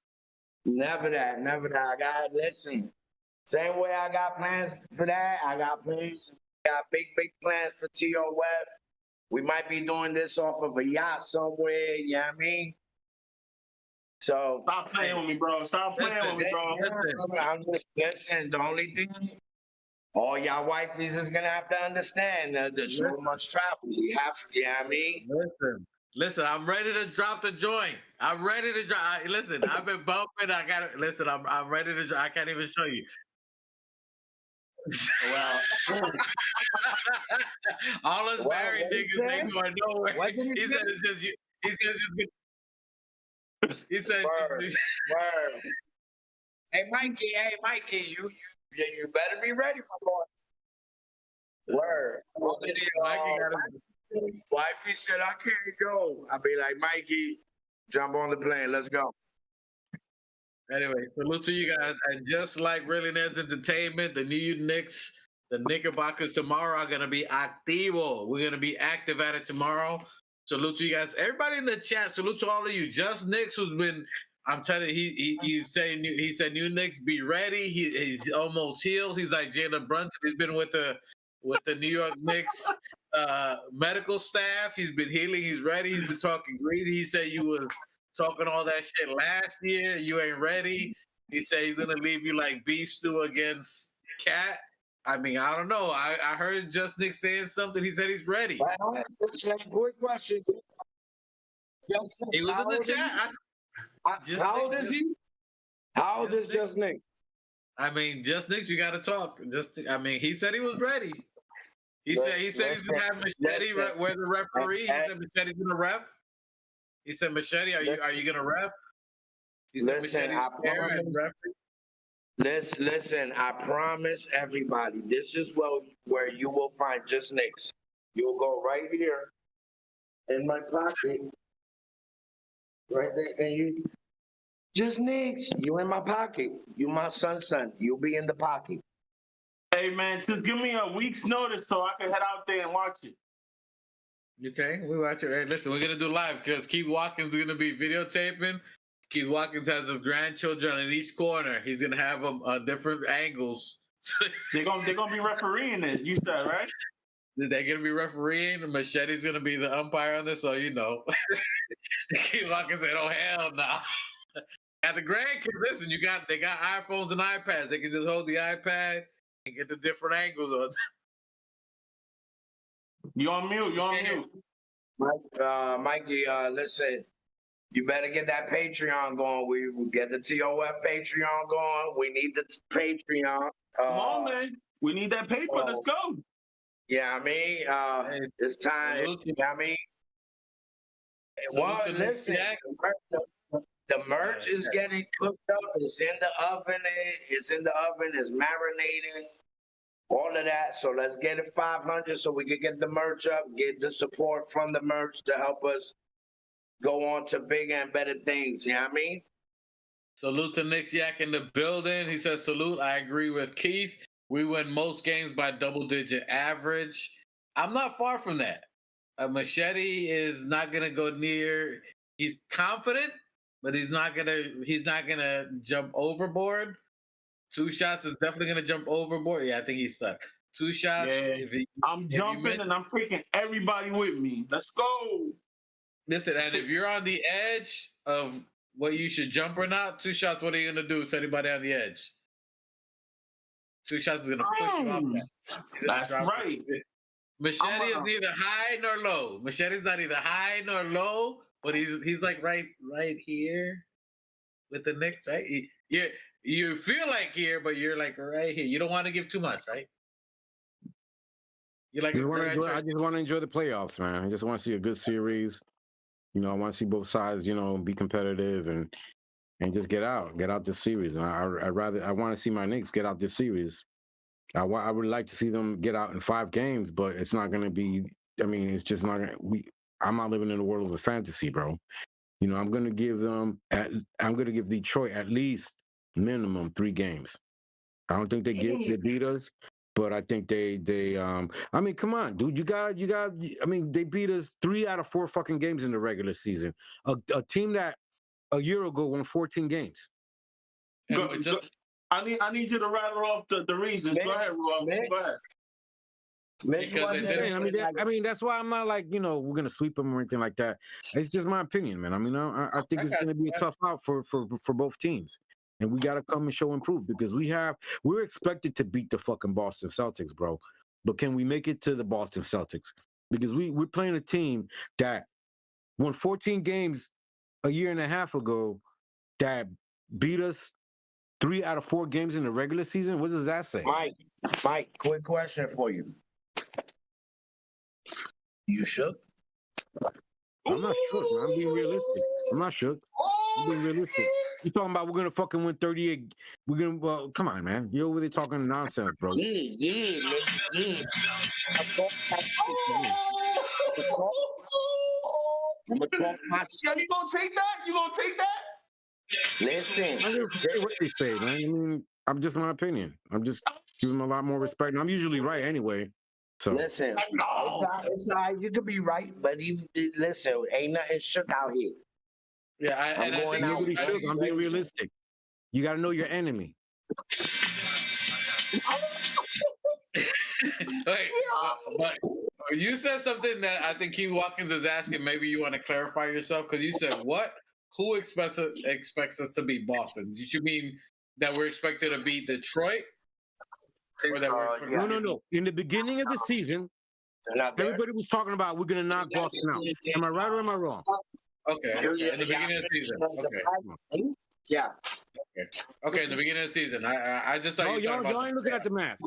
Never that. I listen. Same way I got plans for that, I got plans. Got big plans for TOF. We might be doing this off of a yacht somewhere, you know what I mean? So stop playing with me, bro. Stop playing with me, bro. I'm just listen. The only thing, all y'all wifeys is gonna have to understand that the show must travel. We have, you know what I mean? Listen, I'm ready to drop the joint. I'm ready to drop. Listen, I've been bumping. I got to listen. I'm ready to drop. I can't even show you. Well, all us married niggas ain't going nowhere. He said it's just you. He says it's. He said. Word. Hey Mikey, you better be ready, my boy. Word. Wifey said I can't go. I'll be like, Mikey, jump on the plane. Let's go. Anyway, salute to you guys. And just like Billionaires Entertainment, the New Knicks, the Knickerbockers tomorrow are going to be activo. We're going to be active at it tomorrow. Salute to you guys. Everybody in the chat, salute to all of you. Just Knicks, who's been, I'm telling you, he said New Knicks, be ready. He's almost healed. He's like Jalen Brunson. He's been with the New York Knicks medical staff. He's been healing. He's ready. He's been talking greasy. He said you was talking all that shit last year. You ain't ready. He said he's gonna leave you like beef stew against Cat. I mean, I don't know. I heard Just Nick saying something. He said he's ready. That's a good question. He was in the chat. How old is he? How old is Just Nick? I mean, Just Nick, you got to talk. He said he was ready. He said he's gonna have Machete where the referee. He said Machete's gonna ref. He said, Machete, are you gonna ref? He said Machete's fair and referee. Listen, I promise everybody, this is where you will find just Knicks. You'll go right here in my pocket, right there, and you just Knicks. You in my pocket. You my son. You'll be in the pocket. Hey man, just give me a week's notice so I can head out there and watch it. Okay, we watch it. Hey, listen, we're gonna do live because Keith Watkins is gonna be videotaping. Keith Watkins has his grandchildren in each corner. He's gonna have them different angles. They're gonna be refereeing it. You said right? They're gonna be refereeing. Machete's gonna be the umpire on this, so you know. Keith Watkins said, "Oh hell no!" At the grandkids, listen, they got iPhones and iPads. They can just hold the iPad and get the different angles on. You on mute? You on mute? Mikey, listen. You better get that Patreon going. We will get the TOF Patreon going. We need the Patreon. Come on, man. We need that paper. Let's go. Yeah, I mean, it's time. You know what I mean? Well, listen, the merch is getting cooked up. It's in the oven. It's marinating. All of that. So let's get it 500 so we can get the merch up, get the support from the merch to help us go on to bigger and better things. You know what I mean? Salute to Knicks Yak in the building. He says, salute. I agree with Keith. We win most games by double-digit average. I'm not far from that. Machete is not gonna go near. He's confident, but he's not gonna jump overboard. 2 shots is definitely gonna jump overboard. Yeah, I think he's stuck. 2 shots. Yeah. I'm jumping and I'm taking everybody with me. Let's go. Listen, and if you're on the edge of what you should jump or not, 2 shots, what are you gonna do to anybody on the edge? 2 shots is gonna push you off that. That's right. Machete is neither high nor low. Machete's not either high nor low, but he's like right here with the Knicks, right? You feel like here, but you're like right here. You don't want to give too much, right? You like I just want to enjoy the playoffs, man. I just want to see a good series. You know, I want to see both sides, you know, be competitive and just get out this series. And I want to see my Knicks get out this series. I would like to see them get out in 5 games, but it's not going to be. I mean, it's just not. I'm not living in a world of a fantasy, bro. You know, I'm going to give Detroit at least minimum 3 games. I don't think they beat us, but I think they. I mean, come on, dude. You got. I mean, they beat us 3 out of 4 fucking games in the regular season. A team that a year ago won 14 games. I need you to rattle off the reasons. Go ahead, Rob. Go ahead. I mean, that's why I'm not like, you know, we're gonna sweep them or anything like that. It's just my opinion, man. I mean, I think it's gonna be a tough out for both teams, and we gotta come and show and prove because we're expected to beat the fucking Boston Celtics, bro. But can we make it to the Boston Celtics? Because we're playing a team that won 14 games a year and a half ago, that beat us 3 out of 4 games in the regular season. What does that say? Mike, quick question for you. You shook? I'm not shook, man. I'm being realistic. I'm not shook. I'm being realistic. You talking about we're gonna fucking win 38? Well, come on, man. You're over there talking nonsense, bro. Yeah. I'm gonna talk my shit. Yeah, you gonna take that? You gonna take that? Listen. I don't care what they say, man. I mean, I'm just my opinion. I'm just giving them a lot more respect. And I'm usually right anyway. So listen, it's all right. You could be right, but listen, ain't nothing shook out here. Yeah, I'm being realistic. You got to know your enemy. Wait, but you said something that I think Keith Watkins is asking. Maybe you want to clarify yourself because you said what? Who expects us to beat Boston? Did you mean that we're expected to beat Detroit? Or that we're No. In the beginning of the season, everybody was talking about we're going to knock Boston out. Am I right or am I wrong? Okay. In the beginning of the season. Okay. Yeah. Okay. In the beginning of the season, I just thought y'all ain't looking at the math.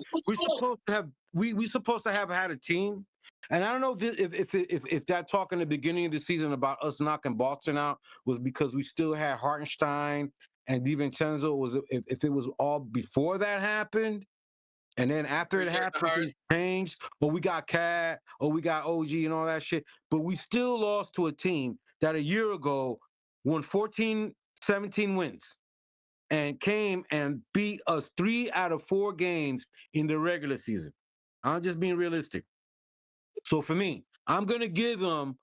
We're supposed to have had a team, and I don't know if that talk in the beginning of the season about us knocking Boston out was because we still had Hartenstein and DiVincenzo was if it was all before that happened, and then after it Appreciate the happened, heart. things changed. Or we got Cat, or we got OG, and all that shit. But we still lost to a team that a year ago won 14, 17 wins, and came and beat us 3 out of 4 games in the regular season. I'm just being realistic. So for me, I'm gonna give them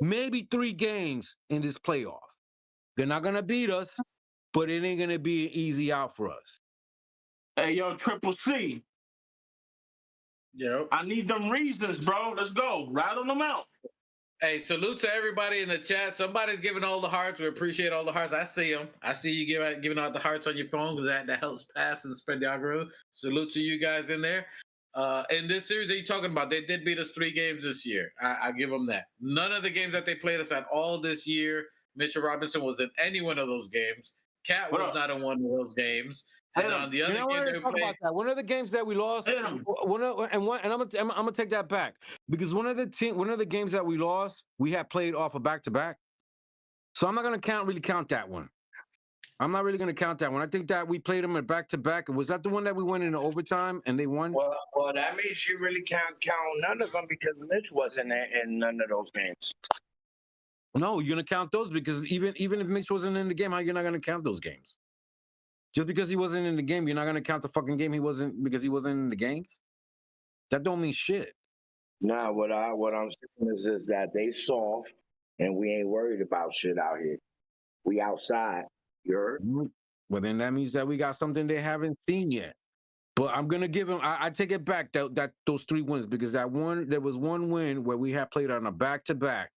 maybe 3 games in this playoff. They're not gonna beat us, but it ain't gonna be an easy out for us. Hey, yo, Triple C. Yep. I need them reasons, bro. Let's go. Rattle them out. Hey, salute to everybody in the chat. Somebody's giving all the hearts. We appreciate all the hearts. I see them. I see you giving out the hearts on your phone because that helps pass and spread the algorithm. Salute to you guys in there. In this series that you're talking about, they did beat us 3 games this year. I give them that. None of the games that they played us at all this year, Mitchell Robinson was in any one of those games. Cat was not in one of those games. And on the other game they Talk played, about that. One of the games that we lost, and I'm gonna take that back because one of the games that we lost, we had played off a back-to-back. So I'm not gonna really count that one. I'm not really gonna count that one. I think that we played them at back-to-back. Was that the one that we went into overtime and they won? Well, that means you really can't count none of them because Mitch wasn't there in none of those games. No, you're gonna count those because even if Mitch wasn't in the game, how you're not gonna count those games? Just because he wasn't in the game, you're not gonna count the fucking game he wasn't in the games? That don't mean shit. Nah, what I'm saying is that they soft and we ain't worried about shit out here. We outside. You heard? Well, then that means that we got something they haven't seen yet. But I'm gonna give him. I take it back that those 3 wins because there was one win where we had played on a back-to-back,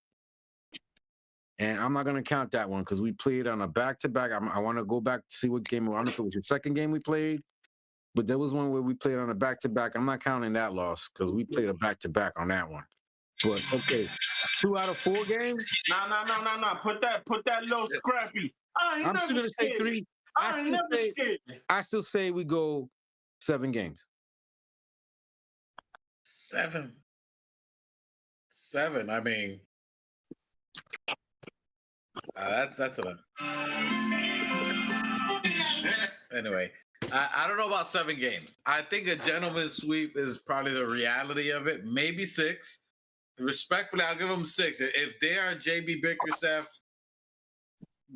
and I'm not gonna count that one because we played on a back-to-back. I want to go back to see what game. I don't know if it was the second game we played, but there was one where we played on a back-to-back. I'm not counting that loss because we played a back-to-back on that one. But okay, 2 out of 4 games. Nah. Put that little scrappy. I'm still gonna say 3. I still say we go 7 games. 7. I mean, that's enough. Anyway, I don't know about 7 games. I think a gentleman's sweep is probably the reality of it. Maybe 6. Respectfully, I'll give them 6. If they are JB Bickerstaff,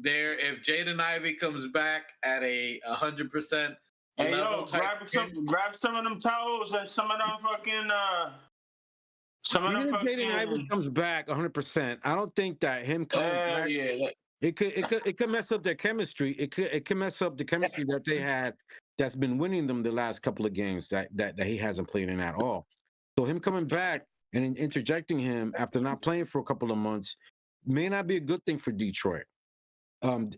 if Jaden Ivey comes back at a 100%. Hey, yo, grab some of them towels and some of them fucking Even if Jaden Ivey comes back 100%, I don't think that him coming back. Yeah. It could mess up their chemistry. It could mess up the chemistry that they had that's been winning them the last couple of games that he hasn't played in at all. So him coming back and interjecting him after not playing for a couple of months may not be a good thing for Detroit. Them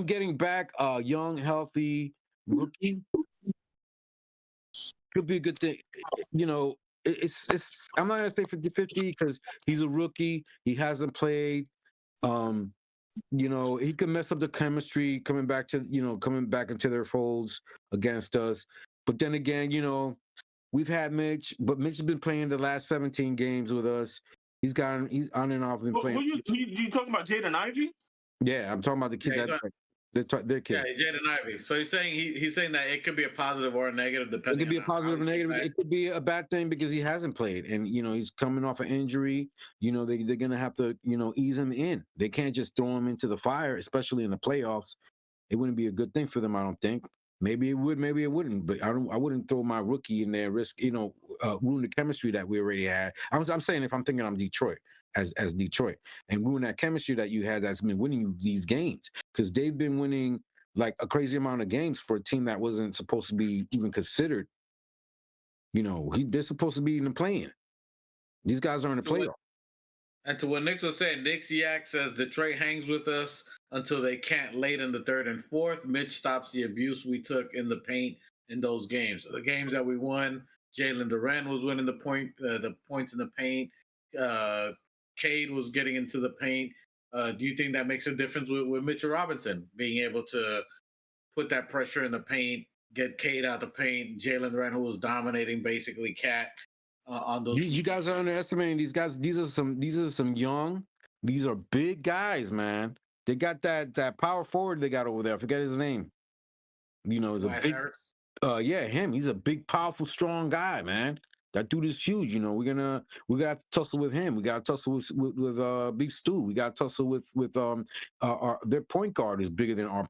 getting back a young, healthy rookie could be a good thing. You know, it's I'm not gonna say 50-50 because he's a rookie. He hasn't played. You know, he could mess up the chemistry coming back into their folds against us. But then again, you know, we've had Mitch, but Mitch has been playing the last 17 games with us. He's on and off been playing. You talking about Jaden Ivey? Yeah, I'm talking about the kid their kid. Yeah, Jaden Ivey. So he's saying that it could be a positive or a negative depending. It could be a positive or negative. It could be a bad thing because he hasn't played, and you know he's coming off an injury. You know they're gonna have to ease him in. They can't just throw him into the fire, especially in the playoffs. It wouldn't be a good thing for them, I don't think. Maybe it would, maybe it wouldn't. But I wouldn't throw my rookie in there, risk ruin the chemistry that we already had. I'm saying if I'm thinking I'm Detroit as Detroit and ruin that chemistry that you had that's been winning you these games because they've been winning like a crazy amount of games for a team that wasn't supposed to be even considered. You know, they're supposed to be in the playing. These guys are in the playoff. And to what Nick was saying, Nick Yak says Detroit hangs with us until they can't late in the 3rd and 4th. Mitch stops the abuse we took in the paint in those games. So the games that we won, Jalen Duren was winning the points in the paint. Cade was getting into the paint. Do you think that makes a difference with Mitchell Robinson being able to put that pressure in the paint, get Cade out the paint, Jalen Duren, who was dominating basically Cat on those? You guys are underestimating these guys. These are some young. These are big guys, man. They got that power forward they got over there. I forget his name. You know, is a Tobias big Harris. yeah, him. He's a big, powerful, strong guy, man. That dude is huge. You know, we got to tussle with him. We got to tussle with Beef Stew. We got to tussle with their point guard is bigger than our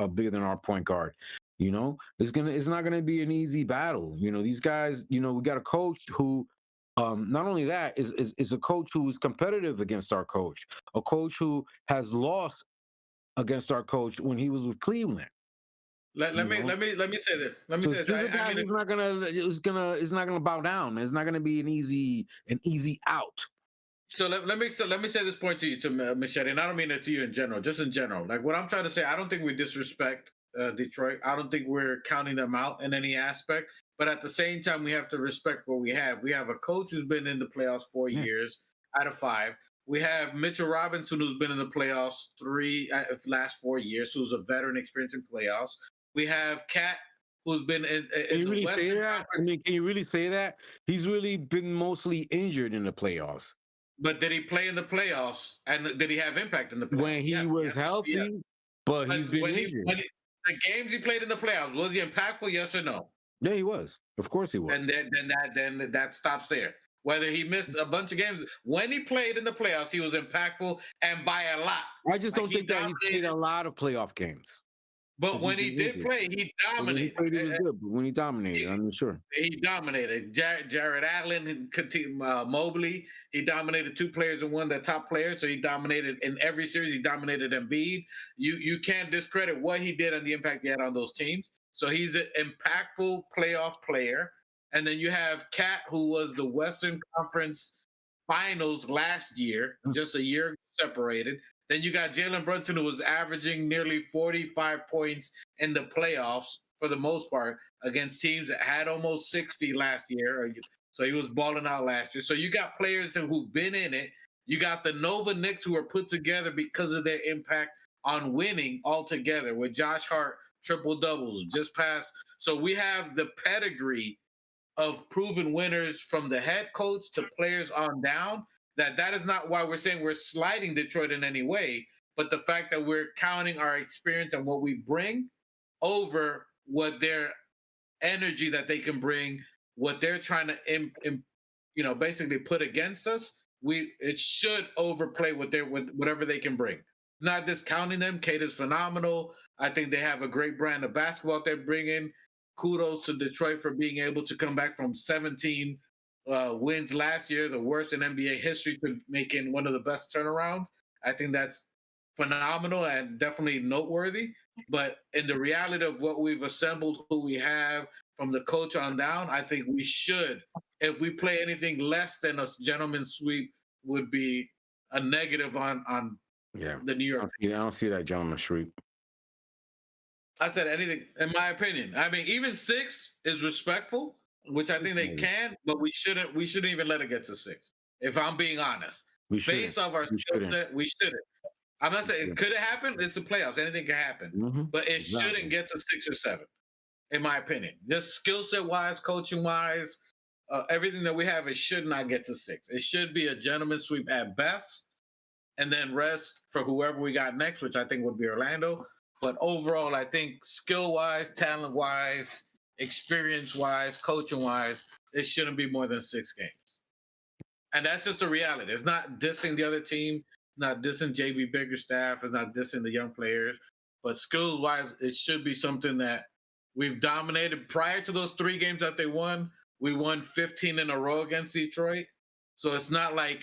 bigger than our point guard. You know, it's not gonna be an easy battle. You know, these guys. You know, we got a coach who. Not only that is a coach who is competitive against our coach, a coach who has lost against our coach when he was with Cleveland. Let You me know? let me let me say this. Let me So say this. she's a I guy mean, who's not gonna it's not gonna bow down. It's not gonna be an easy out. let me say this point to you, to Machete, and I don't mean it to you in general, just in general. Like what I'm trying to say, I don't think we disrespect Detroit. I don't think we're counting them out in any aspect. But at the same time, we have to respect what we have. We have a coach who's been in the playoffs 4 years out of 5. We have Mitchell Robinson, who's been in the playoffs 3 last 4 years, who's a veteran experience in playoffs. We have Cat, who's been Can in you the really say Western that? I Conference. mean, can you really say that? He's really been mostly injured in the playoffs. But did he play in the playoffs? And did he have impact in the When playoffs? he Yes, was yes, yes. healthy, but he's But been injured. the games he played in the playoffs, was he impactful? Yes or no? Yeah, he was. Of course he And was. then that stops there. Whether he missed a bunch of games, when he played in the playoffs, he was impactful and by a lot. I just Like don't he think that he's played dominated. a lot of playoff games But because he's when he been did injured. play, he But when he dominated. played, he was good. But when he dominated, He, I'm sure. he dominated. Jared Allen and Mobley. He dominated 2 players and one the top player. So he dominated in every series. He dominated Embiid. You can't discredit what he did and the impact he had on those teams. So he's an impactful playoff player. And then you have Cat, who was the Western Conference Finals last year, just a year separated. Then you got Jalen Brunson, who was averaging nearly 45 points in the playoffs for the most part against teams that had almost 60 last year. So he was balling out last year. So you got players who've been in it. You got the Nova Knicks, who are put together because of their impact on winning altogether, with Josh Hart triple doubles just past. So we have the pedigree of proven winners from the head coach to players on down. That is not why we're saying we're sliding Detroit in any way, but the fact that we're counting our experience and what we bring over what their energy that they can bring, what they're trying to basically put against us. It should overplay with whatever they can bring. It's not discounting them. Kate is phenomenal. I think they have a great brand of basketball they're bringing. Kudos to Detroit for being able to come back from 17 wins last year, the worst in NBA history, to making one of the best turnarounds. I think that's phenomenal and definitely noteworthy. But in the reality of what we've assembled, who we have from the coach on down, I think we should, if we play anything less than a gentleman's sweep, would be a negative on Yeah. the New York. I don't see that gentleman sweep. I said anything, in my opinion. I mean, even 6 is respectful, which I think they can, but we shouldn't even let it get to 6. If I'm being honest, based off our skill set, we shouldn't. I'm not saying could it happen. It's the playoffs. Anything can happen, but it shouldn't get to 6 or 7, in my opinion. Just skill set wise, coaching wise, everything that we have, it should not get to 6. It should be a gentleman's sweep at best, and then rest for whoever we got next, which I think would be Orlando. But overall, I think skill wise, talent wise, experience wise, coaching wise, it shouldn't be more than 6 games. And that's just the reality. It's not dissing the other team. It's not dissing JB Biggerstaff. It's not dissing the young players. But skills wise, it should be something that we've dominated. Prior to those 3 games that they won, we won 15 in a row against Detroit. So it's not like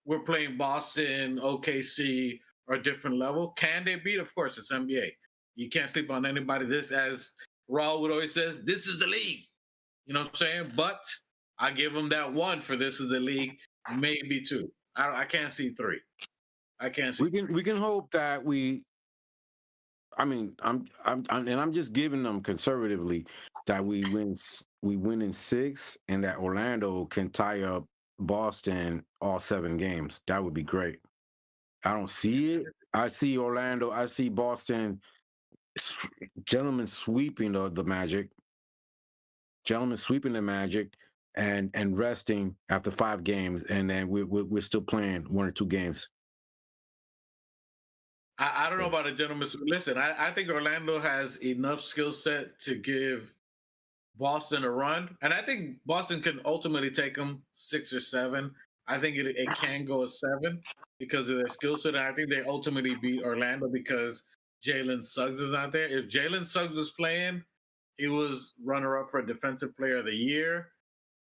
we're playing Boston, OKC, or a different level. Can they beat? Of course, it's NBA. You can't sleep on anybody. This, as Raul would always says, this is the league. You know what I'm saying? But I give them that 1 for this is the league, maybe 2. I can't see 3. I can't see. We can hope that we. I mean, I'm just giving them conservatively that we win in 6, and that Orlando can tie up Boston all 7 games. That would be great. I don't see it. I see Orlando. I see Boston. Gentlemen sweeping the Magic. Gentlemen sweeping the Magic, and resting after 5 games, and then we're still playing 1 or 2 games. I don't know about a gentleman. Listen, I think Orlando has enough skill set to give Boston a run, and I think Boston can ultimately take them 6 or 7. I think it can go a 7 because of their skill set, and I think they ultimately beat Orlando because Jalen Suggs is not there. If Jalen Suggs was playing, he was runner-up for Defensive Player of the Year.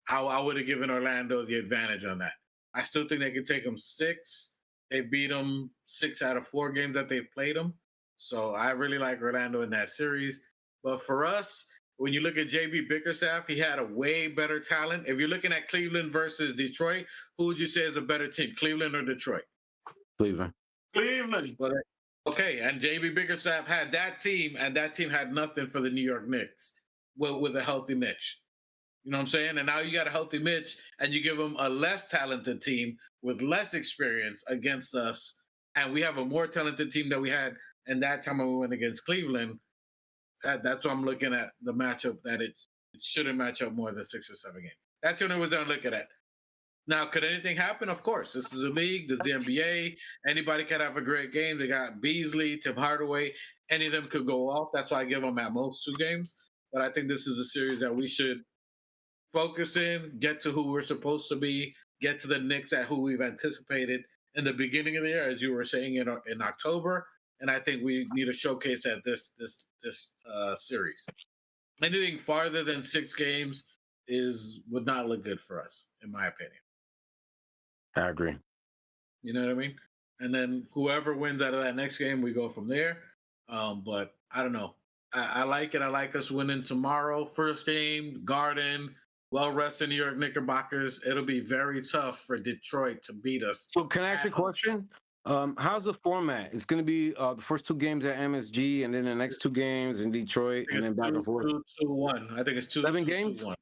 I would have given Orlando the advantage on that. I still think they could take them 6. They beat them 6 out of 4 games that they've played them. So I really like Orlando in that series. But for us, when you look at JB Bickerstaff, he had a way better talent. If you're looking at Cleveland versus Detroit, who would you say is a better team, Cleveland or Detroit? Cleveland. Cleveland. Well, okay, and JB Bickerstaff had that team, and that team had nothing for the New York Knicks with a healthy Mitch. You know what I'm saying? And now you got a healthy Mitch, and you give him a less talented team with less experience against us, and we have a more talented team that we had in that time when we went against Cleveland. That's what I'm looking at the matchup that it shouldn't match up more than 6 or 7 games. That's the only way I'm looking at. Now, could anything happen? Of course. This is a league. This is the NBA. Anybody can have a great game. They got Beasley, Tim Hardaway. Any of them could go off. That's why I give them at most 2 games. But I think this is a series that we should focus in, get to who we're supposed to be, get to the Knicks at who we've anticipated in the beginning of the year, as you were saying in October. And I think we need to showcase that this series. Anything farther than 6 games would not look good for us, in my opinion. I agree. You know what I mean? And then whoever wins out of that next game, we go from there. But I don't know. I like it. I like us winning tomorrow. First game, Garden, well-rested New York Knickerbockers. It'll be very tough for Detroit to beat us. So can I ask you a question? How's the format? It's going to be the first 2 games at MSG, and then the next 2 games in Detroit, and then back and forth. 2-2-1. I think it's 7 games. 2-1.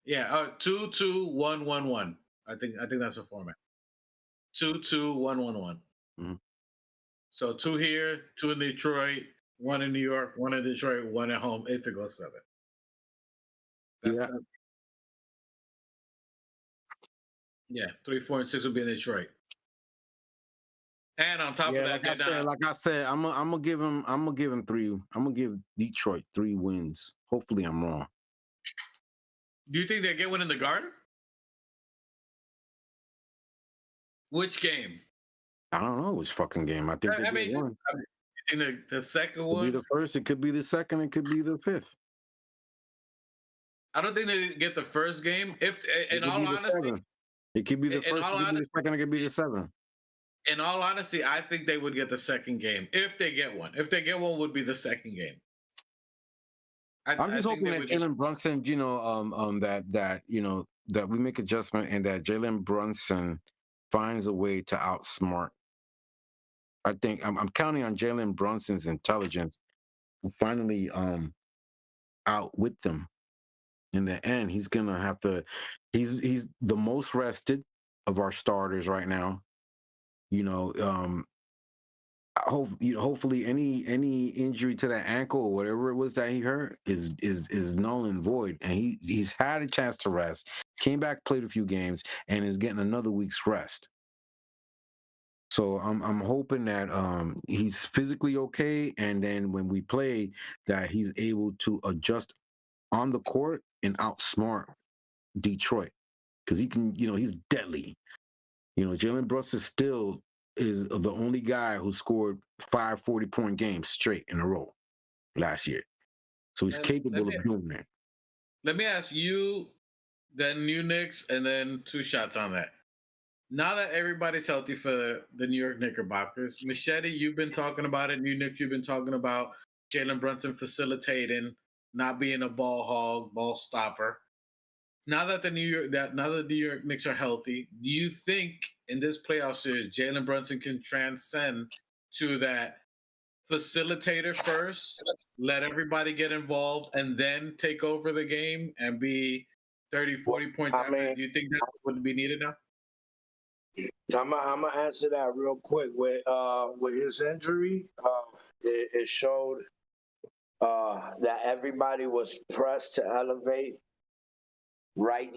Yeah, 2-2-1-1-1. I think that's a format. 2-2-1-1-1. Mm-hmm. So 2 here, 2 in Detroit, 1 in New York, 1 in Detroit, 1 at home. If it goes 7. Yeah, 3, 4, and 6 will be in Detroit. And on top of that, like I said, I'm gonna give him 3. I'm gonna give Detroit 3 wins. Hopefully, I'm wrong. Do you think they get one in the Garden? Which game? I don't know which fucking game. I think they get one. In the second one. It could be the first. It could be the second. It could be the 5th. I don't think they get the first game. If, in all honesty, it could be the first. It could be the second. It could be the 7th. In all honesty, I think they would get the second game if they get one. If they get one, would be the second game. I'm just hoping that Jalen Brunson, that we make adjustment and that Jalen Brunson finds a way to outsmart. I think I'm counting on Jalen Brunson's intelligence to finally outwit them. In the end, he's gonna have to. He's the most rested of our starters right now. Hopefully any injury to that ankle or whatever it was that he hurt is null and void, and he's had a chance to rest, came back, played a few games, and is getting another week's rest. So I'm hoping that he's physically okay, and then when we play, that he's able to adjust on the court and outsmart Detroit, because he can. He's deadly. Jalen Brunson still is the only guy who scored 5 40-point games straight in a row last year. So he's capable of doing that. Let me ask you, then you Knicks, and then 2 shots on that. Now that everybody's healthy for the New York Knickerbockers, Machete, you've been talking about it. New Knicks, you've been talking about Jalen Brunson facilitating, not being a ball hog, ball stopper. Now that the New York Knicks are healthy, do you think in this playoff series Jalen Brunson can transcend to that facilitator first, let everybody get involved, and then take over the game and be 30, 40 points after? Do you think that would be needed now? I'm gonna answer that real quick. With his injury, it showed that everybody was pressed to elevate right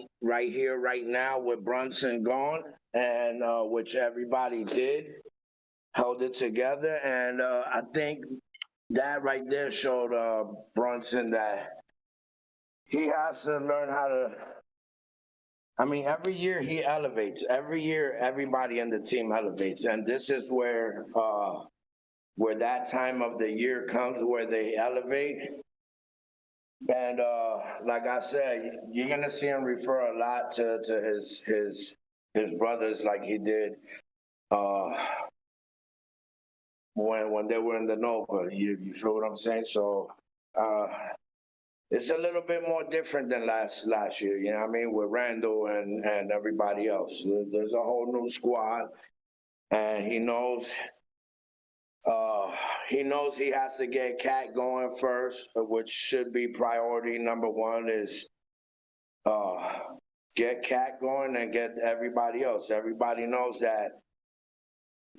here, right now, with Brunson gone, and which everybody did. held it together, and I think that right there showed Brunson that he has to learn how to. I mean, every year he elevates. Every year, everybody in the team elevates, and this is where that time of the year comes where they elevate. And like I said, you're gonna see him refer a lot to his brothers, like he did uh, when they were in the Nova. You feel what I'm saying? So uh, it's a little bit more different than last year. You know what I mean? With Randall and everybody else, there's a whole new squad, and he knows he has to get Cat going first, which should be priority number one. Is uh, get Cat going and get everybody else. Everybody knows that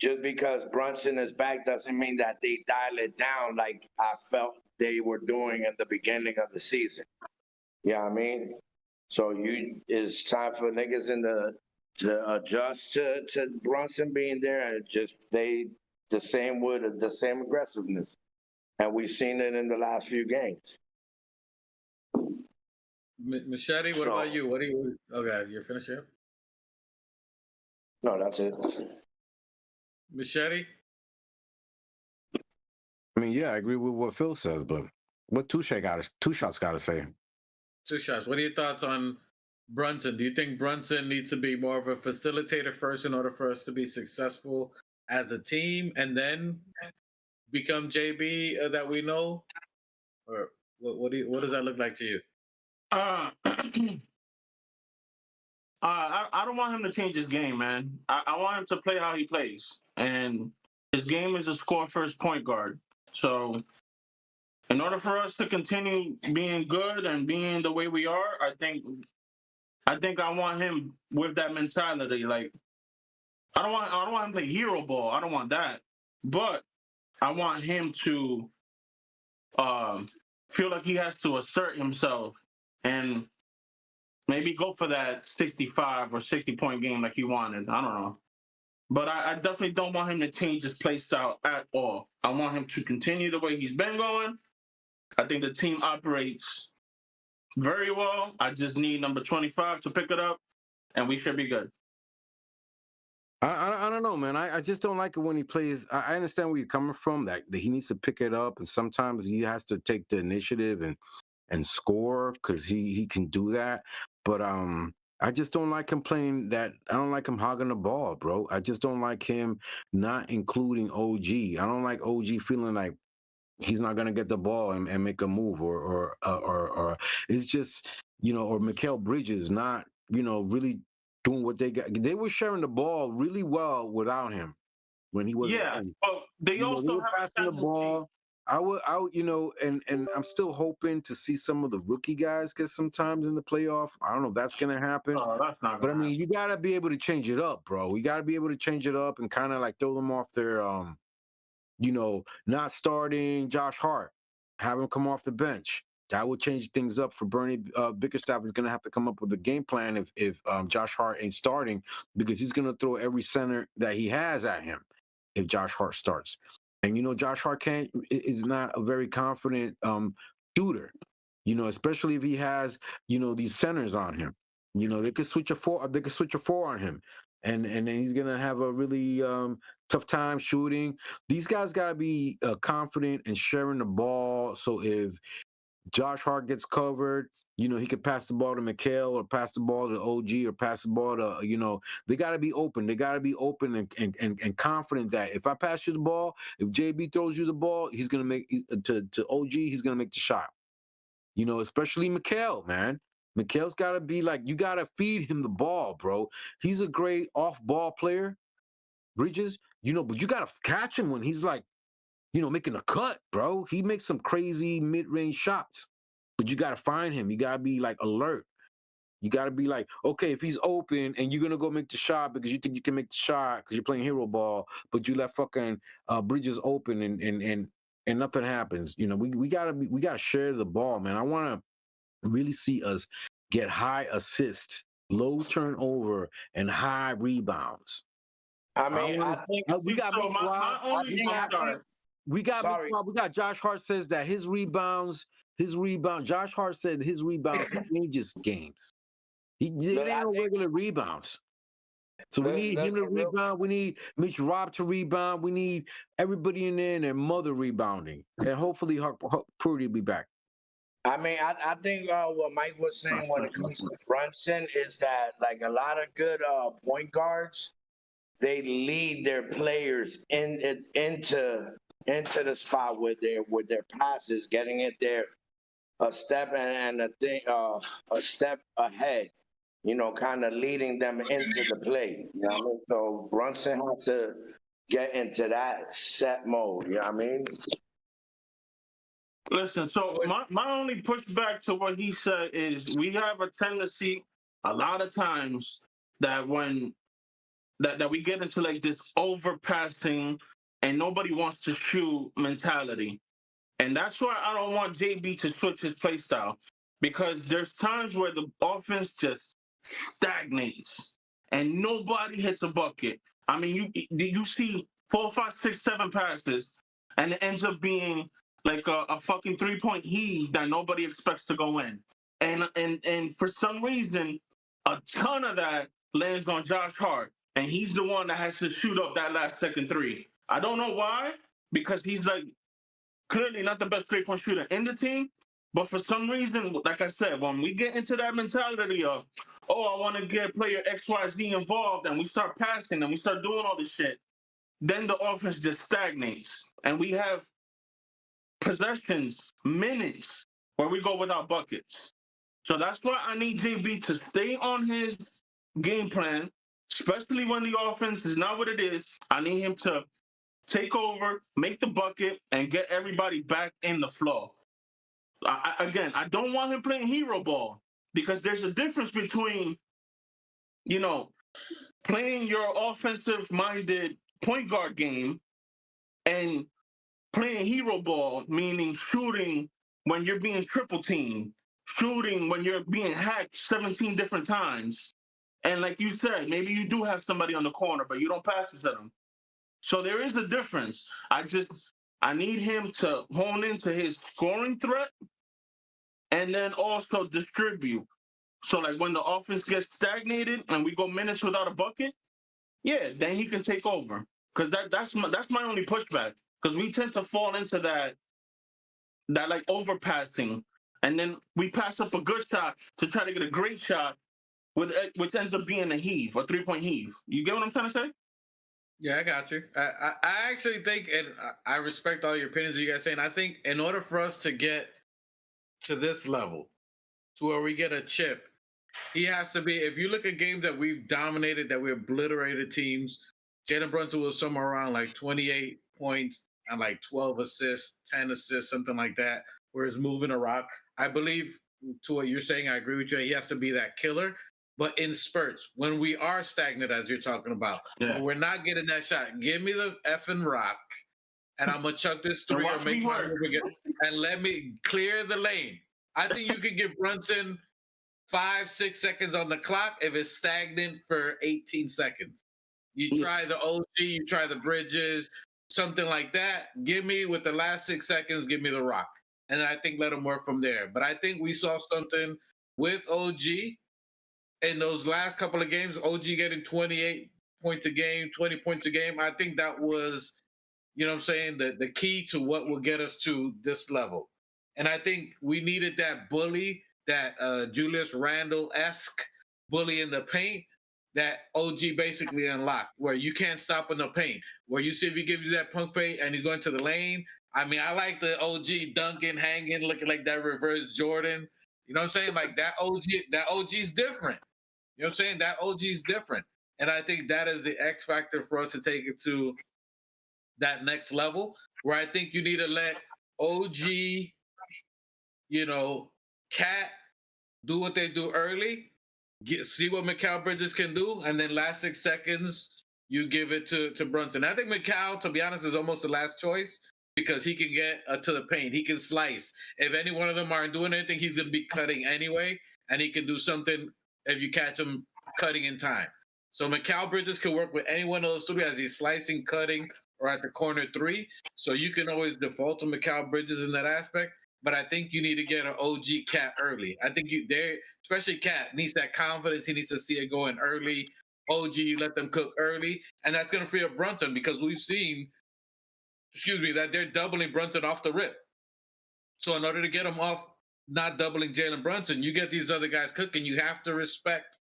just because Brunson is back doesn't mean that they dial it down like I felt they were doing at the beginning of the season. You know what I mean? So it's time for niggas to adjust to Brunson being there and just stay the same with the same aggressiveness. And we've seen it in the last few games. Machete, what about you? What do you? Okay, you're finished here. No, that's it. Machete. I mean, yeah, I agree with what Phil says, but what Two Shots got to say? Two Shots. What are your thoughts on Brunson? Do you think Brunson needs to be more of a facilitator first in order for us to be successful as a team, and then become JB that we know, or what does that look like to you? I don't want him to change his game, man. I want him to play how he plays, and his game is a score first point guard. So, in order for us to continue being good and being the way we are, I think I want him with that mentality. Like, I don't want him to play hero ball. I don't want that, but I want him to feel like he has to assert himself and maybe go for that 65 or 60-point game like he wanted. I don't know. But I definitely don't want him to change his play style at all. I want him to continue the way he's been going. I think the team operates very well. I just need number 25 to pick it up, and we should be good. I don't know, man. I just don't like it when he plays. I understand where you're coming from, that he needs to pick it up, and sometimes he has to take the initiative and score because he can do that. But I just don't like him playing that. I don't like him hogging the ball, bro. I just don't like him not including OG. I don't like OG feeling like he's not gonna get the ball and make a move, or it's just, or Mikal Bridges not, really doing what they got. They were sharing the ball really well without him when he wasn't Yeah, playing. but they They also were have a passing the sense of speed. ball. I would, and I'm still hoping to see some of the rookie guys get sometimes in the playoff. I don't know if that's gonna happen, Oh, that's not but gonna I mean, happen. you gotta be able to change it up, bro. You gotta be able to change it up and kind of like throw them off their, not starting Josh Hart, have him come off the bench. That would change things up for Bernie Bickerstaff. Is going to have to come up with a game plan if Josh Hart ain't starting, because he's going to throw every center that he has at him if Josh Hart starts. And Josh Hart is not a very confident shooter. Especially if he has these centers on him. They could switch a four. They could switch a four on him, and then he's gonna have a really tough time shooting. These guys gotta be confident and sharing the ball. So if Josh Hart gets covered, he could pass the ball to Mikal or pass the ball to OG or pass the ball to, they got to be open. They got to be open and confident that if I pass you the ball, if JB throws you the ball, he's going to make to OG, he's going to make the shot. Especially Mikal, man. Mikal's got to be like, you got to feed him the ball, bro. He's a great off-ball player, Bridges, but you got to catch him when he's like, making a cut, bro. He makes some crazy mid-range shots, but you got to find him. You got to be like alert. You got to be like, okay, if he's open and you're going to go make the shot because you think you can make the shot because you're playing hero ball, but you left fucking Bridges open and nothing happens. We gotta share the ball, man. I want to really see us get high assists, low turnover, and high rebounds. I I don't mean, want I think, to. We got So Mitch my Rob. I only think, I think, We got Mitch sorry. Rob. We got Josh Hart says that his rebounds. Josh Hart said his rebounds changes games. It Look, ain't I no think, regular rebounds. So we need him look, to real. rebound. We need Mitch Rob to rebound. We need everybody in there and their mother rebounding. And hopefully Prudy will be back. I mean, I think what Mike was saying when it comes to Brunson is that like a lot of good point guards, they lead their players into the spot with their passes, getting it there a step and a step ahead. You know, kind of leading them into the play. You know what I mean? So Brunson has to get into that set mode. You know what I mean? Listen, so my only pushback to what he said is we have a tendency a lot of times that when that we get into like this overpassing and nobody wants to shoot mentality. And that's why I don't want JB to switch his play style because there's times where the offense just stagnates and nobody hits a bucket. I mean, you see 4, 5, 6, 7 passes, and it ends up being like a fucking 3-point heave that nobody expects to go in. And for some reason, a ton of that lands on Josh Hart, and he's the one that has to shoot up that last second three. I don't know why, because he's like clearly not the best 3-point shooter in the team. But for some reason, like I said, when we get into that mentality of, oh, I want to get player XYZ involved, and we start passing and we start doing all this shit, then the offense just stagnates. And we have possessions, minutes, where we go without buckets. So that's why I need JB to stay on his game plan, especially when the offense is not what it is. I need him to take over, make the bucket, and get everybody back in the flow. Again, I don't want him playing hero ball because there's a difference between, you know, playing your offensive-minded point guard game and playing hero ball, meaning shooting when you're being triple teamed, shooting when you're being hacked 17 different times. And like you said, maybe you do have somebody on the corner, but you don't pass it to them. So there is a difference. I need him to hone into his scoring threat and then also distribute. So like when the offense gets stagnated and we go minutes without a bucket, yeah, then he can take over. Because that's my only pushback. Because we tend to fall into that like overpassing, and then we pass up a good shot to try to get a great shot, which ends up being a heave, a 3-point heave. You get what I'm trying to say? Yeah, I got you. I actually think, and I respect all your opinions you guys saying. I think in order for us to get to this level, to where we get a chip, he has to be. If you look at games that we've dominated, that we obliterated teams, Jalen Brunson was somewhere around like 28 points and like 12 assists, 10 assists, something like that, where he's moving a rock. I believe to what you're saying, I agree with you. He has to be that killer. But in spurts, when we are stagnant, as you're talking about, when we're not getting that shot, give me the effing rock, and I'm gonna chuck this three or make my move again, and let me clear the lane. I think you could give Brunson 5, 6 seconds on the clock if it's stagnant for 18 seconds. You try the OG, you try the Bridges, something like that. Give me with the last 6 seconds, give me the rock. And I think let him work from there. But I think we saw something with OG in those last couple of games. OG getting 28 points a game, 20 points a game. I think that was, you know what I'm saying, the key to what will get us to this level. And I think we needed that bully, that Julius Randle-esque bully in the paint that OG basically unlocked, where you can't stop in the paint, where you see if he gives you that punk fade and he's going to the lane. I mean, I like the OG dunking, hanging, looking like that reverse Jordan. You know what I'm saying? Like that OG's different. You know what I'm saying? That OG's different. And I think that is the X factor for us to take it to that next level, where I think you need to let OG, you know, Cat do what they do early, see what Mikal Bridges can do, and then last 6 seconds you give it to Brunson. I think Mikal, to be honest, is almost the last choice because he can get to the paint. He can slice. If any one of them aren't doing anything, he's gonna be cutting anyway, and he can do something if you catch him cutting in time. So Mikal Bridges could work with any one of those three as he's slicing, cutting, or at the corner three. So you can always default to Mikal Bridges in that aspect. But I think you need to get an OG Cat early. I think especially Cat, needs that confidence. He needs to see it going early. OG, you let them cook early. And that's going to free up Brunson because we've seen, that they're doubling Brunson off the rip. So in order to get him off not doubling Jalen Brunson, you get these other guys cooking. You have to respect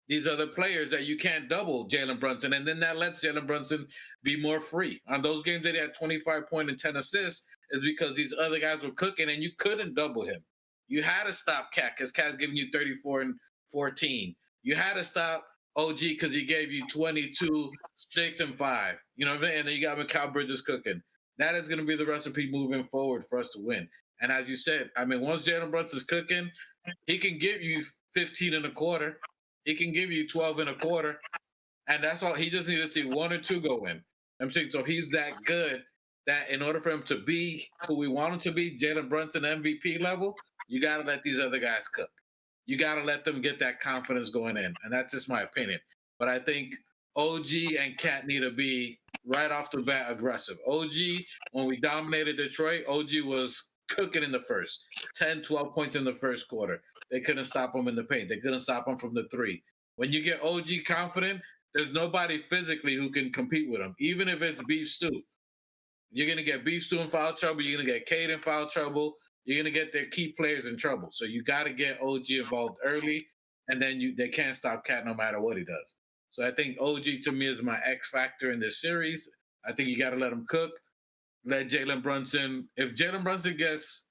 these other players that you can't double Jalen Brunson. And then that lets Jalen Brunson be more free. On those games that he had 25 points and 10 assists is because these other guys were cooking and you couldn't double him. You had to stop Cat because Cat's giving you 34 and 14. You had to stop OG because he gave you 22, 6, and 5. You know what I mean? And then you got Mikal Bridges cooking. That is going to be the recipe moving forward for us to win. And as you said, I mean, once Jalen Brunson's cooking, he can give you 15 and a quarter. He can give you 12 and a quarter. And that's all. He just needs to see one or two go in. I'm saying, so he's that good that in order for him to be who we want him to be, Jalen Brunson MVP level, you got to let these other guys cook. You got to let them get that confidence going in. And that's just my opinion. But I think OG and Cat need to be right off the bat aggressive. OG, when we dominated Detroit, OG was cooking in the first 10, 12 points in the first quarter. They couldn't stop him in the paint. They couldn't stop him from the three. When you get OG confident, there's nobody physically who can compete with him, even if it's Beef Stew. You're going to get Beef Stew in foul trouble. You're going to get Cade in foul trouble. You're going to get their key players in trouble. So you got to get OG involved early, and then they can't stop Cat no matter what he does. So I think OG to me is my X factor in this series. I think you got to let him cook. Let Jalen Brunson. If Jalen Brunson gets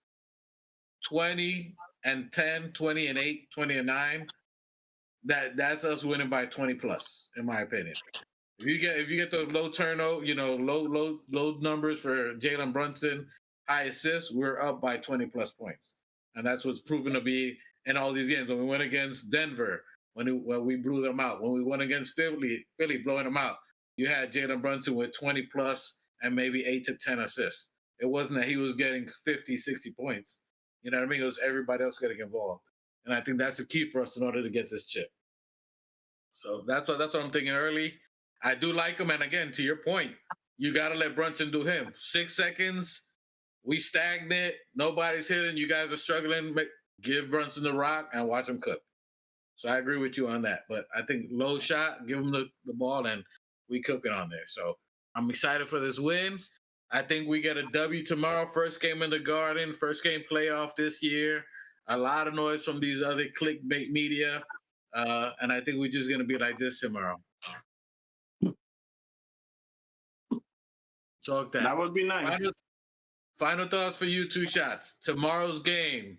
20 and 10, 20 and 8, 20 and 9, that's us winning by 20 plus, in my opinion. If you get those low turnover, low numbers for Jalen Brunson, high assists, we're up by 20 plus points, and that's what's proven to be in all these games. When we went against Denver, when we blew them out, when we went against Philly blowing them out, you had Jalen Brunson with 20 plus and maybe 8 to 10 assists. It wasn't that he was getting 50, 60 points. You know what I mean? It was everybody else getting involved, and I think that's the key for us in order to get this chip. So that's what I'm thinking early. I do like him, and again, to your point, you got to let Brunson do him. 6 seconds, we stagnant, nobody's hitting, you guys are struggling. Give Brunson the rock and watch him cook. So I agree with you on that. But I think low shot, give him the ball, and we cooking on there. So I'm excited for this win. I think we get a W tomorrow. First game in the Garden, first game playoff this year. A lot of noise from these other clickbait media. And I think we're just going to be like this tomorrow. Talk that. That would be nice. Final thoughts for you, Two Shots. Tomorrow's game.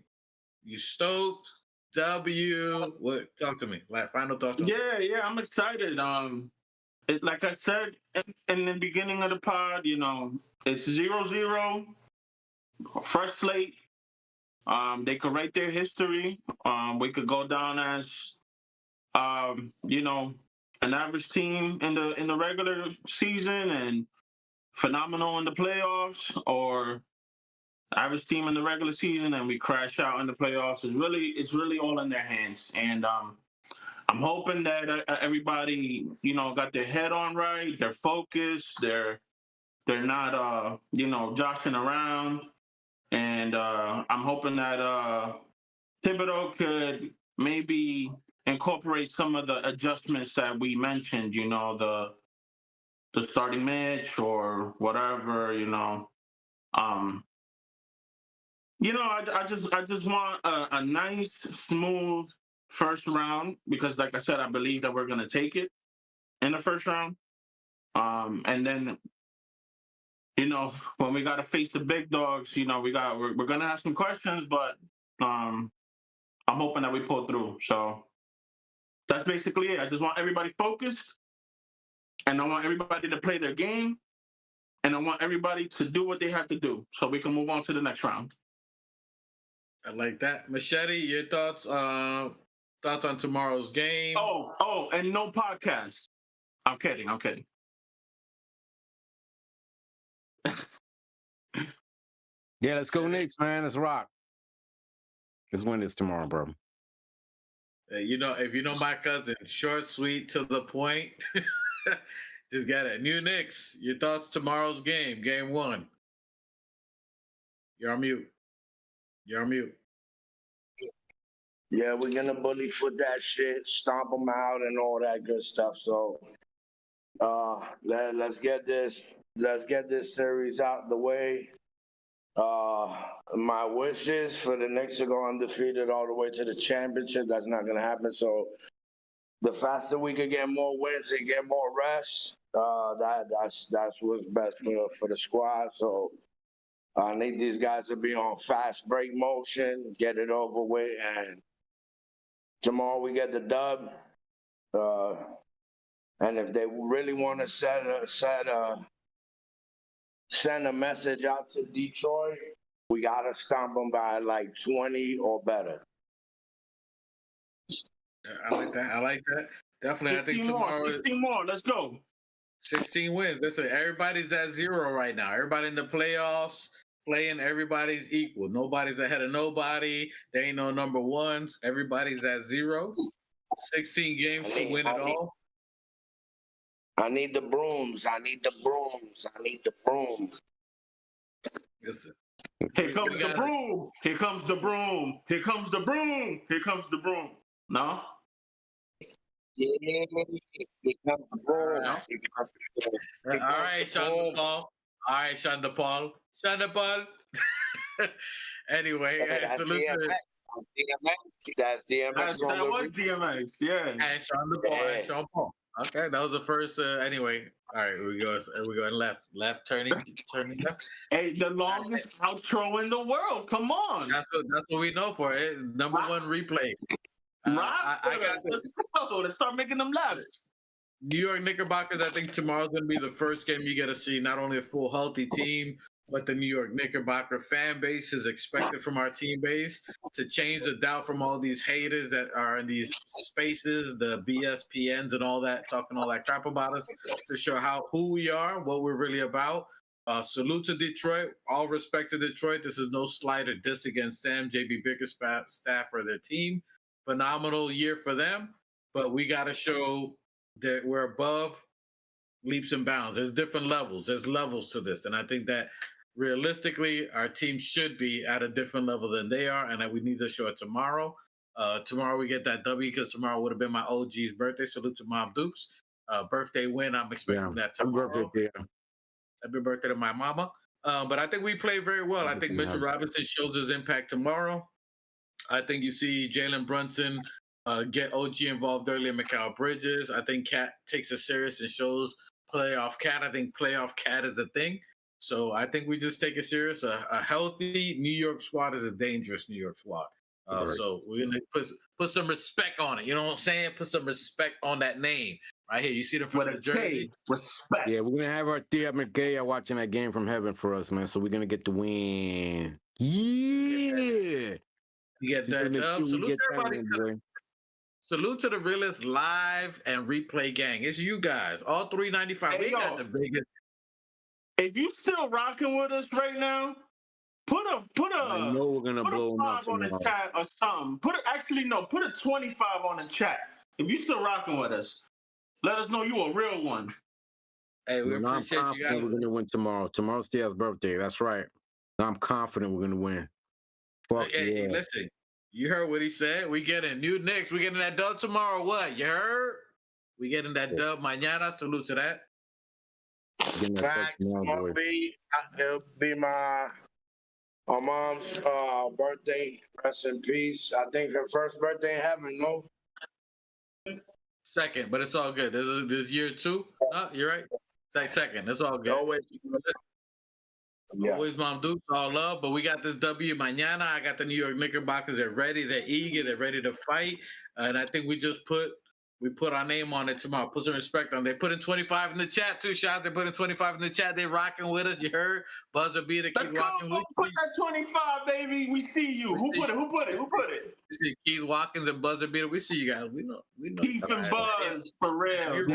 You stoked? W. What? Talk to me. Like final thoughts. Yeah, I'm excited. Like I said in the beginning of the pod, it's 0-0, fresh slate. They could write their history. We could go down as, an average team in the regular season and phenomenal in the playoffs, or average team in the regular season and we crash out in the playoffs. It's really all in their hands. And I'm hoping that everybody, got their head on right, they're focused, they're not, joshing around. And I'm hoping that Thibodeau could maybe incorporate some of the adjustments that we mentioned, the starting Mitch or whatever, I just want a nice, smooth first round because, like I said, I believe that we're gonna take it in the first round. And then, when we gotta face the big dogs, we're gonna have some questions, but I'm hoping that we pull through. So that's basically it. I just want everybody focused, and I want everybody to play their game, and I want everybody to do what they have to do so we can move on to the next round. I like that. Machete, your thoughts on tomorrow's game? Oh, and no podcast. I'm kidding. Yeah, let's go Knicks, man. Let's rock. Let's win this tomorrow, bro. If you know my cousin, short, sweet, to the point. Just got it. New Knicks. Your thoughts tomorrow's game, game 1. You're on mute. You're on mute. Yeah, we're gonna bully foot that shit, stomp them out, and all that good stuff. So, let's get this series out the way. My wishes for the Knicks to go undefeated all the way to the championship. That's not gonna happen. So, the faster we can get more wins and get more rest, that's what's best for the squad. So. I need these guys to be on fast break motion, get it over with, and tomorrow we get the dub. And if they really want to send a message out to Detroit, we gotta stomp them by like 20 or better. I like that. I like that. Definitely. I think 16 more. tomorrow 16 more. Let's go. 16 wins. Listen, everybody's at 0 right now. Everybody in the playoffs playing, everybody's equal. Nobody's ahead of nobody. There ain't no number ones. Everybody's at 0. 16 games to win it all. I need the brooms. I need the brooms. I need the brooms. Listen. Here comes the broom. Here comes the broom. Here comes the broom. Here comes the broom. No? Yeah, here comes the broom. All right, Sean Paul. All right, Sean Paul. Sean Paul. Anyway, salute to That's DMX. That was DMX, yeah. And Sean Paul and Sean Paul. Okay, that was the first. Anyway, all right, we're going left, turning left. Hey, the longest outro in the world. Come on. That's what we know for it. Number 1 replay. I got this. Let's start making them laps. New York Knickerbockers. I think tomorrow's going to be the first game you get to see not only a full healthy team, but the New York Knickerbocker fan base is expected from our team base to change the doubt from all these haters that are in these spaces, the BSPNs and all that, talking all that crap about us, to show who we are, what we're really about. Salute to Detroit. All respect to Detroit. This is no slight or diss against Sam, JB Bickerstaff, staff, or their team. Phenomenal year for them, but we got to show that we're above leaps and bounds. There's different levels. There's levels to this, and I think that realistically, our team should be at a different level than they are, and that we need to show it tomorrow. Tomorrow we get that W because tomorrow would have been my OG's birthday. Salute to Mom Dukes. Birthday win. I'm expecting that tomorrow. Happy birthday to my mama. But I think we play very well. I think Mitchell Robinson shows his impact tomorrow. I think you see Jalen Brunson get OG involved early in Mikal Bridges. I think Cat takes it serious and shows playoff Cat. I think playoff Cat is a thing. So I think we just take it serious. A healthy New York squad is a dangerous New York squad. So we're gonna put some respect on it. You know what I'm saying? Put some respect on that name right here. You see the front of the jersey. Respect. Yeah, we're gonna have our Thea McGay watching that game from heaven for us, man. So we're gonna get the win. Yeah. You get that dub. Salute to everybody. Salute to the realest live and replay gang. It's you guys. All 395. Hey, we got the biggest. If you still rocking with us right now, put a I know we're gonna blow them up 5 on the chat or something. Put a 25 on the chat. If you still rocking with us, let us know you a real one. Hey, we appreciate you guys. We're gonna win tomorrow. Tomorrow's Thea's birthday. That's right. I'm confident we're gonna win. Fuck hey, listen, you heard what he said. We getting new Knicks. We getting that dub tomorrow. What you heard? We getting that dub. Mañana. Salute to that. It'll be my mom's birthday. Rest in peace. I think her first birthday in heaven. No. Second, but it's all good. This is year 2. No, you're right. Second. It's all good. Always Mom Dukes, all love. But we got this W mañana. I got the New York Knickerbockers. They're ready. They're eager. They're ready to fight. And I think we just put our name on it tomorrow. Put some respect on it. They put in 25 in the chat too, shots. They put in 25 in the chat. They rocking with us. You heard? Buzzer beater keep rocking with put that 25, baby. We see you. Who put it? You see Keith Watkins and Buzzer beater. We see you guys. We know. Keith and Buzz for real.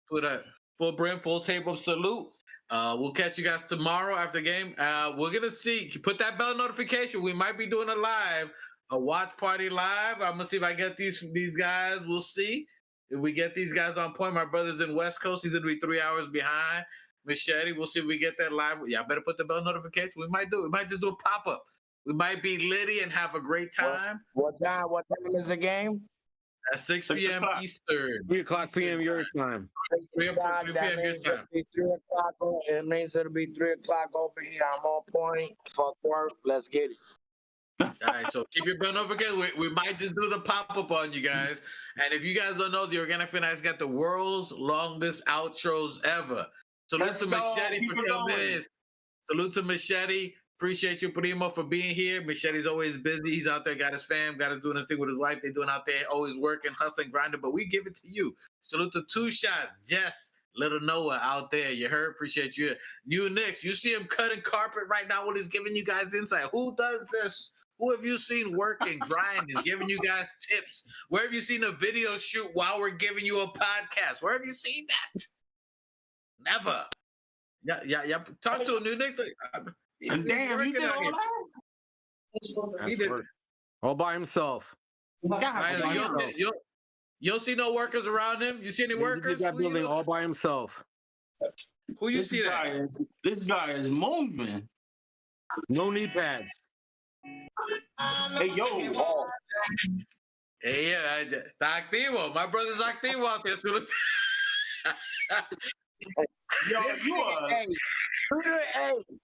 Put a full brim, full tape of salute. We'll catch you guys tomorrow after the game. We're gonna see. Put that bell notification. We might be doing a live a watch party live. I'm gonna see if I get these guys. We'll see if we get these guys on point. My brother's in West Coast. He's gonna be 3 hours behind. Machete. We'll see if we get that live. Y'all better put the bell notification. We might do it. We might just do a pop up. We might be litty and have a great time. What time is the game? At 6 p.m. Eastern. 3:00 p.m. your time. 3 That p.m. your means time. it'll be 3 o'clock. It means it'll be 3 o'clock over here. I'm on point. Fuck work. Let's get it. All right, so keep your bell notification. We might just do the pop up on you guys. And if you guys don't know, the Organic Fanatics got the world's longest outros ever. Salute Let's to go. Machete Keep for it coming going. in. Salute to Machete. Appreciate you, Primo, for being here. Machete's always busy. He's out there, got his fam, got his doing his thing with his wife. They're doing out there, always working, hustling, grinding. But we give it to you. Salute to Two Shots, Jess, Little Noah out there. You heard? Appreciate you. New Knicks, you see him cutting carpet right now while he's giving you guys insight. Who does this? Who have you seen working, grinding, giving you guys tips? Where have you seen a video shoot while we're giving you a podcast? Where have you seen that? Never. Yeah. Talk to a New Knicks. And damn, you did all that? He That's did. work. All by himself. Right, you don't see no workers around him. You see any He workers? did that Who you building know? all by himself. Who you see that? This guy is moving. No knee pads. Hey, yo. Hey, yeah, the Activo. My brother's Activo out there. So Yo, you are. Hey,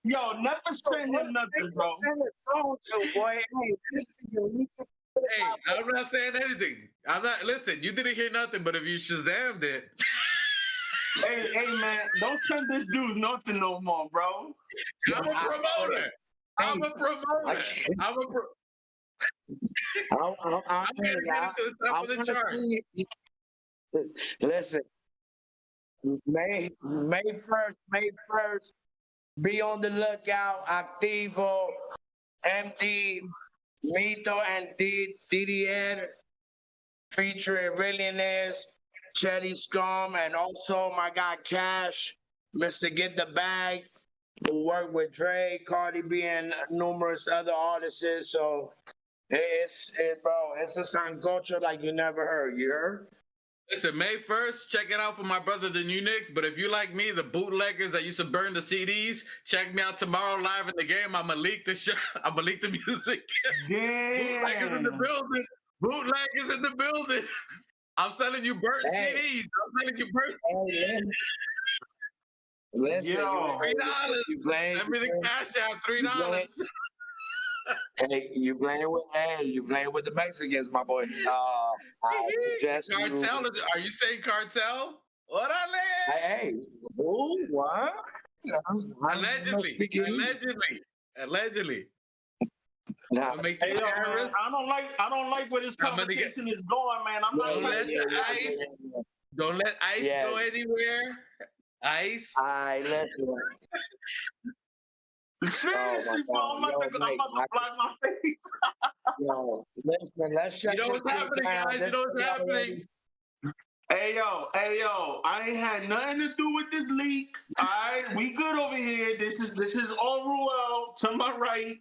Yo, never send him nothing, bro. send a song to, boy. Hey, this nigga, hey, I'm not saying anything. I'm not. Listen, you didn't hear nothing, but if you Shazammed it, Hey, man, don't send this dude nothing no more, bro. I'm a promoter. I'm getting ready to the top of the chart. Listen, May 1st, be on the lookout. Activo, MD, Mito, and DDN featuring Millionaires, Chetty Scum, and also my guy Cash, Mr. Get the Bag, who worked with Dre, Cardi B, and numerous other artists. So it's a sancocho like you never heard. You heard? Listen, May 1st, check it out for my brother, the New Knicks. But if you like me, the bootleggers that used to burn the CDs, check me out tomorrow live in the game. I'm gonna leak the show. I'm gonna leak the music. Bootleggers in the Damn. building. Bootleggers in the building. I'm selling you burnt Hey. CDs. I'm selling you burnt Listen, Yo. $3. you playing? Send me the cash app, $3. Hey, you playing with the Mexicans, my boy. I suggest Cartel? Are you saying cartel? Orale! Hey, who? What? Allegedly. Nah, I'll make Hey, you yo, man, terrorist. I don't like where this I'm gonna get- conversation is going, man. I'm not Don't trying let to the get ice. Don't let ice Yeah. go anywhere. Ice. listen. Seriously, bro. I'm about to Mike, block my face. Yo, listen, let's shut You know this what's shit happening, down. guys? You This know what's is already- happening? Hey yo, I ain't had nothing to do with this leak. All right, we good over here. This is all Ruel to my right.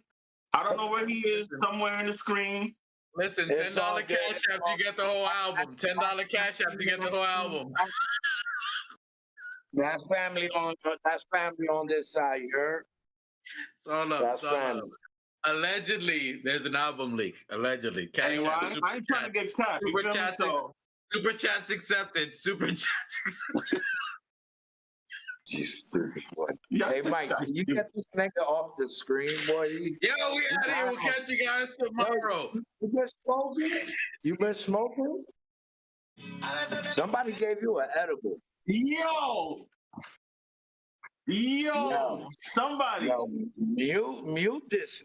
I don't know where he is, somewhere in the screen. Listen, It's $10 all good. cash app, you get the whole album. $10 cash app, you get the whole album. That's family on this side, you heard? It's all up. That's It's all up. family. Allegedly, there's an album leak. Allegedly. Cash Hey, well, app, I ain't trying to get cut. You Super feel me? chats, So, super chats accepted. Super chats accepted. You stupid boy. yeah, Hey, Mike, can you get this nigga off the screen, boy? Yo, we out here. We'll catch you guys tomorrow. You been smoking? You been smoking? Somebody gave you an edible. Yo, somebody. Yo, mute this.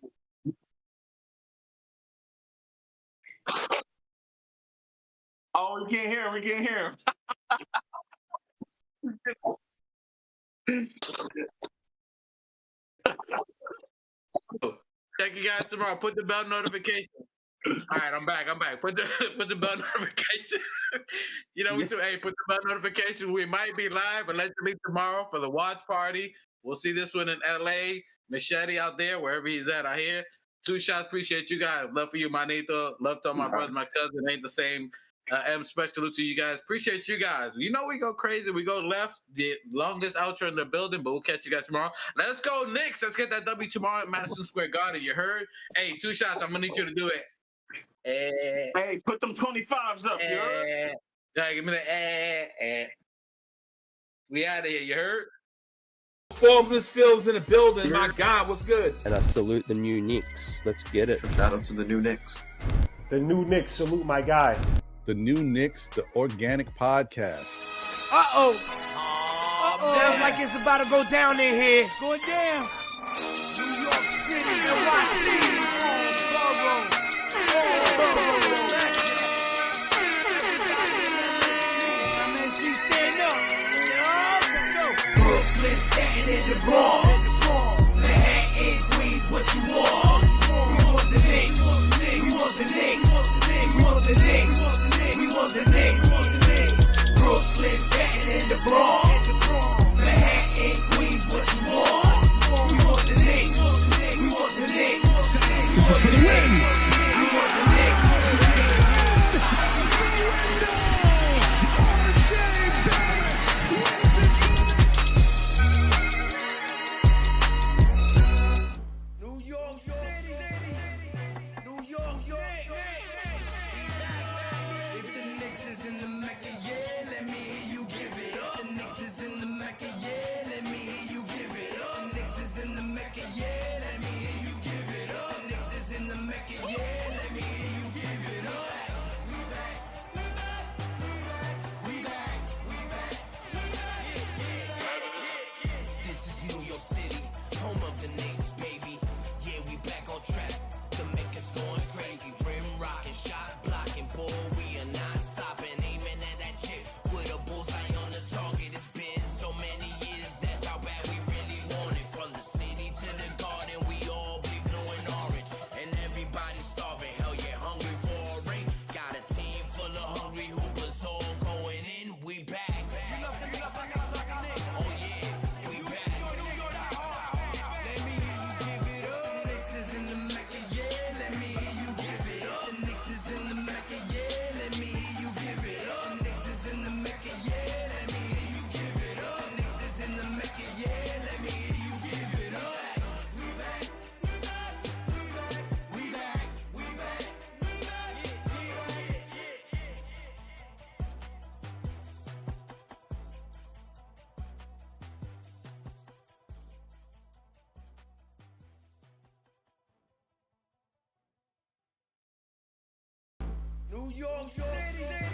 Oh, we can't hear him. We can't hear him. Check you guys tomorrow. Put the bell notification. All right, I'm back. Put the bell notification. You know, put the bell notification. We might be live allegedly tomorrow for the watch party. We'll see this one in LA. Machete out there, wherever he's at, I hear. Two shots. Appreciate you guys. Love for you, Manito. Love to all my brothers, my cousin. Ain't the same. M special to you guys. Appreciate you guys. You know we go crazy. We go left. The longest outro in the building, but we'll catch you guys tomorrow. Let's go, Knicks. Let's get that W tomorrow at Madison Square Garden. You heard? Hey, two shots. I'm gonna need you to do it. Hey, put them 25s up. You heard? Yeah, give me the We out of here. You heard? Forms and films in the building. My God, what's good? And I salute the new Knicks. Let's get it. Shout out to the new Knicks. The new Knicks, salute my guy. The new Knicks, the organic podcast. Uh-oh. Sounds like it's about to go down in here. Going down. New York City, NYC, Borough. MSG, stand up. Brooklyn, Staten in the Bronx. Manhattan, Queens, what you want? We want the Knicks. We want the Knicks. We want the Knicks. We want the Knicks. Brooklyn, Staten in the Bronx. Manhattan, Queens, what you want? We want the Knicks. We want the Knicks. We want the Knicks. We want the Knicks. New York City, New York, If the Knicks is in the Mecca, yeah, let me hear you give it up. The Knicks is in the Mecca, yeah, let me hear you give it up. The Knicks is in the Mecca, yeah, let me hear you give it up. The Knicks is in the Mecca, yeah, let me hear you give it up. We back, we back, we back, we back, we back, we back. This is New York City, home of the Knicks, baby. Yeah, we back on track. The Mecca's going crazy. Rim rocking, shot blocking, ball. We are not stopping, aiming at that chip with a bullseye on the target. It's been so many years. That's how bad we really want it. From the city to the garden, we all be blue and orange, and everybody starving. Hell yeah, hungry for a ring. Got a team full of hungry hoopers all going in. We back. Oh yeah, we back. Let me hear you give it up. Knicks is in the Mecca, yeah. Let me hear you give it up. The Knicks is in the Mecca, yeah. Let me hear you give it up. The Knicks is in the Mecca, yeah. Let me hear you give it up. The Knicks is in the Mecca, yeah. Let me hear you give it up. We back, we back, we back, we back, we back, we back, New York City.